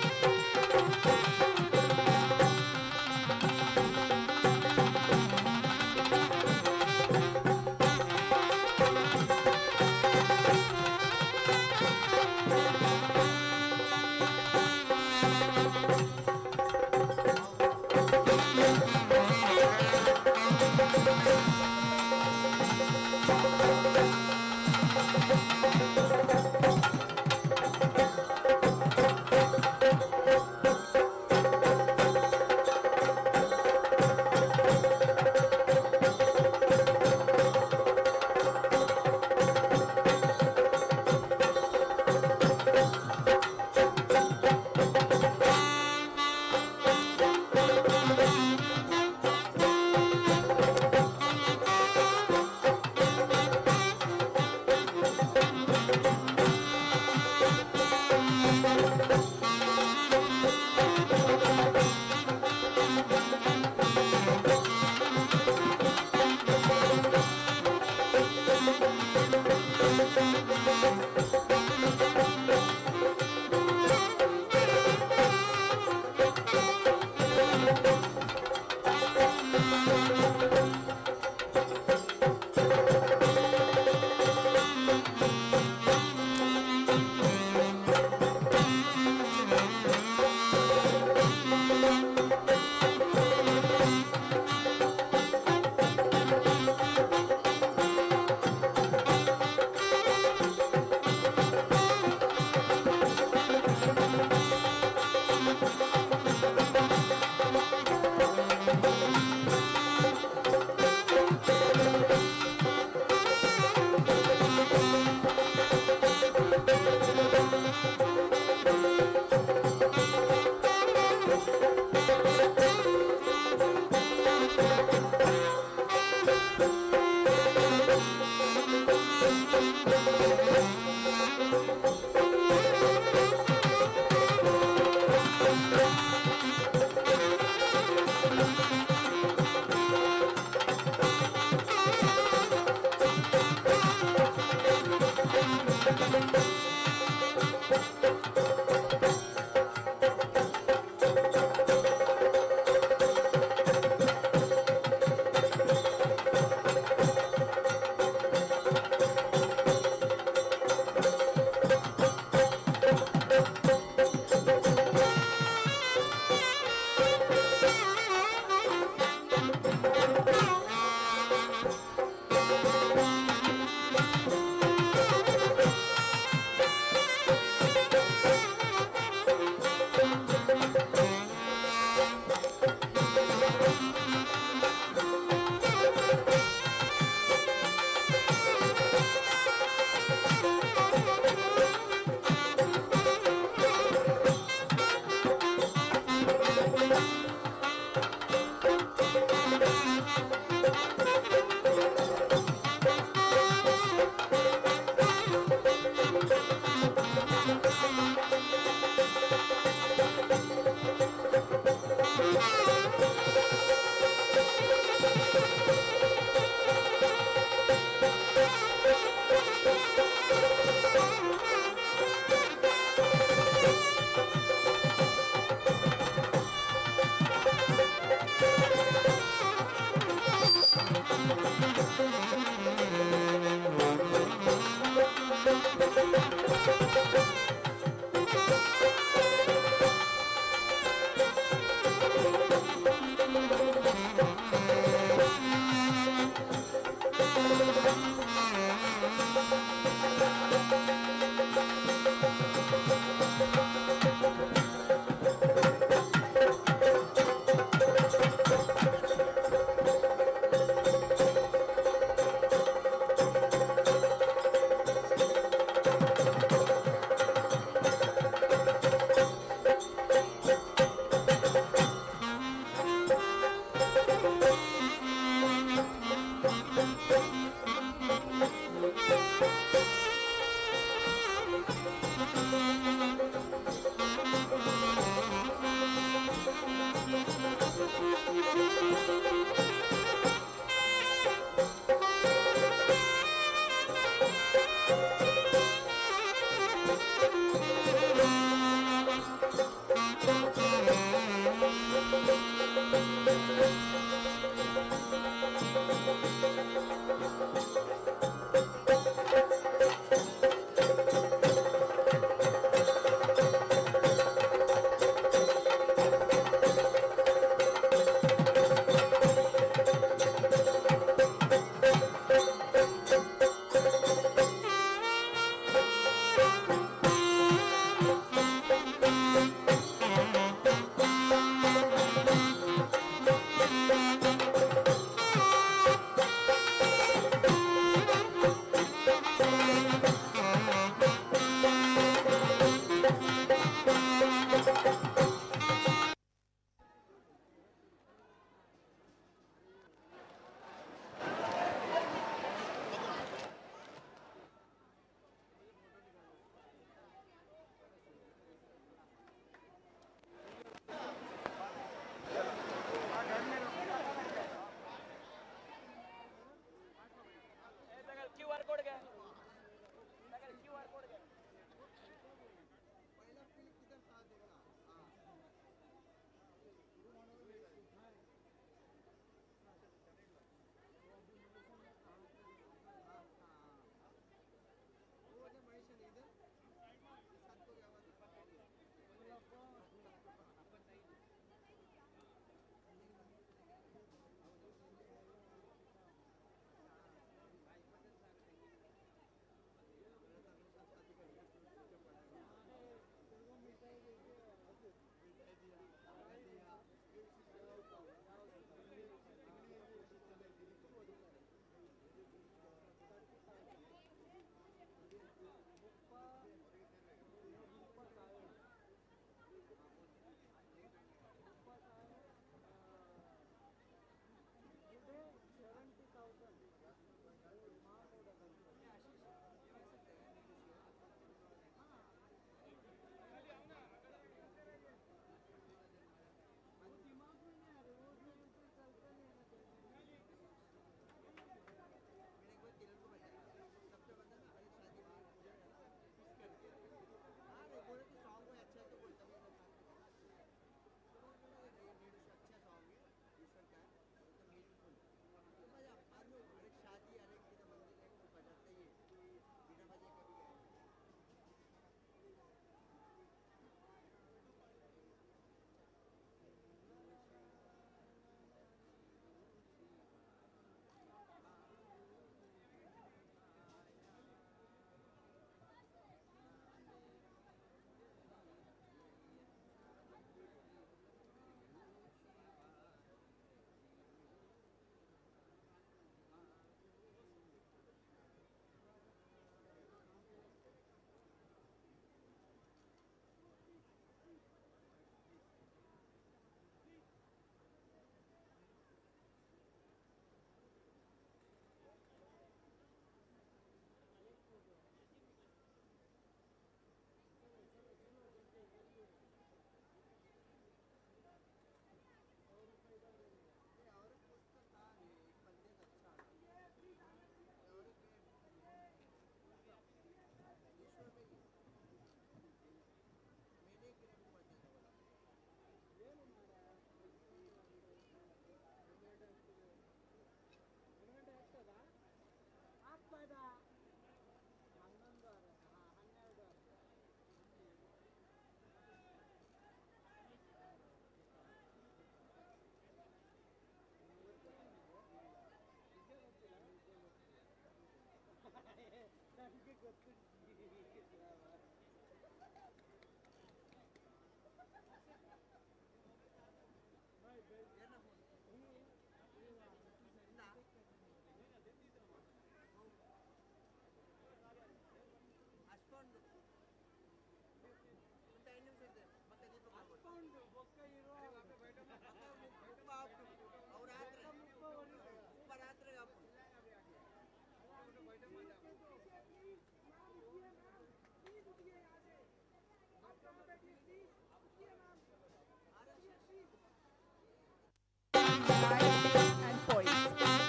and poise.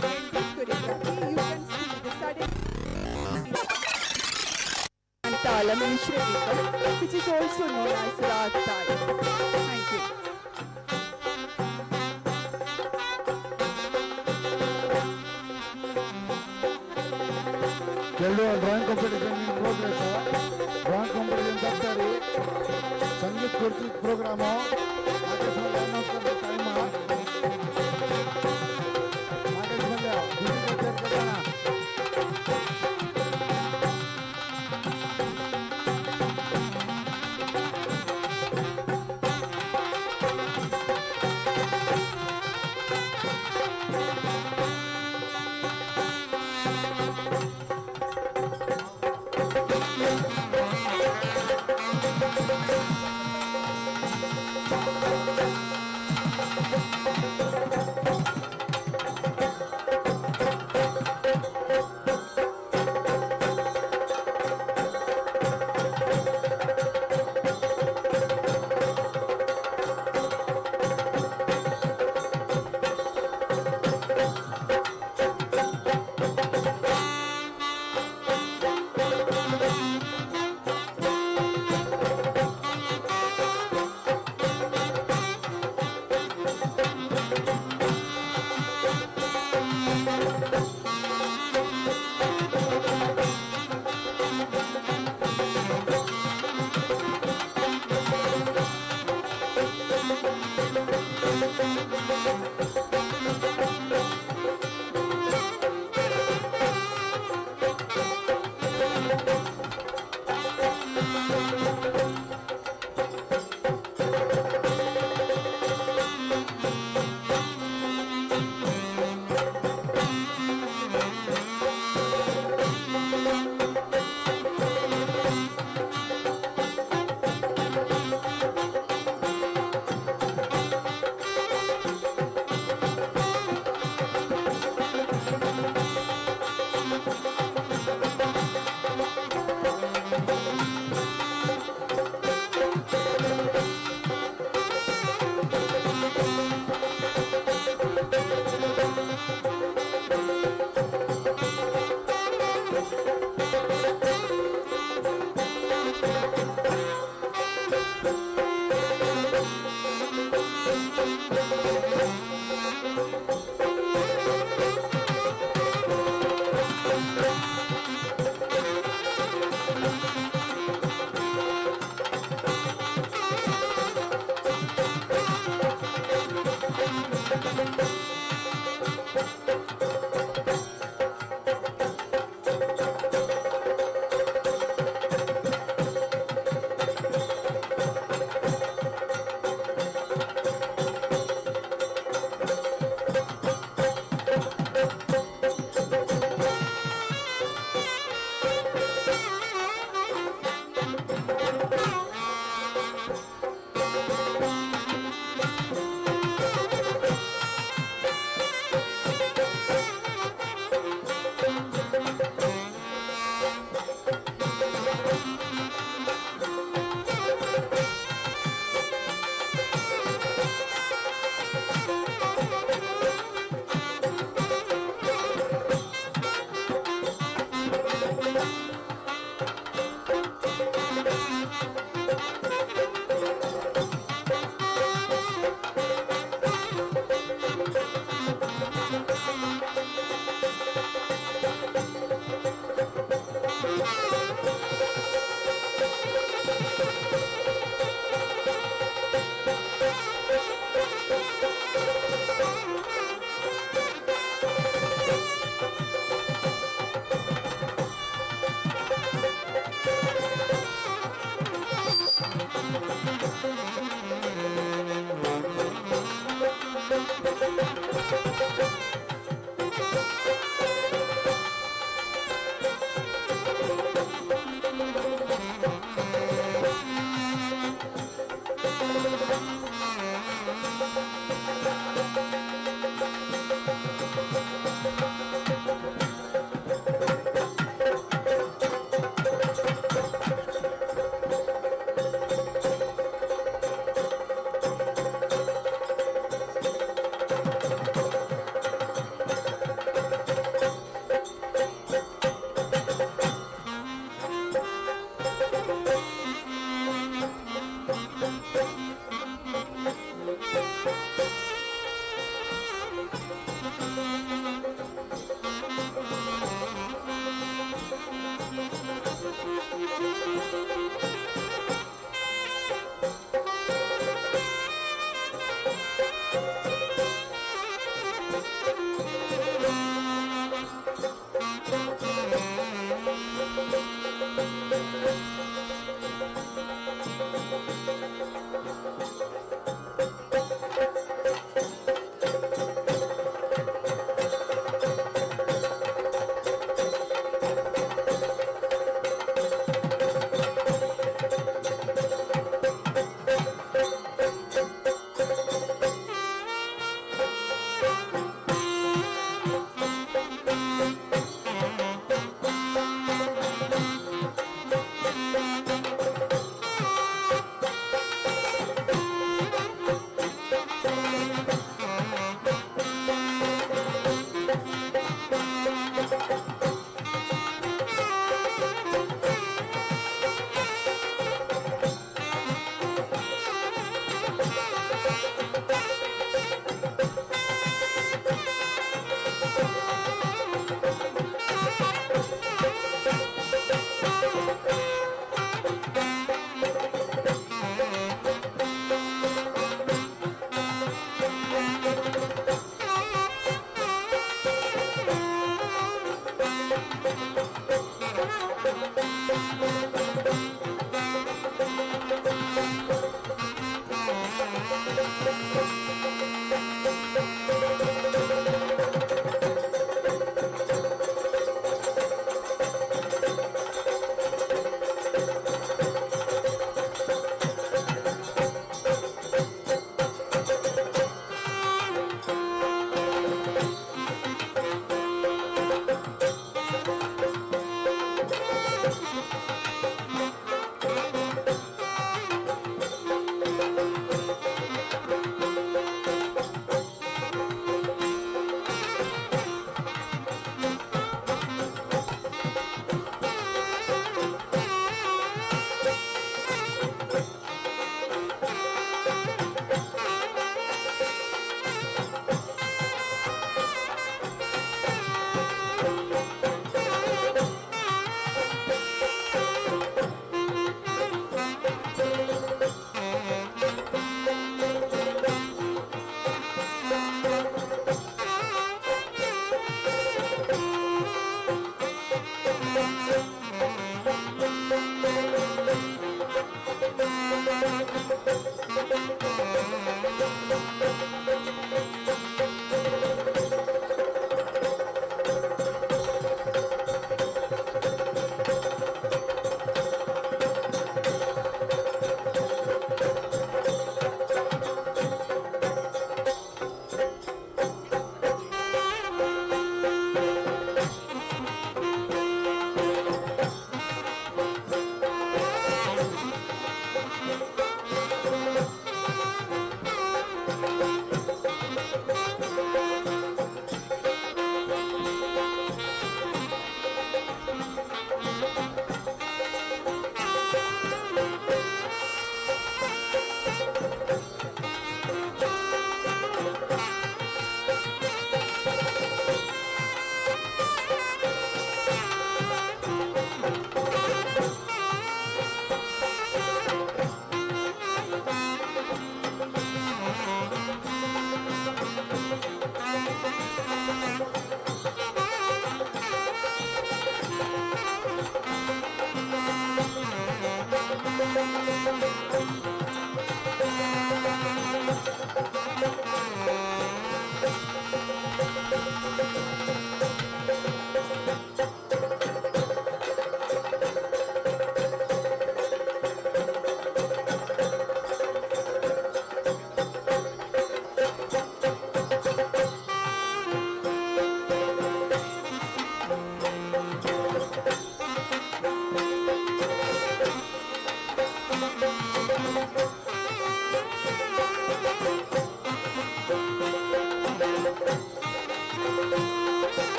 In this choreography, you can see the sudden and Talam Mishra, which is also known as Rag Talam. Thank you. Drawing competition in progress drawing competition तप्तारी संगीत कुर्ती program Nagesh Malla announce करने time Nagesh Malla दूसरी को check करना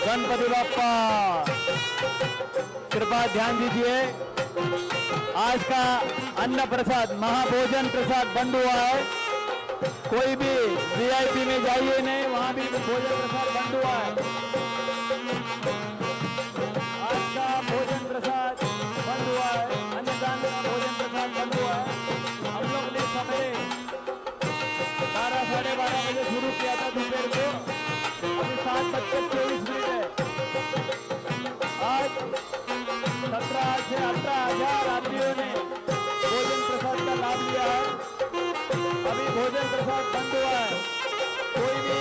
गणपति बाप्पा। कृपा ध्यान दीजिए, आज का अन्न प्रसाद महाभोजन प्रसाद बंद हुआ है। कोई भी वीआईपी में जाइए नहीं, वहां भी भोजन प्रसाद बंद हुआ है। आज का भोजन प्रसाद बंद हुआ है, अन्नदान का भोजन प्रसाद बंद हुआ है। हम लोग ने सवेरे 12 साढ़े 12 बजे शुरू किया था दोपहर को, अभी 7:24 है। आज 17 से 18,000 यात्रियों ने भोजन प्रसाद का लाभ लिया है। अभी भोजन प्रसाद बंद हुआ है। कोई भी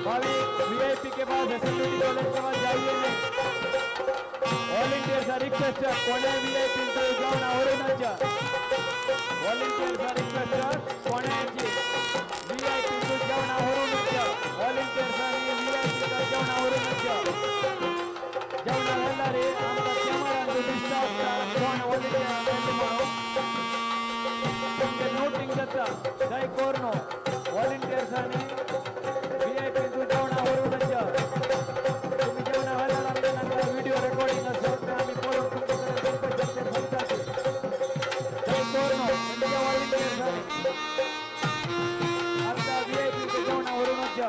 भाविक वीआईपी के पास एसएमडी कॉलेज के पास जाइए नहीं। वॉलंटियर्स रिक्वेस्ट कोणे वीआईपी जाऊन आवरूनच वॉलंटियर्स रिक्वेस्ट कोण्याची वीआईपी जाऊन आवरूनच वॉलंटियर्स आणि वीआईपी जाऊन आवरूनच जेवण व्हायला रे आमचा कॅमेरा डिस्टर्ब कोण वॉलंटियर म्हणून नोटिंग जाता दय कोरनो वॉलंटियर्स आणि वीआईपी जेवण आवरूनच तुम्ही जेवण व्हायला लागल्यानंतर व्हिडिओ रेकॉर्डिंग असो तर आम्ही बोलून तुमच्याकडे सांगतात दय कोरनो म्हणजे वॉलंटियर्स आता वीआईपी जेवण आवरूनच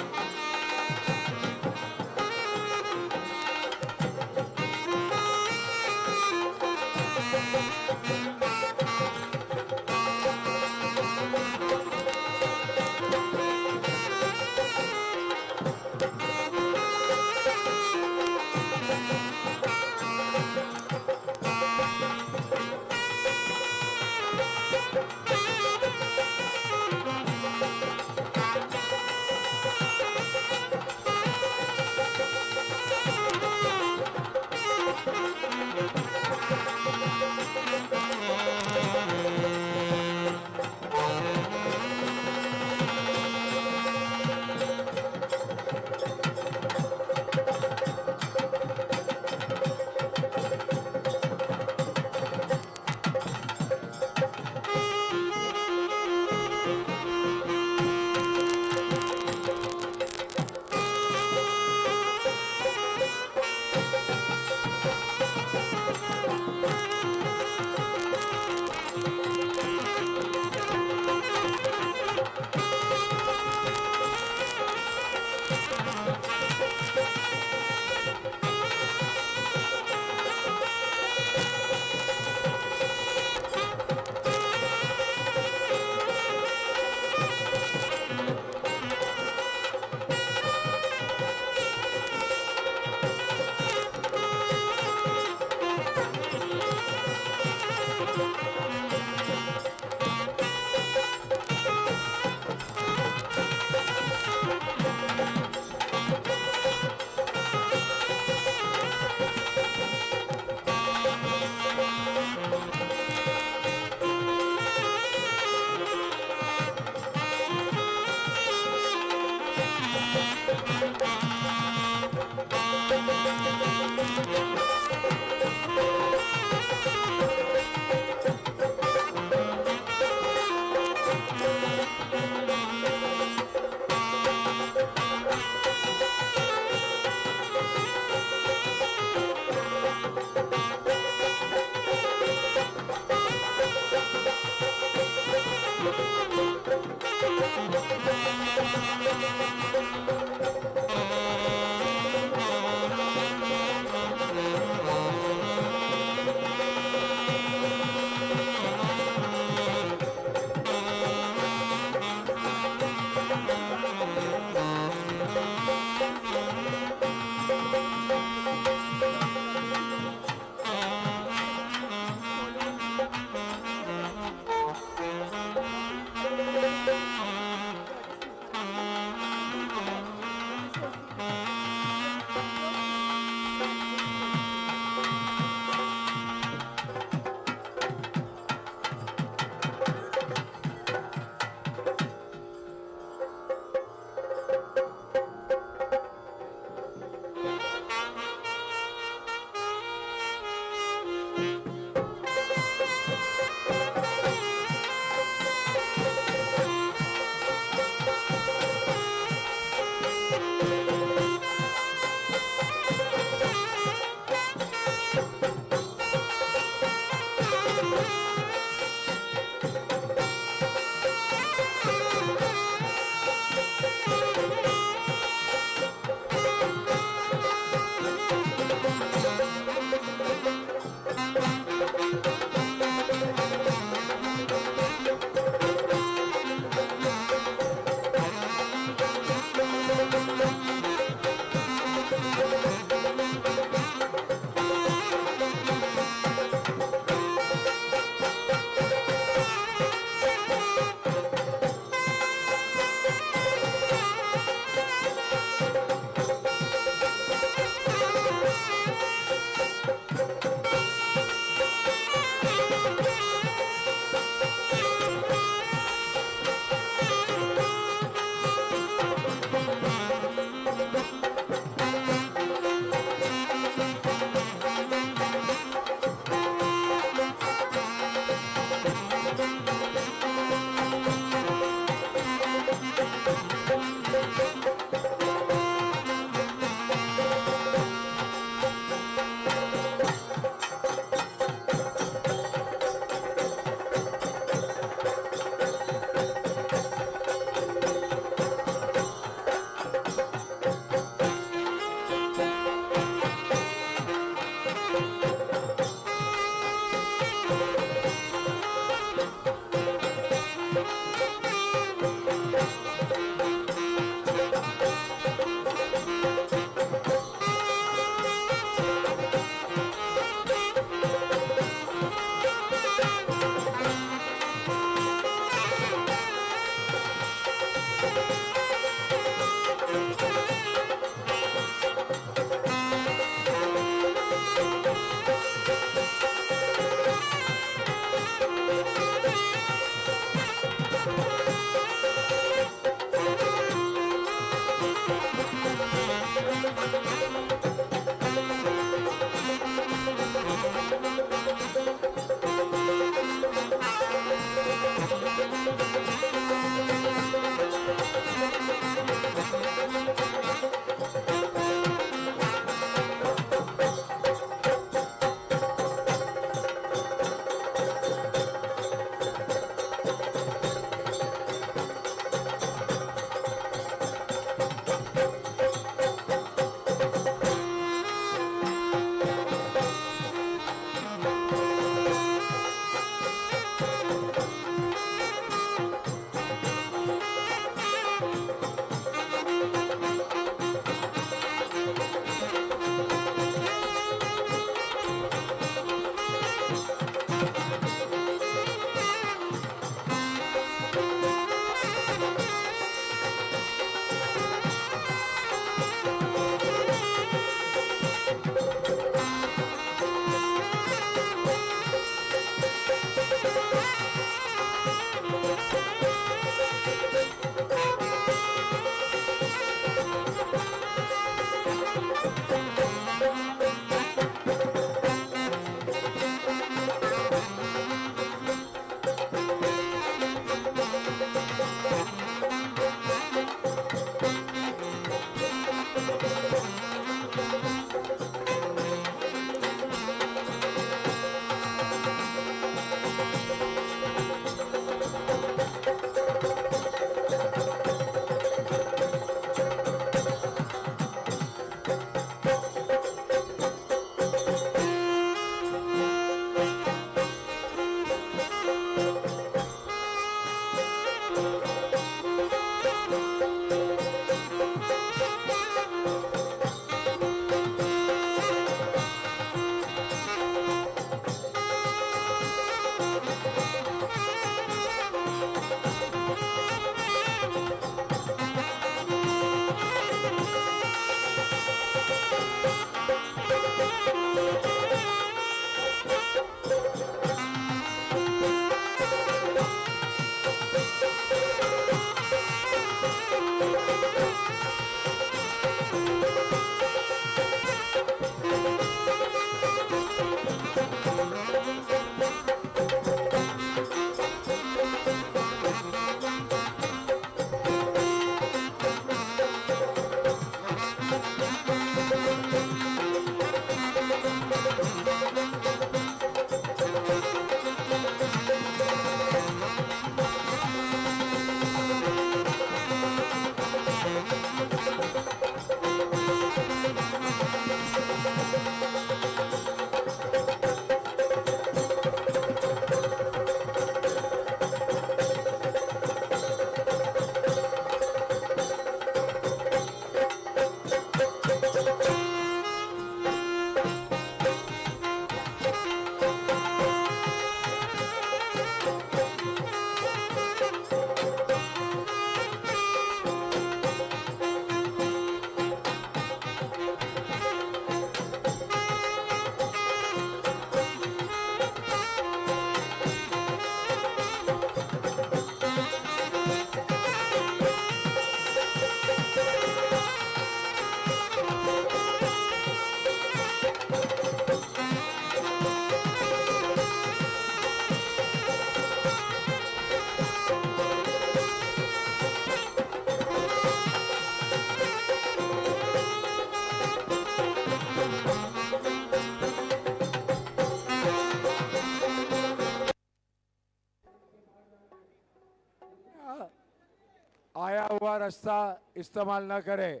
हुआ रास्ता इस्तेमाल न करें।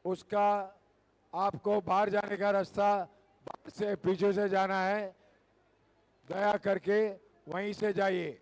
उसका आपको बाहर जाने का रास्ता बाहर से पीछे से जाना है, दया करके वहीं से जाइए।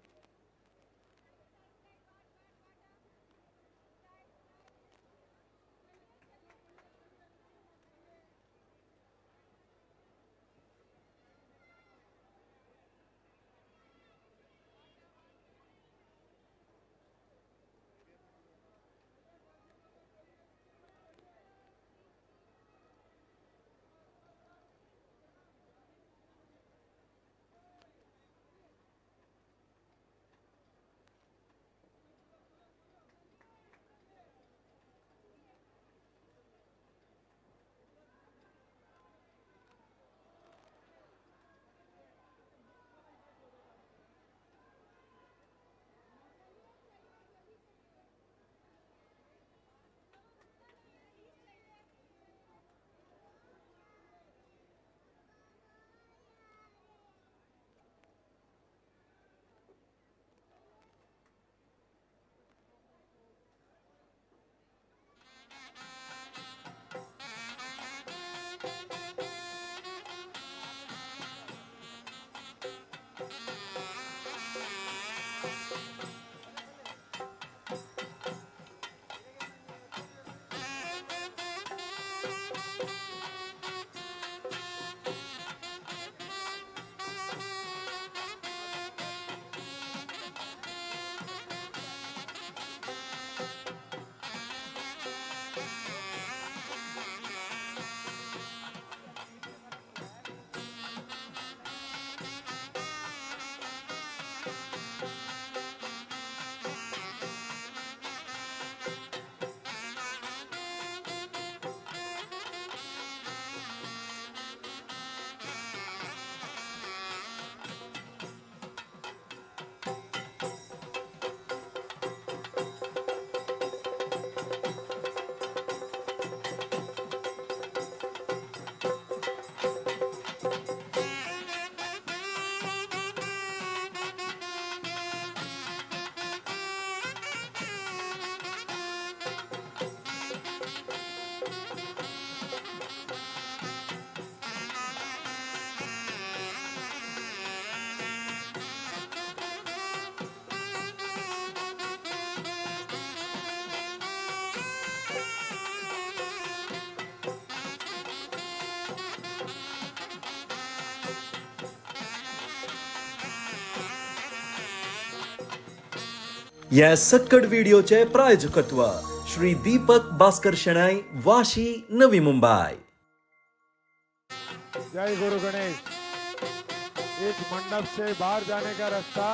या सक्कड व्हिडिओचे प्रायोजकत्व श्री दीपक भास्कर शेणाई, वाशी, नवी मुंबई। जय गुरु गणेश। इस मंडप से बाहर जाने का रास्ता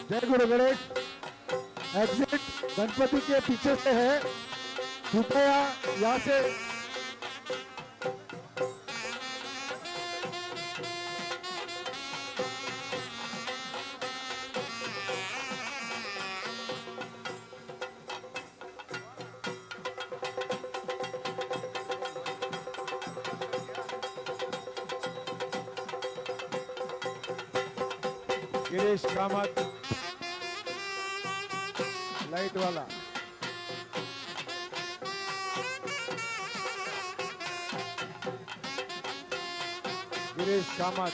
जय गुरु गणेश। एग्जिट गणपति के पीछे से है, कृपया यहाँ से गिरीश कामत लाइट वाला गिरीश कामत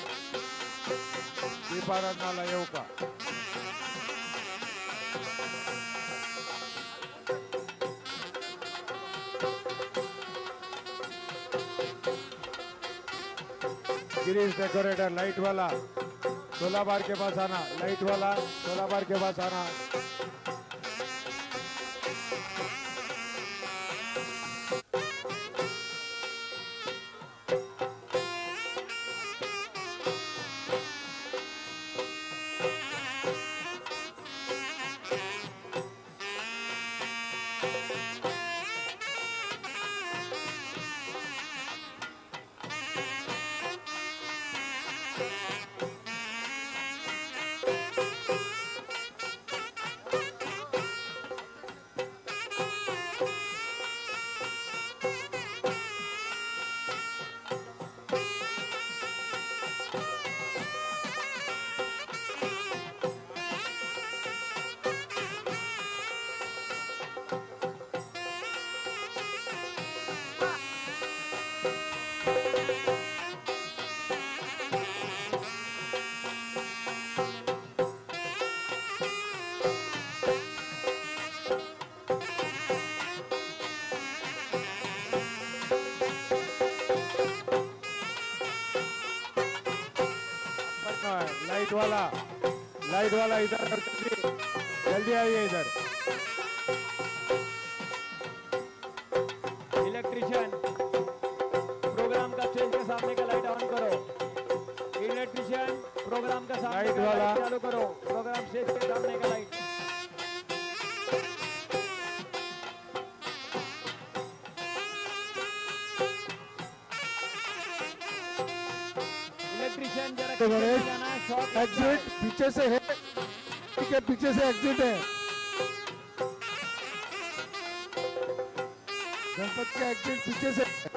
दीपाराधना येऊ का गिरीश डेकोरेटर लाइट वाला 16 बार के पास आना लाइट वाला 16 बार के पास आना लाइट वाला इधर जल्दी आइए इधर इलेक्ट्रिशियन प्रोग्राम का स्टेज के सामने का लाइट ऑन करो इलेक्ट्रिशियन प्रोग्राम का सामने लाइट का वाला। लाइट चालू करो प्रोग्राम स्टेज के सामने का लाइट इलेक्ट्रिशियन जरा तो गणेश, जाना है शॉट एग्जिट पीछे से है के पीछे से एग्जिट है गणपति का एग्जिट पीछे से है।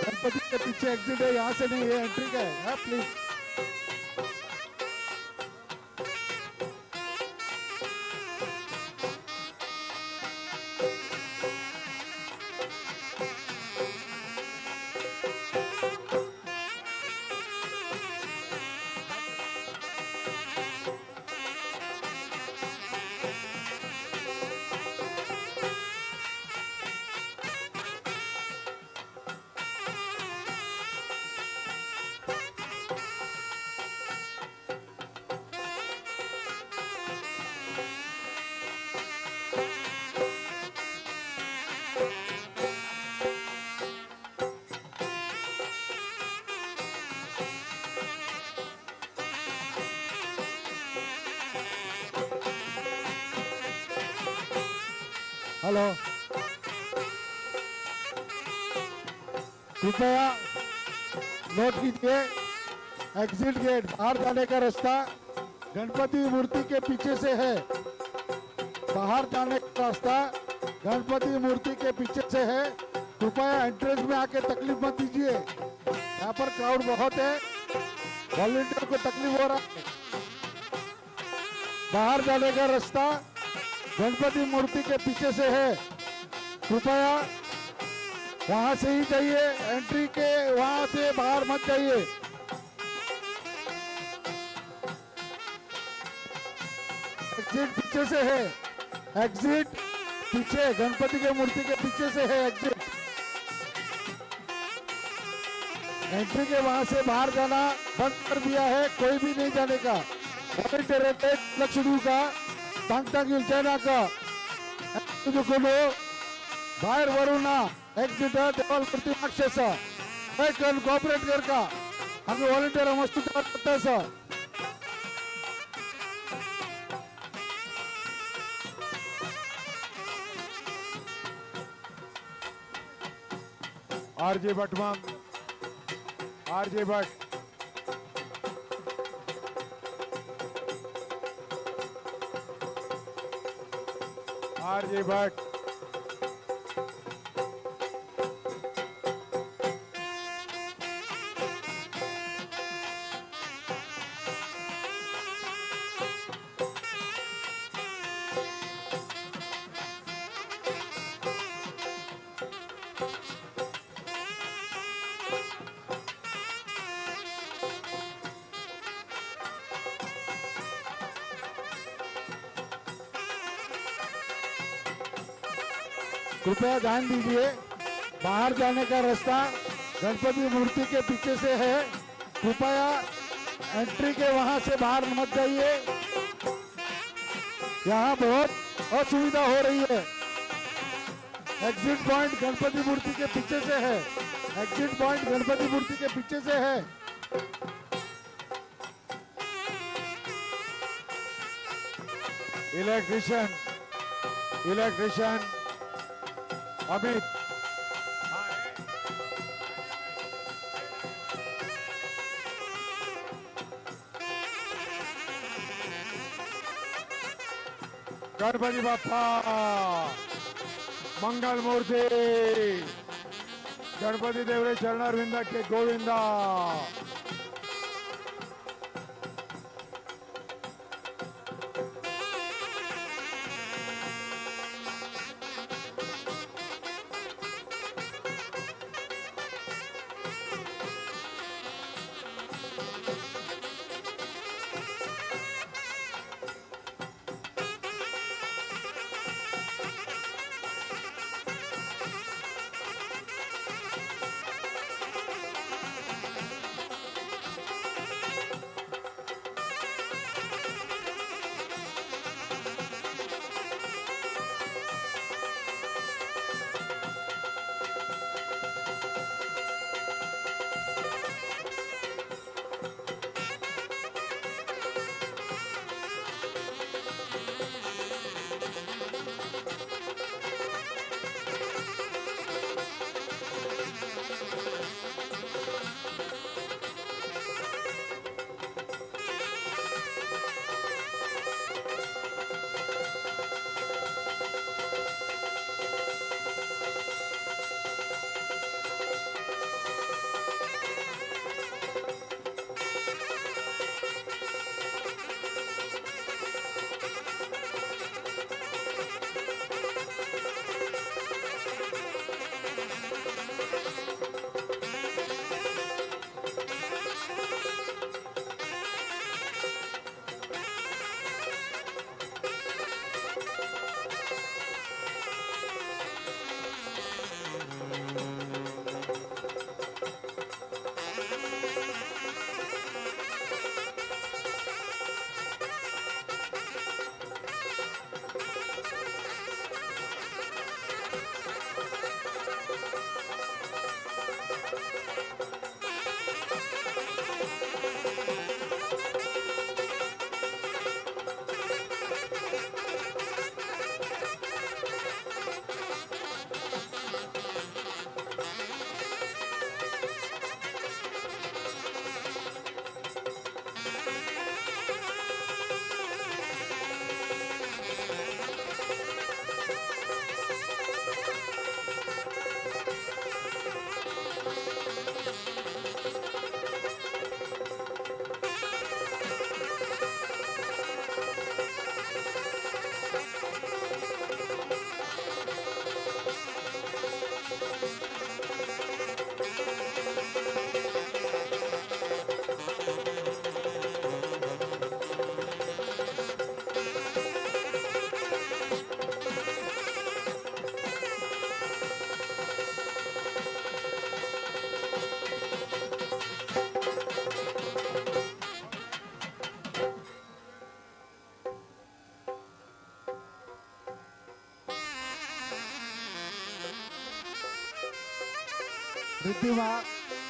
गणपति के पीछे एग्जिट है यहाँ से नहीं है एंट्री का है प्लीज हेलो कृपया नोट कीजिए एग्जिट गेट बाहर जाने का रास्ता गणपति मूर्ति के पीछे से है बाहर जाने का रास्ता गणपति मूर्ति के पीछे से है कृपया एंट्रेंस में आके तकलीफ मत दीजिए यहाँ पर क्राउड बहुत है वॉलंटियर को तकलीफ हो रहा है बाहर जाने का रास्ता गणपति मूर्ति के पीछे से है कृपया वहां से ही जाइए एंट्री के वहां से बाहर मत जाइए एग्जिट पीछे से है एग्जिट पीछे गणपति के मूर्ति के पीछे से है एग्जिट एंट्री के वहां से बाहर जाना बंद कर दिया है कोई भी नहीं जाने का लक्ष्मी का सांगता चायनाका बाहेर वरुना एक्झिट देवाल प्रतिमाक्षस कोऑपरेट कर का आम्ही व्हॉलंटियर मस्त करतास आरजे भट मॅम आरजे भट आरजे भट कृपया ध्यान दीजिए, बाहर जाने का रास्ता गणपति मूर्ति के पीछे से है। कृपया एंट्री के वहां से बाहर मत जाइए, यहाँ बहुत असुविधा हो रही है। एग्जिट पॉइंट गणपति मूर्ति के पीछे से है। एग्जिट पॉइंट गणपति मूर्ति के पीछे से है। इलेक्ट्रिशियन अमित, गणपति बाप्पा मंगल मूर्ति, गणपति देवरे चरणारविंद के गोविंदा।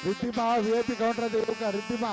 रिद्धिमा वीआईपी काउंटर देऊ का रिद्धिमा।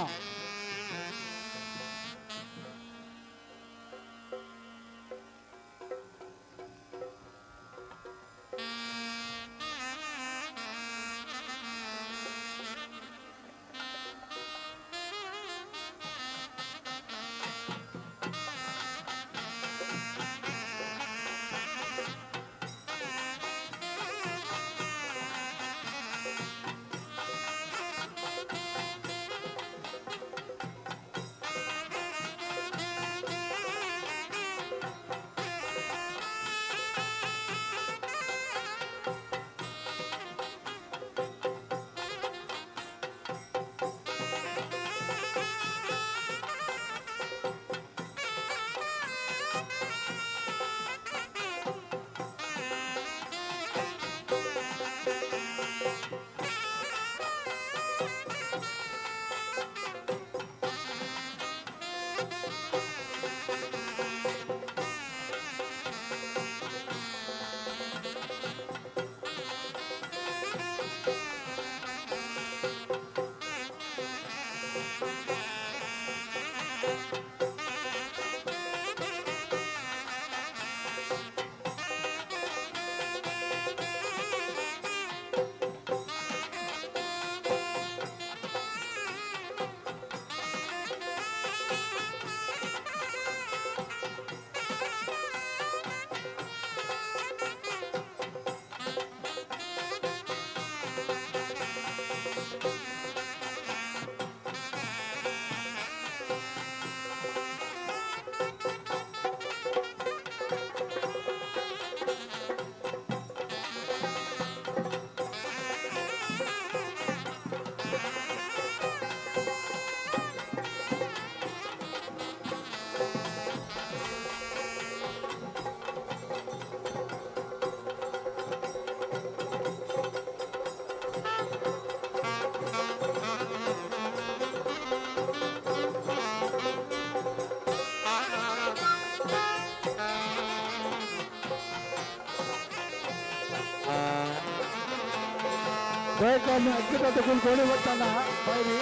एक्झिट तकून कोणी वचना पयली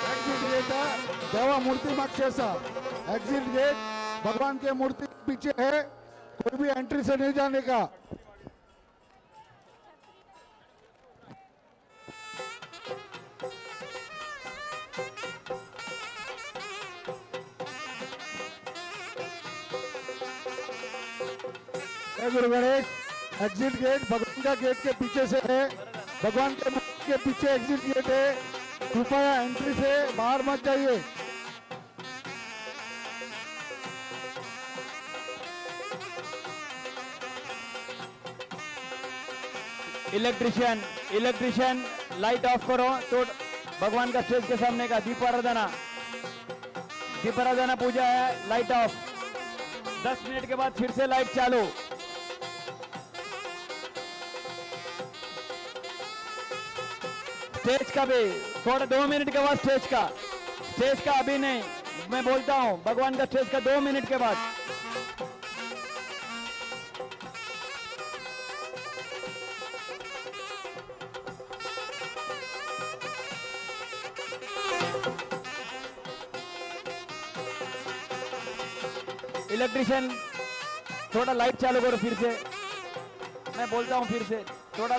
एग्जिट गेट देवा मूर्ति मागचे एग्जिट गेट भगवान के मूर्ति के पीछे है, कोई भी एंट्री से नहीं जाने का। गुरु गणेश एग्जिट गेट भगवान का गेट के पीछे से है, भगवान के मूर्ति के पीछे एग्जिट गेट है, कृपया एंट्री से बाहर मत जाइए। इलेक्ट्रिशियन लाइट ऑफ करो तो भगवान का स्टेज के सामने का दीपाराधना पूजा है, लाइट ऑफ। 10 मिनट के बाद फिर से लाइट चालू। स्टेज का भी थोड़ा 2 मिनट के बाद स्टेज का अभी नहीं, मैं बोलता हूं भगवान का स्टेज का 2 मिनट के बाद। इलेक्ट्रिशियन थोड़ा लाइट चालू करो फिर से, मैं बोलता हूं फिर से थोड़ा।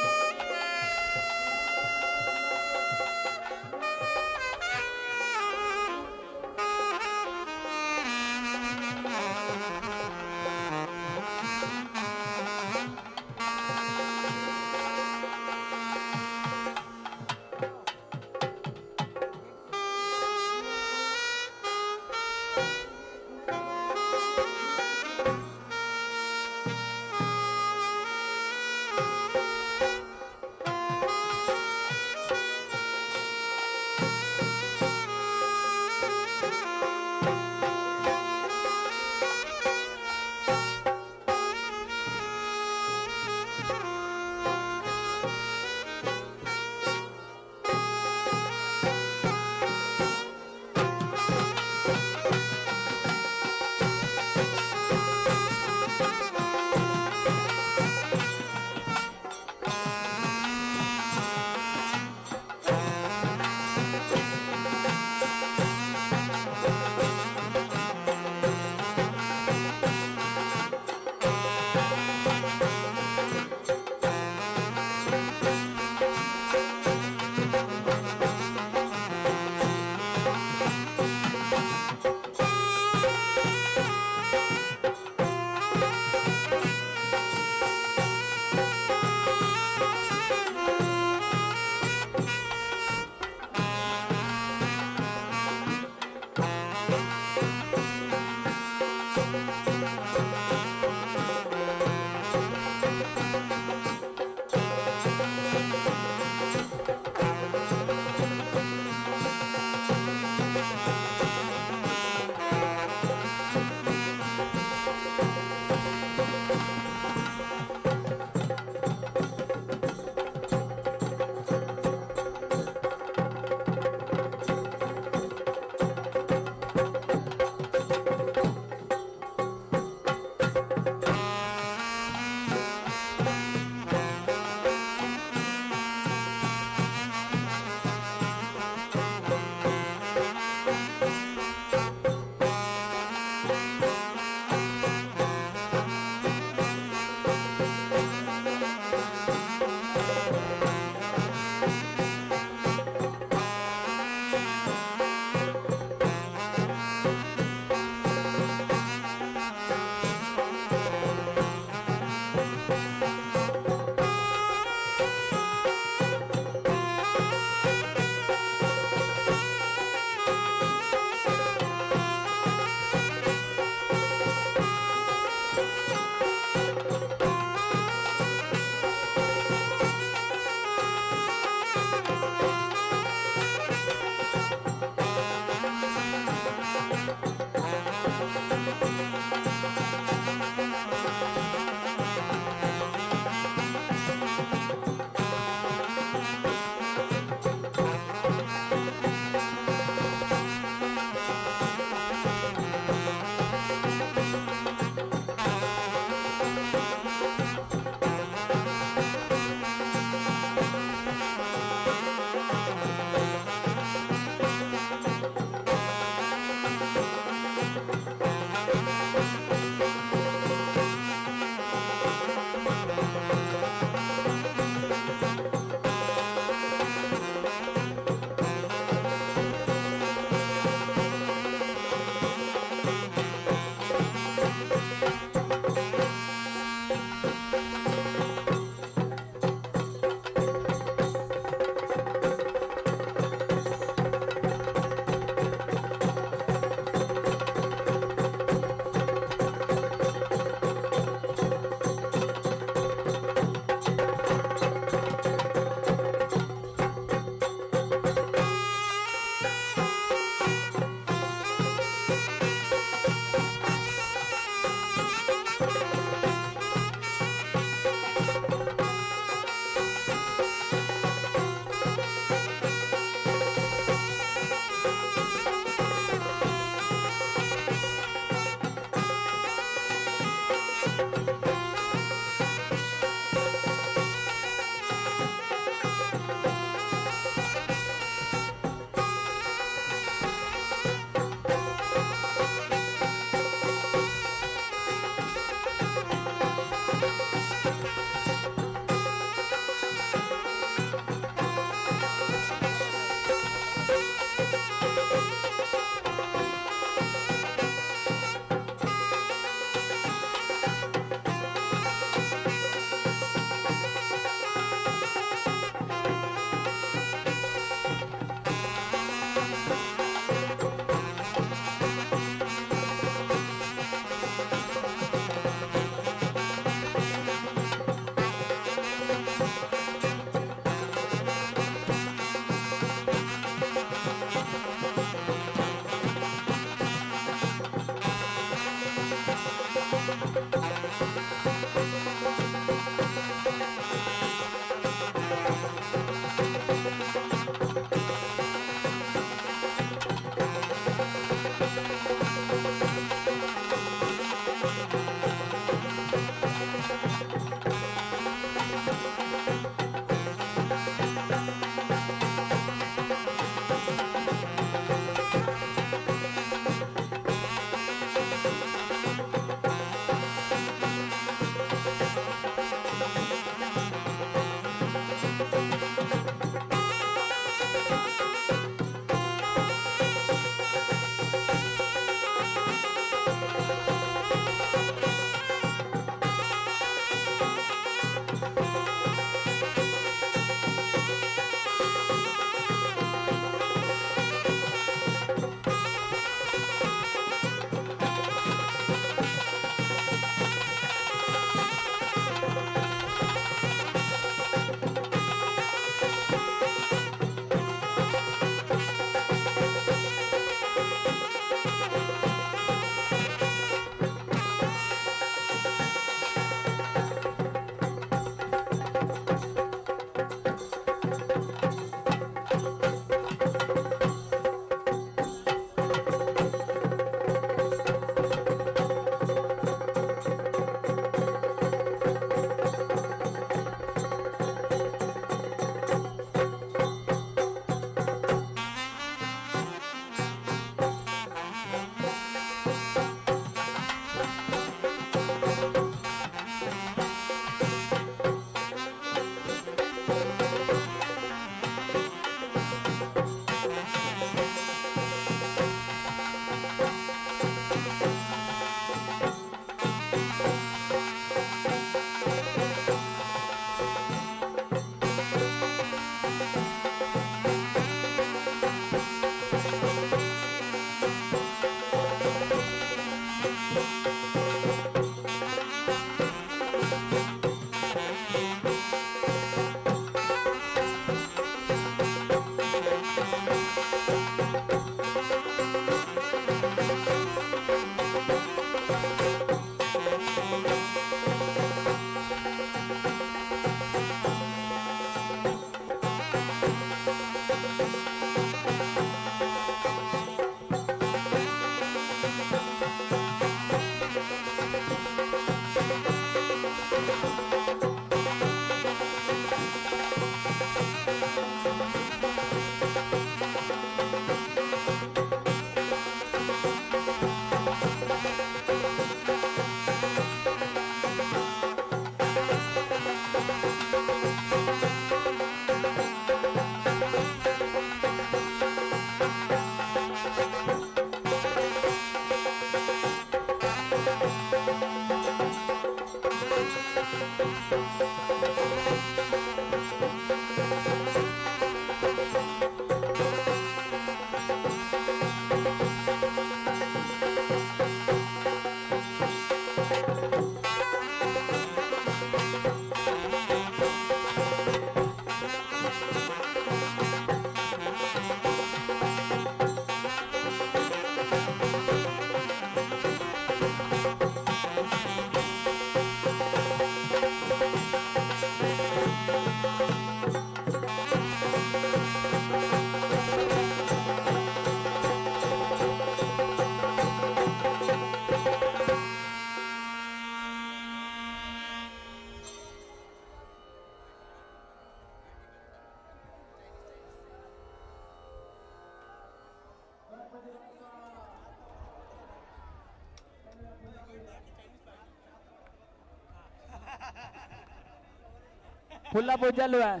फुल्ला पूजा चालू आहे.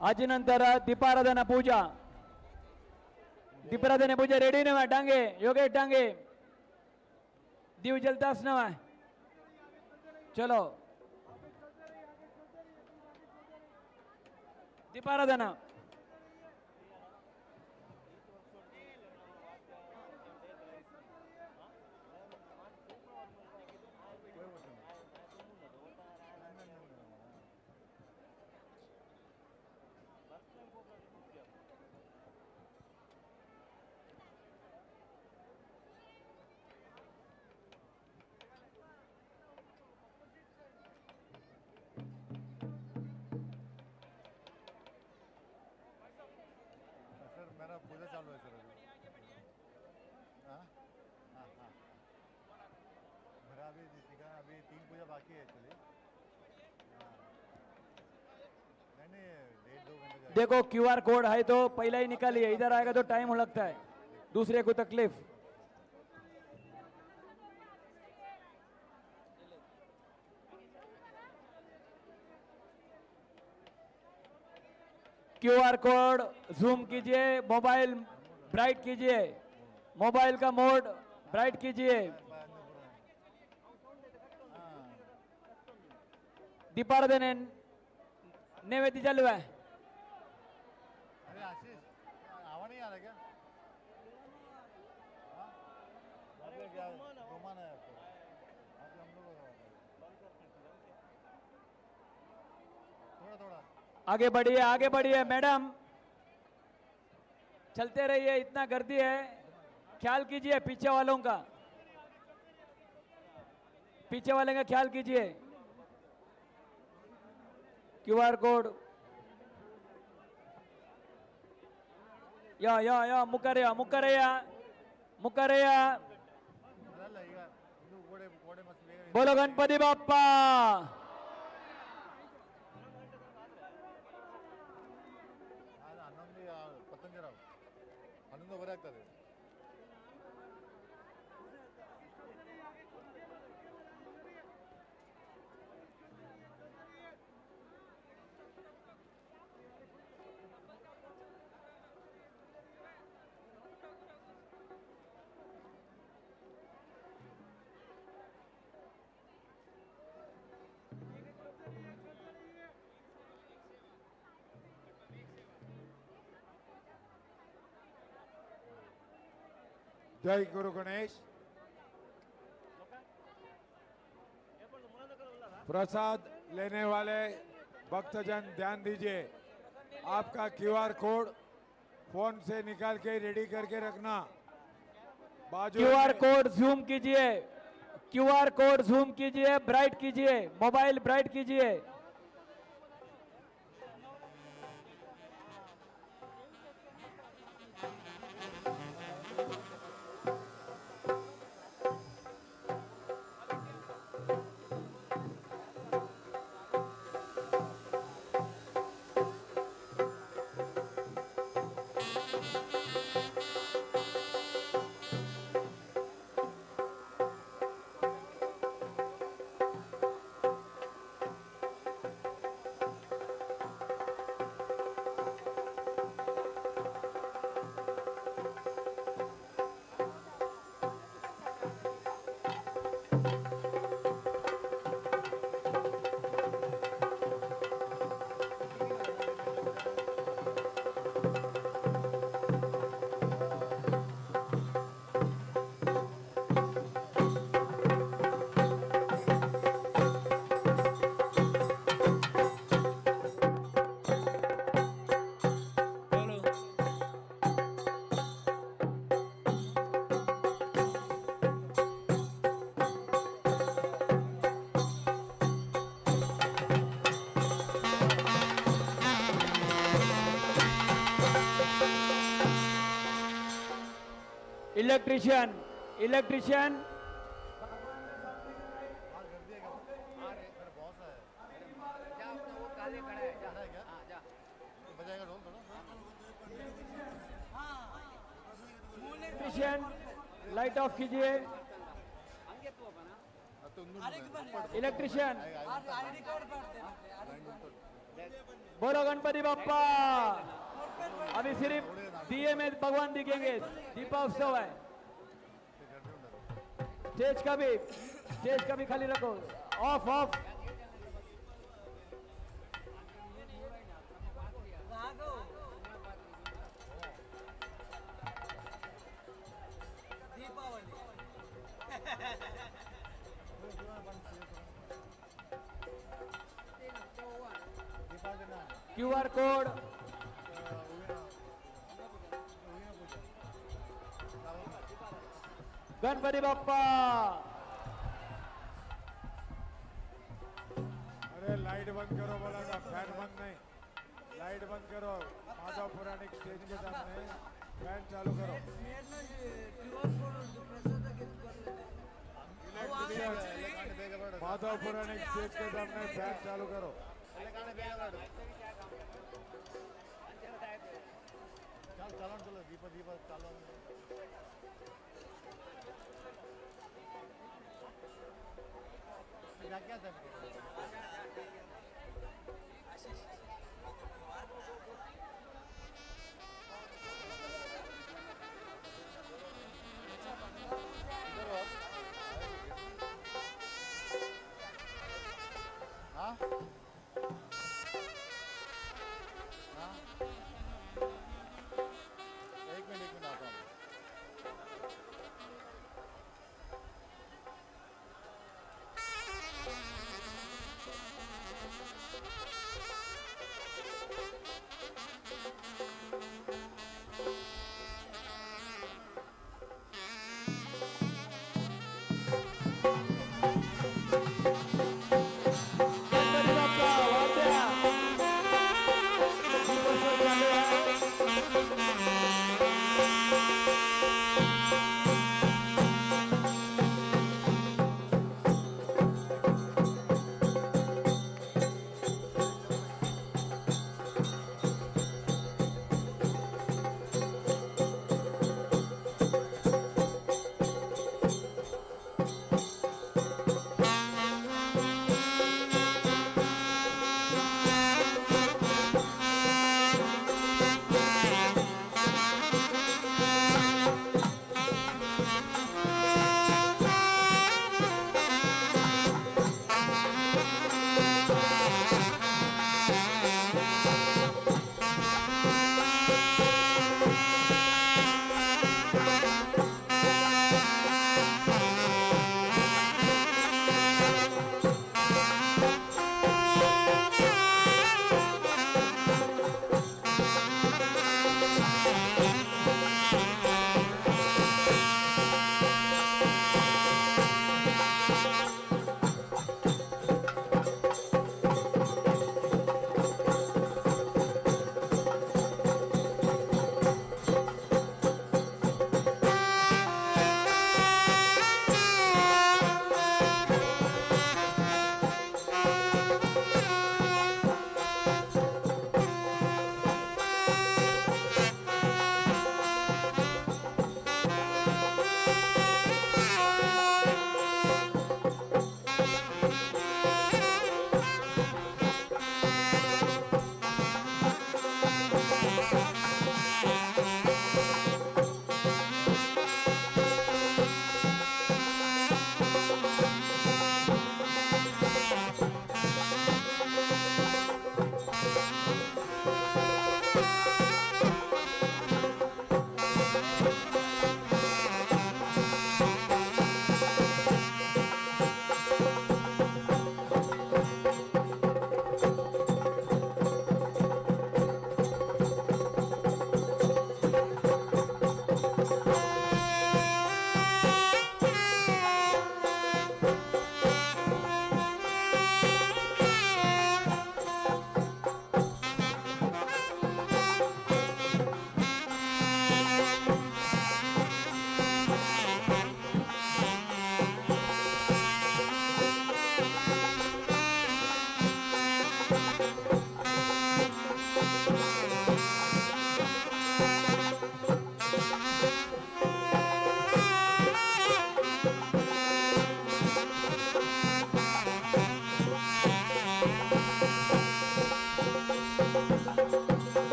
आजीनंतर दीपाराधना पूजा. दीपाराधना पूजा रेडी नव्हे. डांगे योगेश डांगे दीव जलतास नव्हे. चलो दीपाराधना. सर मेरा पूजा चालू है सर अभी. हाँ हाँ हाँ मेरा अभी अभी 3 पूजा बाकी है एक्चुअली. हाँ नहीं 1.5-2 घंटे. देखो क्यूआर कोड है तो पहला ही निकालिए. इधर आएगा तो टाइम लगता है. दूसरे को तकलीफ. क्यूआर कोड जूम कीजिए. मोबाइल ब्राइट कीजिए. मोबाइल का मोड ब्राइट कीजिए. दीपाराधना नैवेद्य चालू है. अरे आशीष आवा नहीं आ रहा क्या? हाँ? अरे क्या घुमाना है आपको? आप हम लोग थोड़ा थोड़ा आगे बढ़िए मैडम. चलते रहिए. इतना गर्दी है. ख्याल कीजिए पीछे वालों का. पीछे वाले का ख्याल कीजिए. क्यूआर कोड या मुकरया ಅಲ್ಲ ಈಗ ಇದು ಗೋಡೆ ಮಸ್ತ್ ಬೇಗ बोलो गणपति बाप्पा. ಅದು 11 ಪತಂಜರಾವ್ 11:15 ಆಗ್ತದೆ. जय गुरु गणेश. प्रसाद लेने वाले भक्तजन ध्यान दीजिए. आपका क्यूआर कोड फोन से निकाल के रेडी करके रखना. बाजू क्यूआर में- कोड जूम कीजिए. क्यूआर कोड जूम कीजिए. ब्राइट कीजिए. मोबाइल ब्राइट कीजिए. इलेक्ट्रिशियन इलेक्ट्रिशियन बजाएगा ढोल थोड़ा इलेक्ट्रिशियन लाइट ऑफ कीजिए इलेक्ट्रिशियन बोलो गणपति बप्पा अभी सिर्फ दिए में भगवान दिखेंगे दीपोत्सव है स्टेज का भी खाली रखो of of QR code Ganpati Bappa अरे लाइट बंद करो बोला था, फैन बंद नहीं, लाइट बंद करो। माधव पुराणिक स्टेज के सामने फैन चालू करो। माधव पुराणिक स्टेज के सामने फैन चालू करो। चलो चलो दीप दीप चलो क्या था हाँ एक मिनट आता हूँ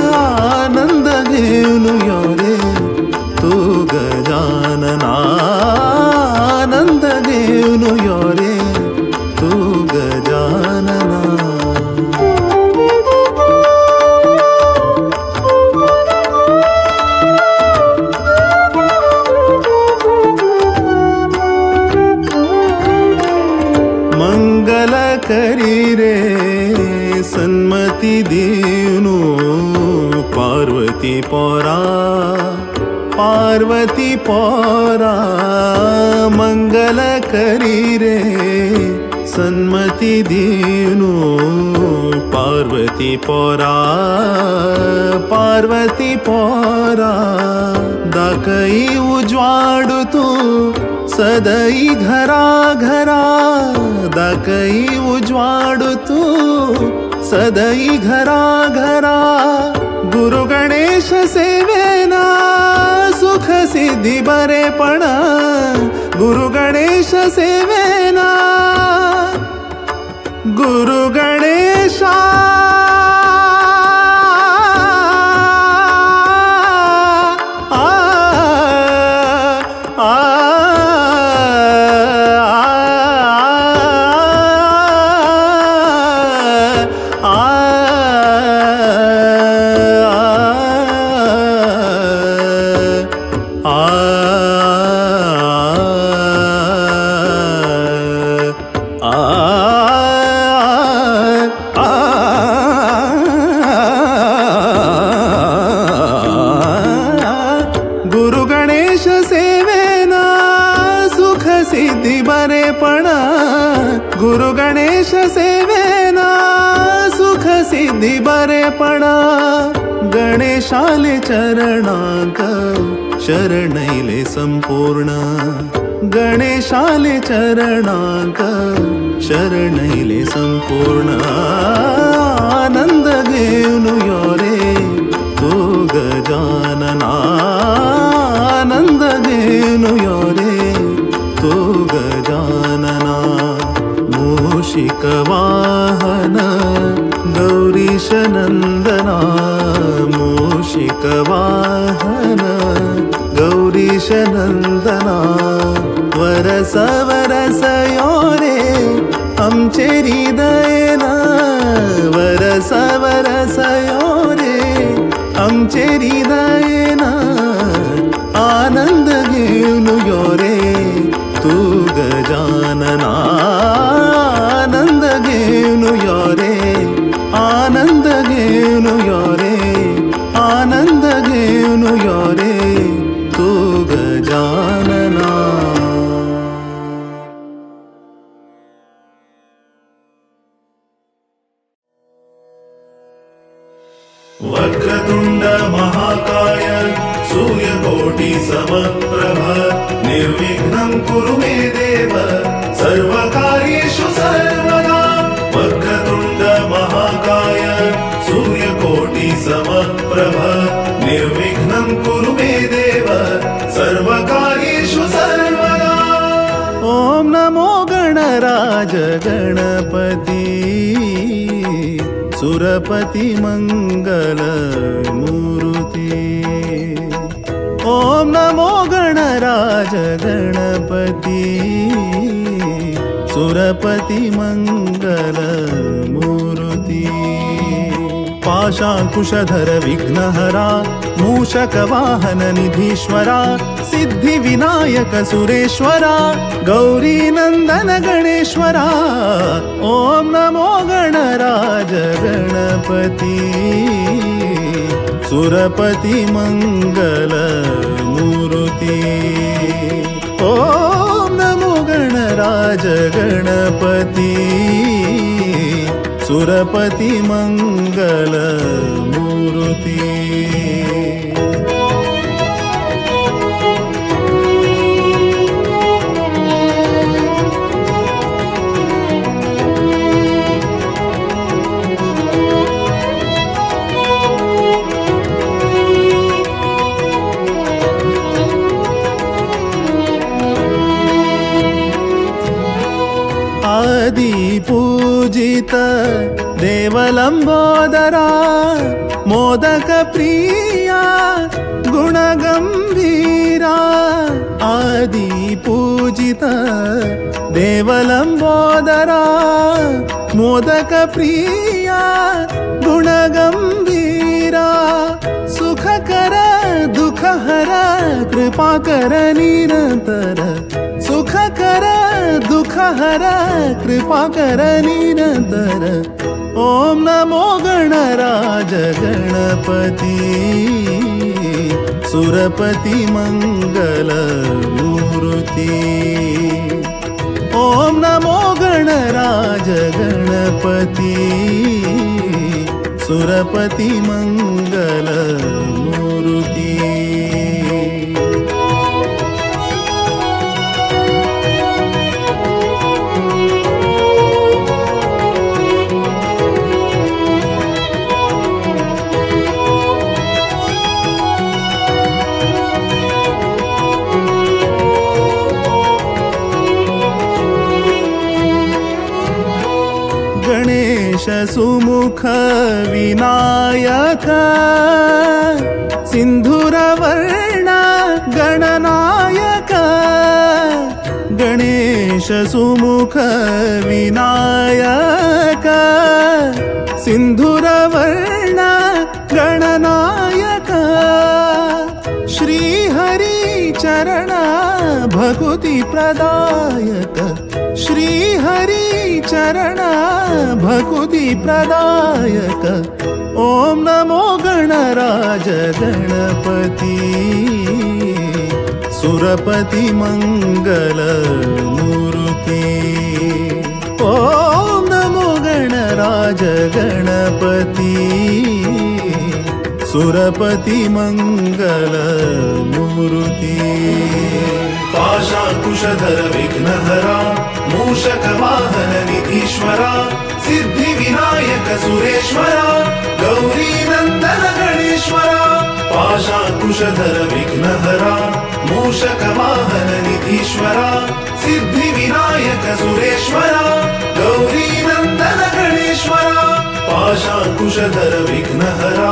आनंद घेऊन यो रे तू गजानन आनंद घेऊन यो रे तू गजानना करी रे सन्मती दीनु पार्वती पोरा पार्वती पोरा मंगल करी रे सन्मती दीनु पार्वती पोरा पार्वती पोरा दाकई उज्वाडुतू सदई घरा घरा दाकई उज्वाडुतू सदई घरा घरा गुरु गणेश सेवेना सुख सिद्धी बरेपण गुरु गणेश सेवेना गुरु गणेशा गुरु गणेश सेवेना सुख सिद्धी बरेपण गुरु गणेश सेवेना सुख सिद्धी बरेपण गणेशाले चरणांक शरणैले संपूर्ण गणेशाले चरणांक शरणैले संपूर्ण आनंद घेऊन यो रे तो गजानना आनंद घेऊन यो रे तो गजानना मूषिक वाहन गौरीश नंदना मूषिक वाहन गौरीश नंदना वरस वरस यो रे आमचे हृदयना वरस वरस यो रे आमचे हृदयना आनंद घेऊन यो रे तू गजानना आनंद घेऊन यो रे आनंद घेऊन यो रे आनंद घेऊन यो रे तू गजानना वक्रतुंड महाकाय सूर्यकोटि समप्रभ निर्विघ्नं कुरु मे देव सर्वकार्येषु सर्वदा वक्रतुंड महाकाय सूर्यकोटि समप्रभ निर्विघ्नं कुरु मे देव सर्वकार्येषु सर्वदा ओम नमो गणराज गणपती सुरपति मंगल मूर्ति ओम नमो गणराज गणपति सुरपति मंगल मूर्ति पाशाकुशधर विघ्नहरा मूषक वाहन निधीश्वरा सिद्धि विनायक सुरेश्वरा गौरी नंदन गणेश्वरा ओम नमो गणराज गणपति सुरपति मंगल मूर्ति ओम नमो गणराज गणपति सुरपति मंगल मूर्ति आदि पूजित देवलंबोदरा मोदक प्रिया गुणगंभीरा आदि पूजित देवलंबोदरा मोदक प्रिया गुणगंभीरा सुखकर दुःखहर कृपाकर निरंतर सुखकर दुःख दुःख हर कृपा कर निरंतर ओम नमो गणराज गणपती सुरपति मंगल मूर्ति ओम नमो गणराज गणपती सुरपति मंगल मूर्ति गणेश सुमुख विनायक सिंधुरवर्ण गणनायक गणेश सुमुख विनायक सिंधुरवर्ण गणनायक श्रीहरि चरण भकुति प्रदायक श्रीहरि चरण भकुति प्रदायक ओम नमो गणराज गणपति सुरपति मंगल मूर्ति ओम नमो गणराज गणपति सुरपति मंगल मूर्ति पाशाकुशधर विघ्नहरा मूषक वाहन निधीश्वरा सिद्धि विनायक सुरेश्वरा गौरी नंदन गणेश्वरा पाशाकुशधर विघ्नहरा मूषक वाहन निधीश्वरा सिद्धि विनायक सुरेश्वरा गौरी नंदन गणेश्वरा पाशाकुशधर विघ्नहरा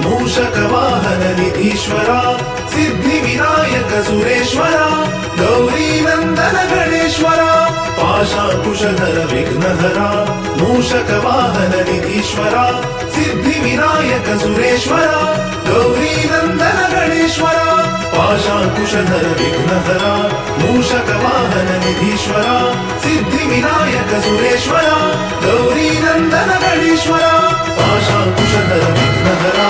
मूषक वाहन निधीश्वरा सिद्धि विनायक सुरेश्वरा गौरी नंदन गणेश्वरा पाशाकुशधर विघ्नहरा मूषक वाहन निधीश्वरा सिद्धि विनायक सुरेश्वरा गौरी नंदन गणेश्वरा पाशाकुशधर विघ्नहरा मूषक वाहन निधीश्वरा सिद्धि विनायक सुरेश्वरा गौरी नंदन गणेश्वरा पाशाकुशधर विघ्नहरा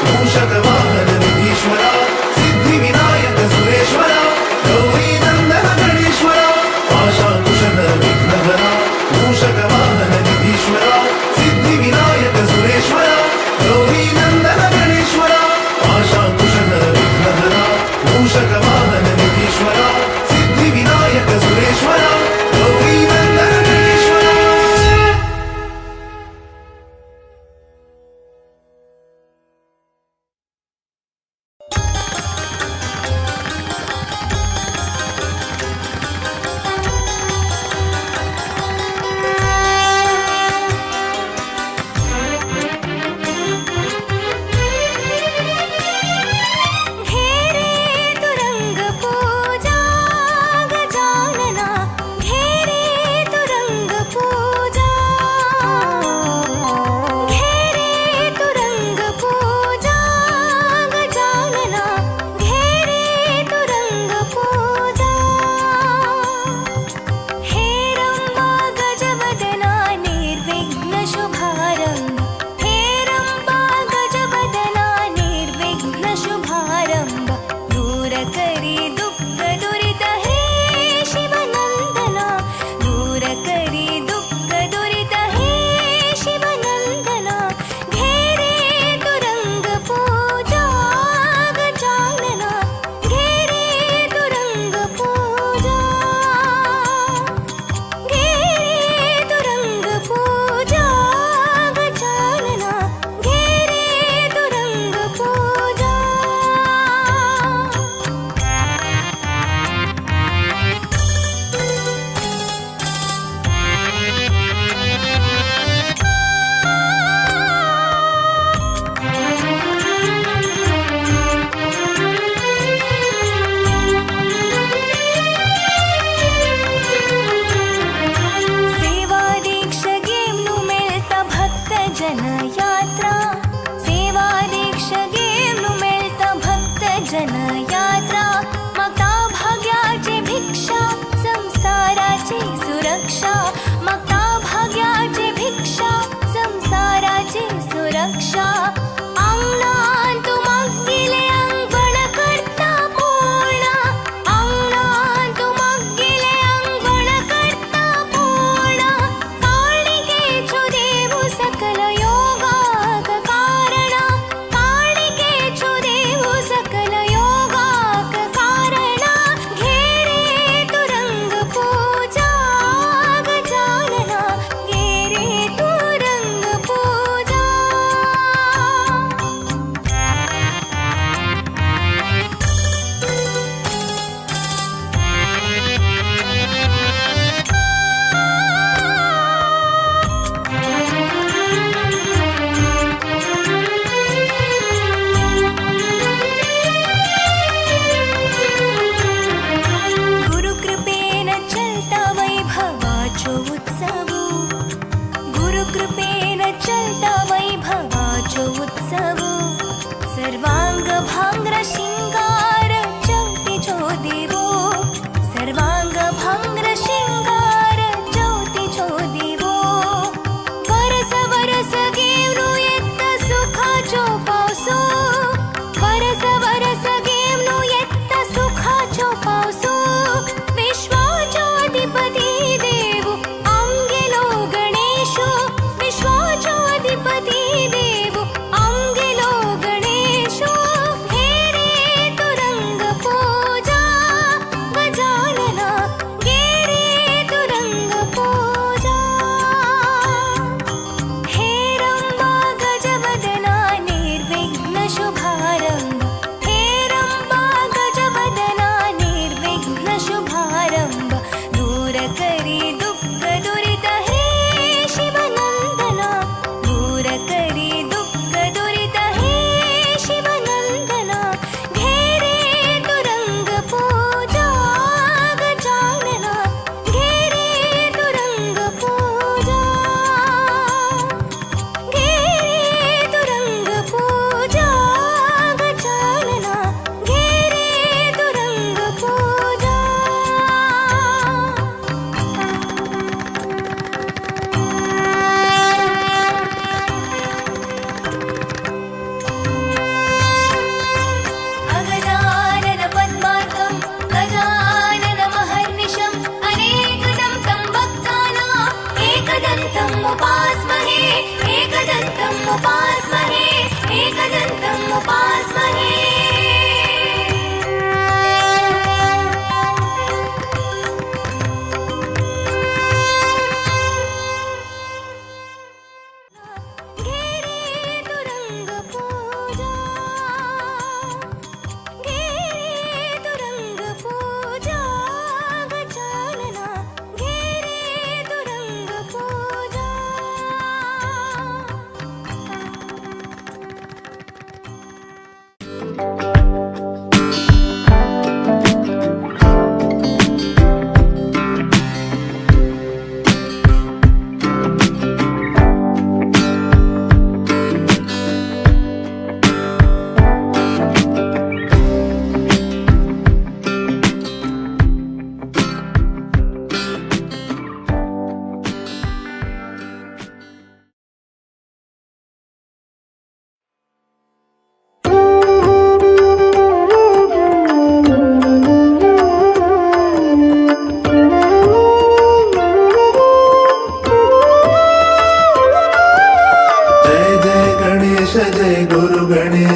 मूषक वाहन निधीश्वरा सिद्धि विनायक सुरेश्वरा गौरी नंदन गणेश्वरा पाशाकुशधर विघ्नहरा मूषक वाहन निधीश्वरा सिद्धि विनायक सुरेश्वरा गौरी नंदन गणेश्वरा पाशाकुशधर विघ्नहरा मूषक वाहन निधीश्वरा सिद्धि विनायक सुरेश्वरा गौरी नंदन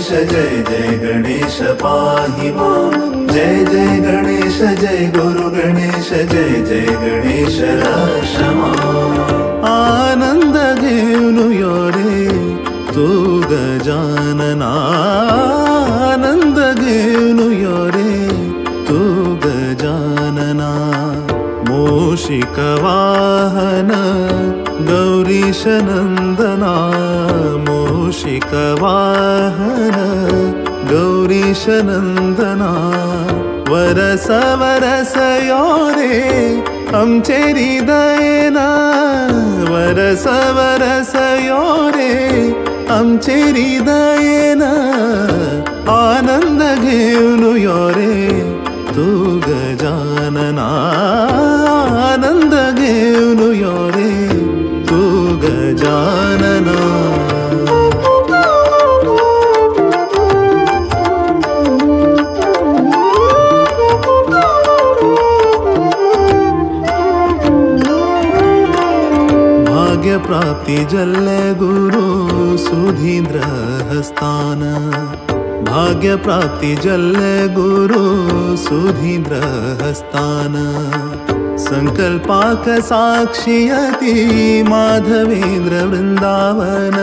जय जय गणेश पाहि मां जय जय गणेश जय गुरु गणेश जय जय गणेश रक्ष मां आनंद घेऊन यो रे तू गजानना आनंद घेऊन यो रे तू गजानना मूषिक वाहन गौरीश नंदना मूषिक वाहन गौरीश नंदना वरस वरस यो रे आमचे हृदयना वरस वरस यो रे आमचे हृदयना आनंद घेऊन यो रे तू गजानना आनंद घेऊन यो रे तू गजानना भाग्य प्राप्ति जल्ले गुरु सुधींद्र हस्तान भाग्य प्राप्ति जल्ले गुरु सुधींद्र हस्तान संकल्पाक साक्षियति माधवेंद्र वृंदावन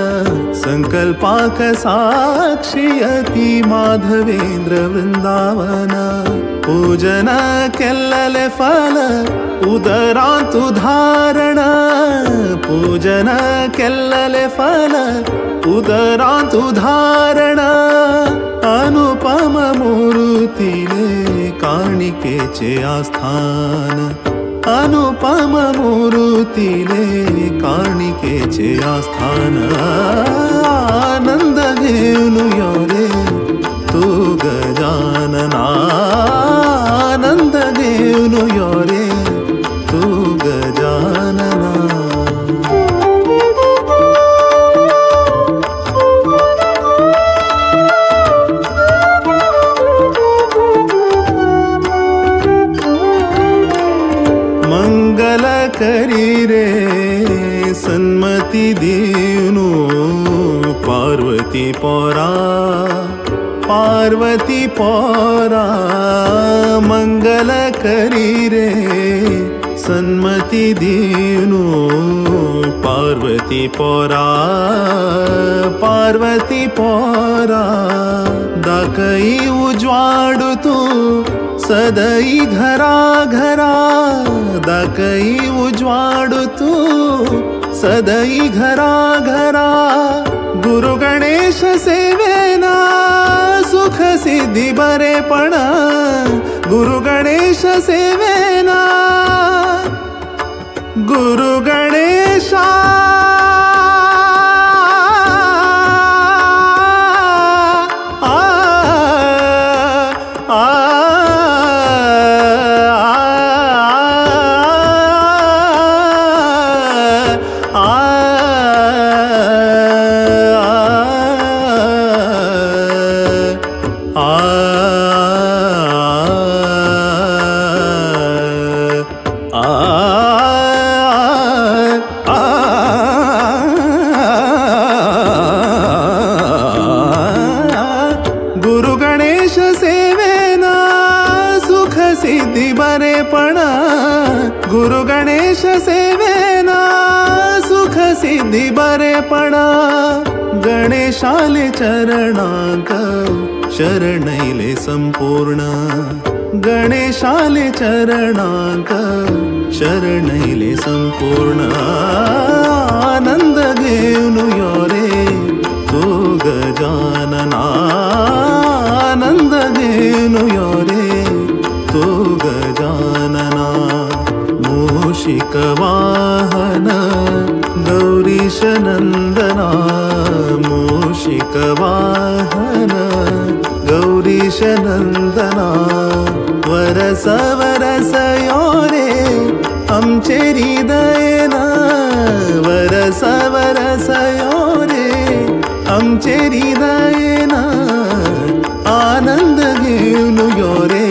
संकल्पाक साक्षियति माधवेंद्र वृंदावन पूजन केल्लले फल उदरांतु धारण पूजन केल्लले फल उदरांतु धारण अनुपम मूर्तीले काणिकेचे आस्थान अनुपम मूर्तीले काणिकेचे आस्थान आनंद घेऊन यो रे तू गजानना आनंद घेऊन यो रे तू गजानना मंगल करी रे सन्मति दीनु पार्वती पोरा पार्वती पोरा मंगल करी रे सन्मति दीनु पार्वती पोरा पार्वती पोरा दाकई उज्वाडू तू सदई घरा घरा दाकई उज्वाडू तू सदई घरा घरा गुरु गणेश सेवेना सुख सिद्धी बरेपण गुरु गणेश सेवेना गुरु गणेशा गुरु गणेश सेवेना सुख सिद्धी बरेपण गुरु गणेश सेवेना सुख सिद्धी बरेपण गणेशाले चरणांक शरणैले संपूर्ण गणेशाले चरणांक शरणैले संपूर्ण आनंद घेऊन यो रे तू गजानना आनंद घेऊन यो रे तू गजानना मूषिक वाहन गौरीश नंदना मूषिक वाहन गौरीश नंदना वरस वरस यो रे आमचे हृदयना वरस वरस यो रे आमचे हृदयना आनंद घेऊन यो रे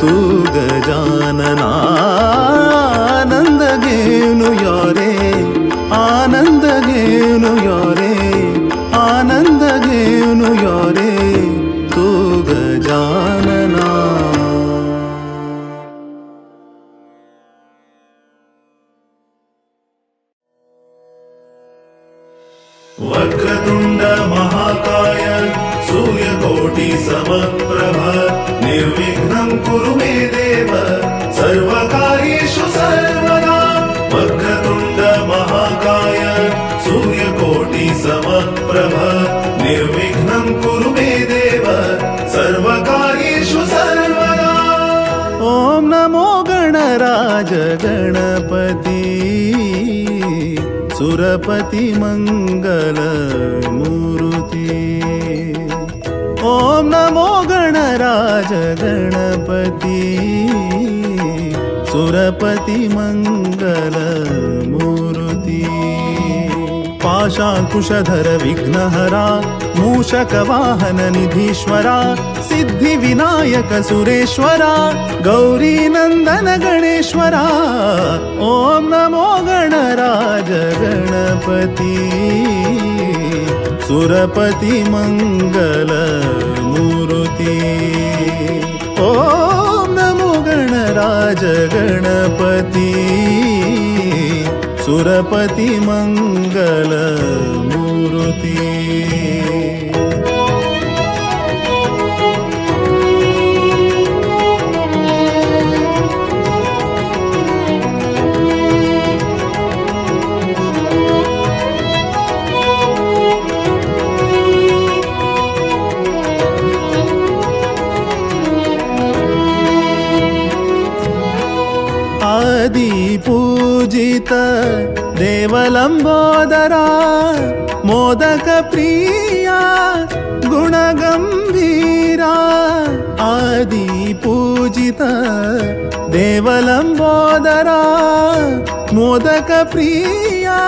तू गजानना आनंद घेऊन यो रे आनंद घेऊन यो रे आनंद घेऊन यो रे वक्रतुण्ड महाकाय सूर्यकोटि समप्रभ निर्विघ्नं कुरु मे देव सर्वकार्येषु सर्वदा वक्रतुण्ड महाकाय सूर्यकोटि समप्रभ निर्विघ्नं कुरु मे देव सर्वकार्येषु सर्वदा। ॐ नमो गणराज गणपति सुरपति मंगल मूर्ति। ॐ नमो गणराज गणपति सुरपति मंगल मूर्ति। पाशाङ्कुशधर विघ्नहरा मूषकवाहन निधीश्वरा सिद्धि विनायक सुरेश्वरा गौरी नंदन गणेश्वरा। ॐ नमो गणराज गणपति सुरपति मंगल मूर्ति। ॐ नमो गणराज गणपति सुरपति मंगल मूर्ति। आदि पूजित देवलंबोदरा मोदक प्रिया गुणगंभीरा। आदि पूजित देवलंबोदरा मोदक प्रिया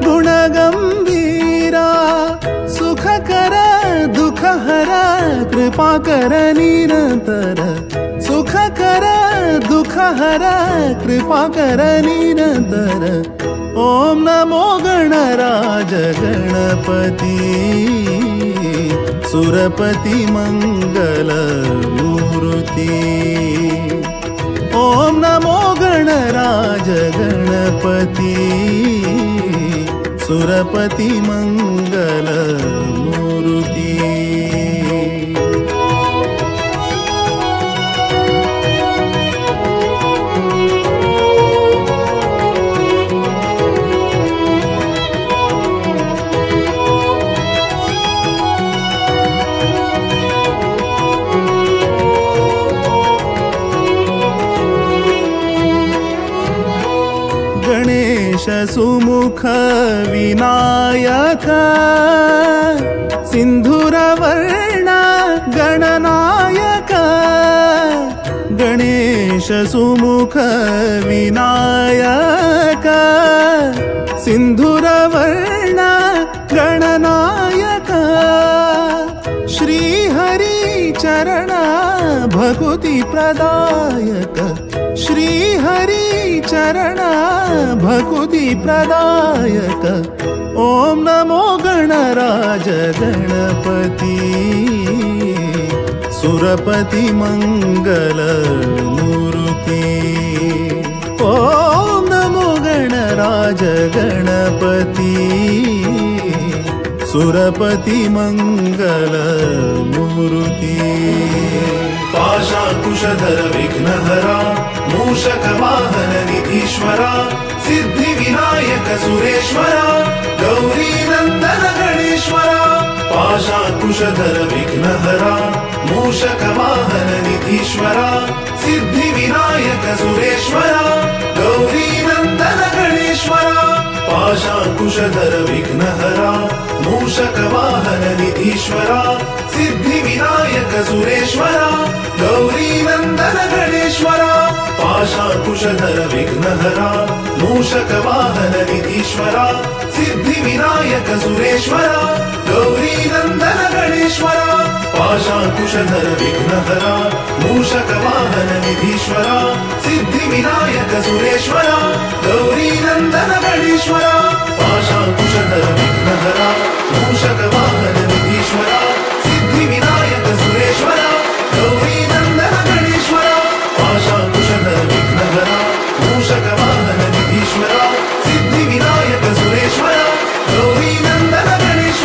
गुणगंभीरा। सुखकर दुखहर कृपाकर निरंतर सुखकर दुखहर कृपाकर निरंतर। ॐ नमो गणराज गणपति सुरपति मंगल मूर्ति। ॐ नमो गणराज गणपति सुरपति मंगल मूर्ति। गणेश सुमुख विनायक सिंधुरवर्ण गणनायक। गणेश सुमुख विनायक सिंधुरवर्ण गणनायक। श्री हरि चरण भकुति प्रदायक श्री हरि चरण भकुति प्रदायक। ॐ नमो गणराज गणपति सुरपति मंगल मूर्ति। ॐ नमो गणराज गणपति सुरपति मंगल मूर्ति। पाशाकुशधर विघ्नहरा मूषकवाहन निधीश्वरा सिद्धि विनायक सुरेश्वरा गौरी नंदन गणेश्वरा। पाशाकुशधर विघ्नहरा मूषकवाहन निधीश्वरा सिद्धि विनायक सुरेश्वरा गौरी नंदन गणेश्वरा। पाशाकुशधर विघ्नहरा मूषकवाहन निधीश्वरा सिद्धि विनायक सुरेश्वरा गौरी नंदन गणेश्वरा। पाशाकुशधर विघ्नहरा मूषकवाहन निधीश्वरा सिद्धि विनायक सुरेश्वरा गौरी नंदन गणेश्वरा। पाशाकुशधर विघ्नहरा मूषकवाहन निधीश्वरा सिद्धि विनायक सुरेश्वरा गौरी नंदन गणेश्वरा। पाशाकुशधर विघ्नहरा मूषकवाहन निधीश्वरा सिद्धि विनायक सुरेश्वरा गौरी नंदन गणेश्वरा। पाशाकुशधर विघ्नहरा मूषकवाहन निधीश्वरा सिद्धि विनायक सुरेश्वरा गौरी नंदन गणेश्वरा।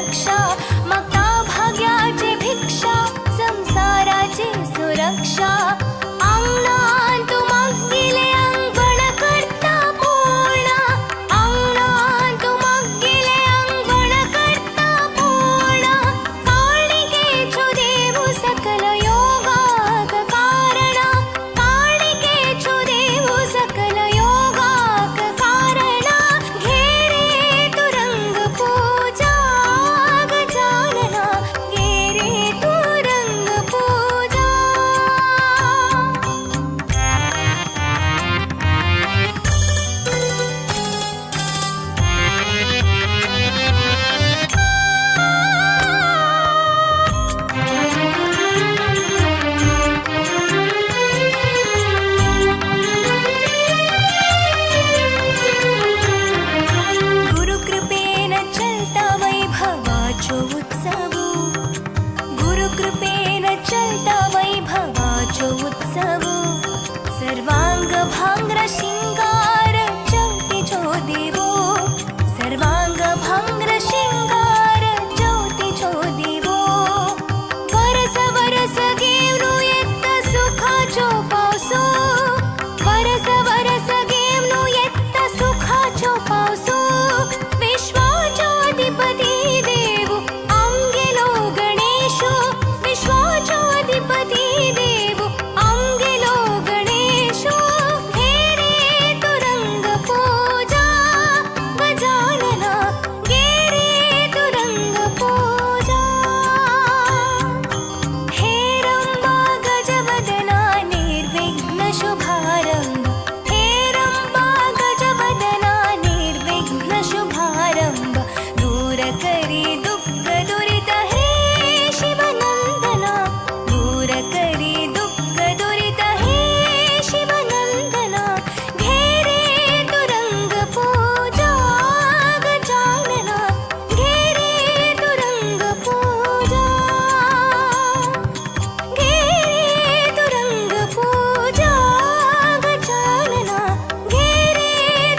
रक्षा मागता भाग्याची भिक्षा संसाराची सुरक्षा अंगणात तू मागिले अंगण करता पूर्ण अंगणात तू मागिले अंगण करता पूर्ण काळिकेचो देव सकल योगाक कारण काळिकेचो देव सकल योगाक कारण घेरे तू रंग पूजा गजानना घेरे तू रंग पूजा गुरुकृपेन चलता वैभवाचो उत्सव गुरुकृपेन चलता वैभवाचो उत्सव सर्वांग भांग्र शिंगार ज्योतिचो देवो सर्वांग भांग्र शिंगार ज्योतिचो देवो वरस वरस घेवनु येत्ता सुखाचो पावसो वरस वरस घेवनु येत्ता सुखाचो पावसो विश्वाचो अधिपती देव आमगेलो गणेशो विश्वाचो अधिपती देव आमगेलो गणेशो घेरे तू रंग पूजा गजानना घेरे तू रंग पूजा हे रंबा गजवदना निर्विघ्न शुभारंभ हे रंबा गजवदना निर्विघ्न शुभारंभ दूर करी दुःख दुरित हे शिवनंदना दूर करी दुःख दुरित हे शिवनंदना घेरे तू रंग पूजा गजानना घेरे तू रंग पूजा घेरे तू रंग पूजा गजानना घेरे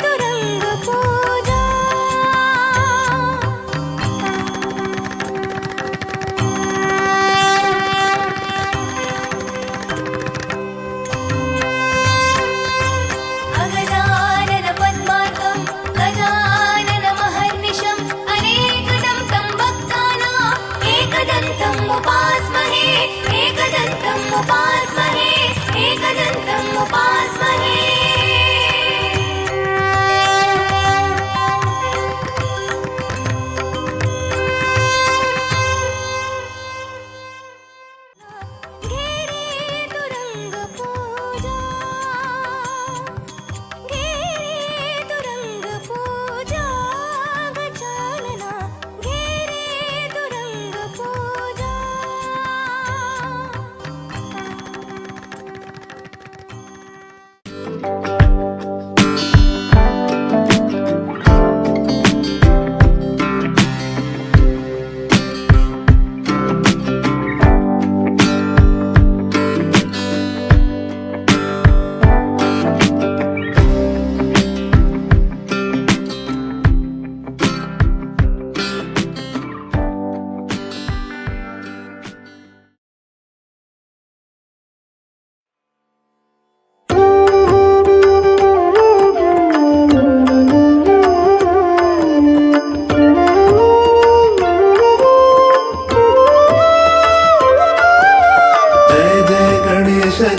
तू रंग पूजा अगजानन पद्मार्कं गजानन महर्निशम् अनेकदं तं भक्तानां एकदन्तम् उपास्महे एकदन्तम् उपास्महे एकदन्तम् उपास्महे घेरे तू रंग पूजा घेरे तू रंग पूजा गजानना घेरे तू रंग पूजा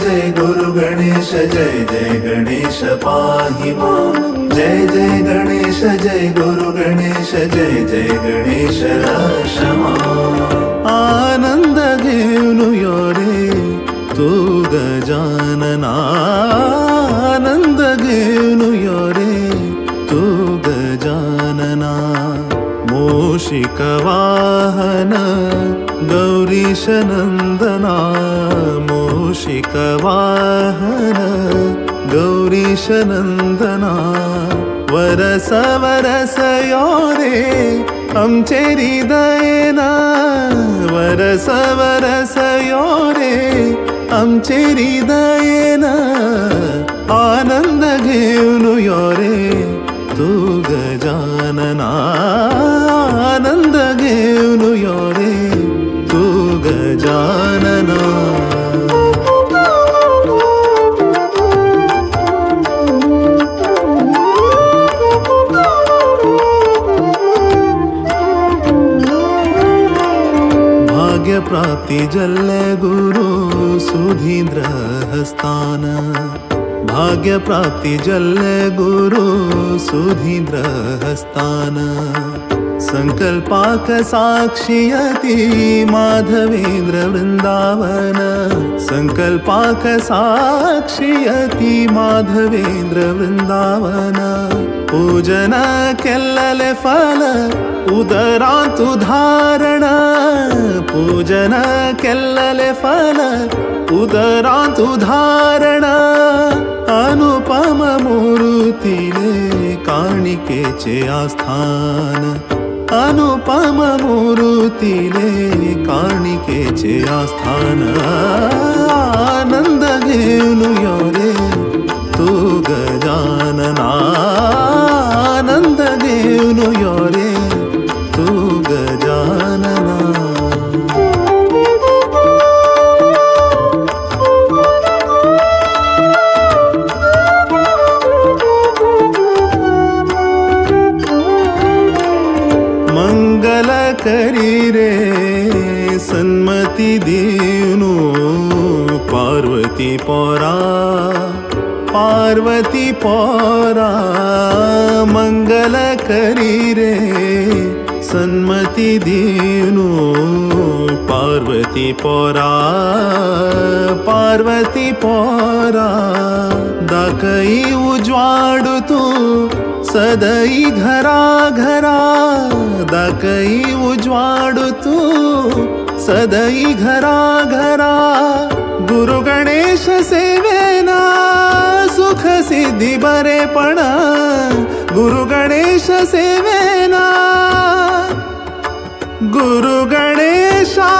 जय गुरु गणेश जय जय गणेश पाहि मां जय जय गणेश जय गुरु गणेश जय जय गणेश क्षमा आनंद घेऊन यो रे तू गजानना आनंद घेऊन यो रे तू गजानना मूषिक वाहन गौरीश नंदना मूषिक वाहन गौरीश नंदना वरस वरस यो रे आमचे हृदयना वरस वरस यो रे आमचे हृदयना आनंद घेऊन यो रे तू गजानना आनंद घेऊन भाग्यप्राप्ति जल्ले गुरु सुधीन्द्र हस्तान भाग्यप्राप्ति जल्ले गुरु सुधीन्द्र हस्तान संकल्पाक साक्षियति माधवेन्द्र वृंदावन संकल्पाक साक्षियति माधवेन्द्र वृंदावन पूजन केल्लले फल उदरांतु धारण पूजन केल्लले फल उदरांतु धारण अनुपम मूर्तिले काणिकेचे आस्थान अनुपम मूर्तिले काणिकेचे आस्थान आनंद घेऊन यो रे तू गजानना आनंद घेऊन यो रे तू गजानना मंगल करी रे सन्मति दीनु पार्वती पौरा पार्वती पौरा मंगल करी रे सन्मति दीनु पार्वती पौरा पार्वती पौरा दाकई उज्वाडू तू सदई घरा घरा दाकई उज्वाडू तू सदई घरा घरा गुरु गणेश सेवेना सुख सिद्धी बरेपण गुरु गणेश सेवेना गुरु गणेशा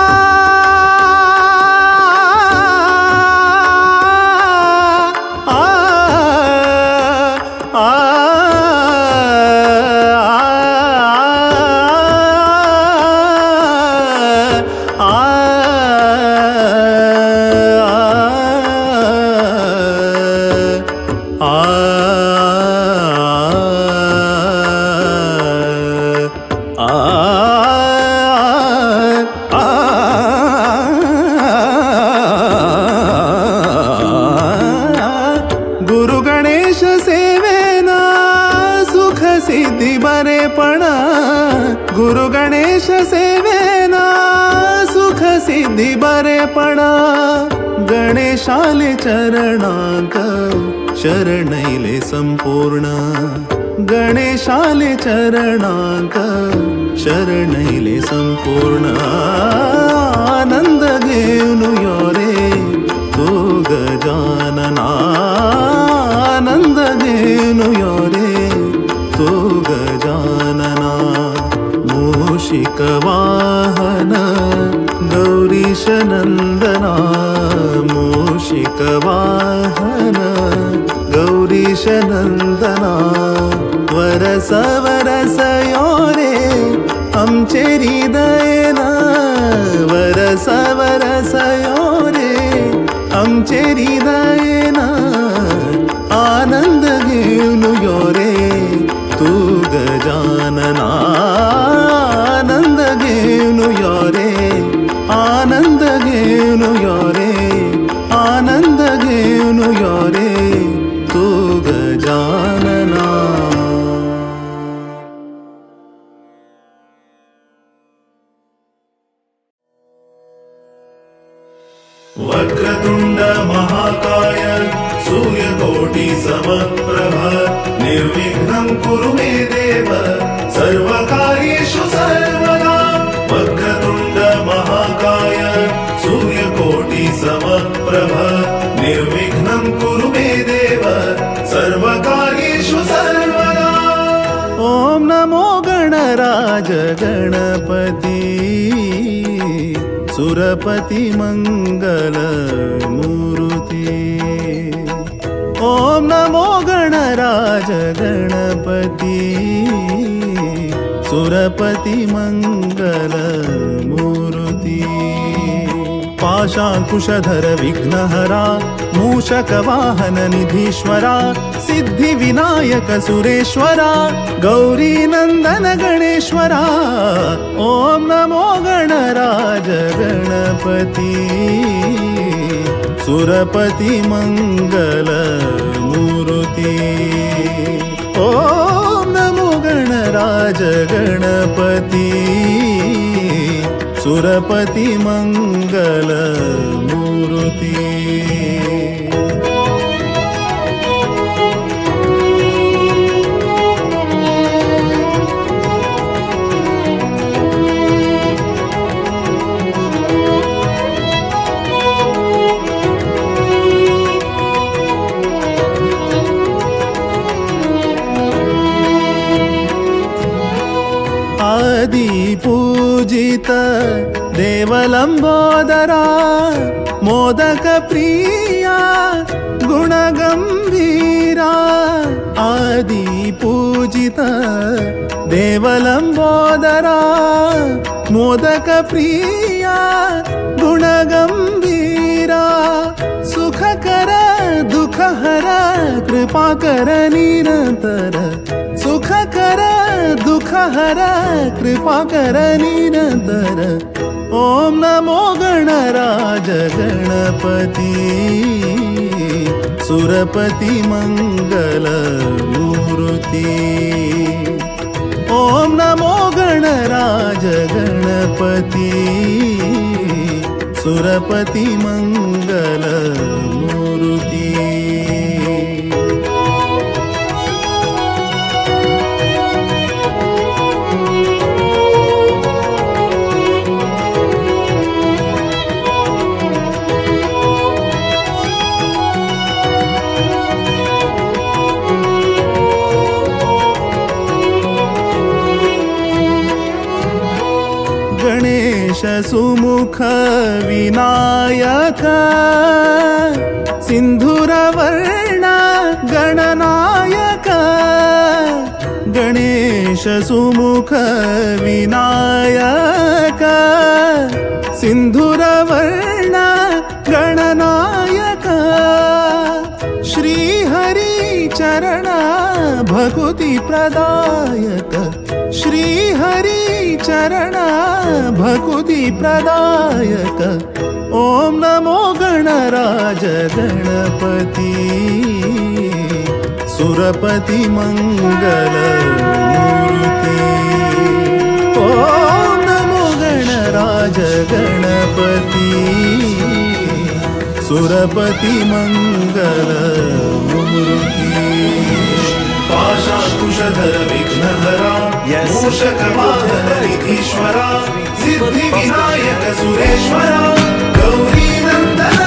गुरु गणेश सेवेना सुख सिद्धी बरेपण गुरु गणेश सेवेना सुख सिद्धी बरेपण गणेशाले चरणांक शरणैले संपूर्ण गणेशाले चरणांक शरणैले संपूर्ण आनंद घेऊन यो रे तू गजानना आनंद घेऊन यो रे तू गजानना मूषिक वाहन गौरीश नंदना मूषिक वाहन गौरीश नंदना वरस वरस यो रे आमचे हृदयना वरस वरस यो रे आमचे हृदयना आनंद घेऊन यो रे तू गजानना आनंद घेऊन यो रे आनंद घेऊन यो रे आनंद घेऊन यो रे तू गजानना वक्रतुंड महाकाय सूर्यकोटि समप्रभ निर्विघ्नं कुरु मे देव सर्वकार्येषु सर्वदा वक्रतुंड महाकाय सूर्यकोटि समप्रभ निर्विघ्नं कुरु मे देव सर्वकार्येषु सर्वदा ओम नमो गणराज गणपती सुरपति मंगल मूर्ति ओम नमो गणराज गणपति सुरपति मंगल मूर्ति पाशाङ्कुशधर विघ्नहरा मूषकवाहन निधीश्वरा सिद्धिविनायक सुरेश्वरा गौरीनन्दन गणेश्वरा ॐ नमो गणराज गणपति सुरपति मंगल मूर्ति ॐ नमो गणराज गणपति सुरपति मंगल मूर्ति आदि पूजित देवलंबोदरा मोदक प्रिया गुणगंभीरा आदि पूजित देवलंबोदरा मोदक प्रिया गुणगंभीरा सुखकर दुखहर कृपाकर निरंतर सुखकर दुखहर कृपाकर निरंतर ॐ नमो गणराज गणपति सुरपति मंगल मूर्ति ॐ नमो गणराज गणपति सुरपति मंगल मूर्ति गणेश सुमुख विनायक सिंधुरवर्ण गणनायक गणेश सुमुख विनायक सिंधुरवर्ण गणनायक श्रीहरि चरण भकुति प्रदायक श्रीहरि चरण भकुति प्रदायक ॐ नमो गणराज गणपति सुरपति मंगल मूर्ति ॐ नमो गणराज गणपति सुरपति मंगल मूर्ति पाशाकुशधर विघ्नहरा Yes. मूषकवाहन निधीश्वरा सिद्धिविनायक सुरेश्वरा गौरीनन्दन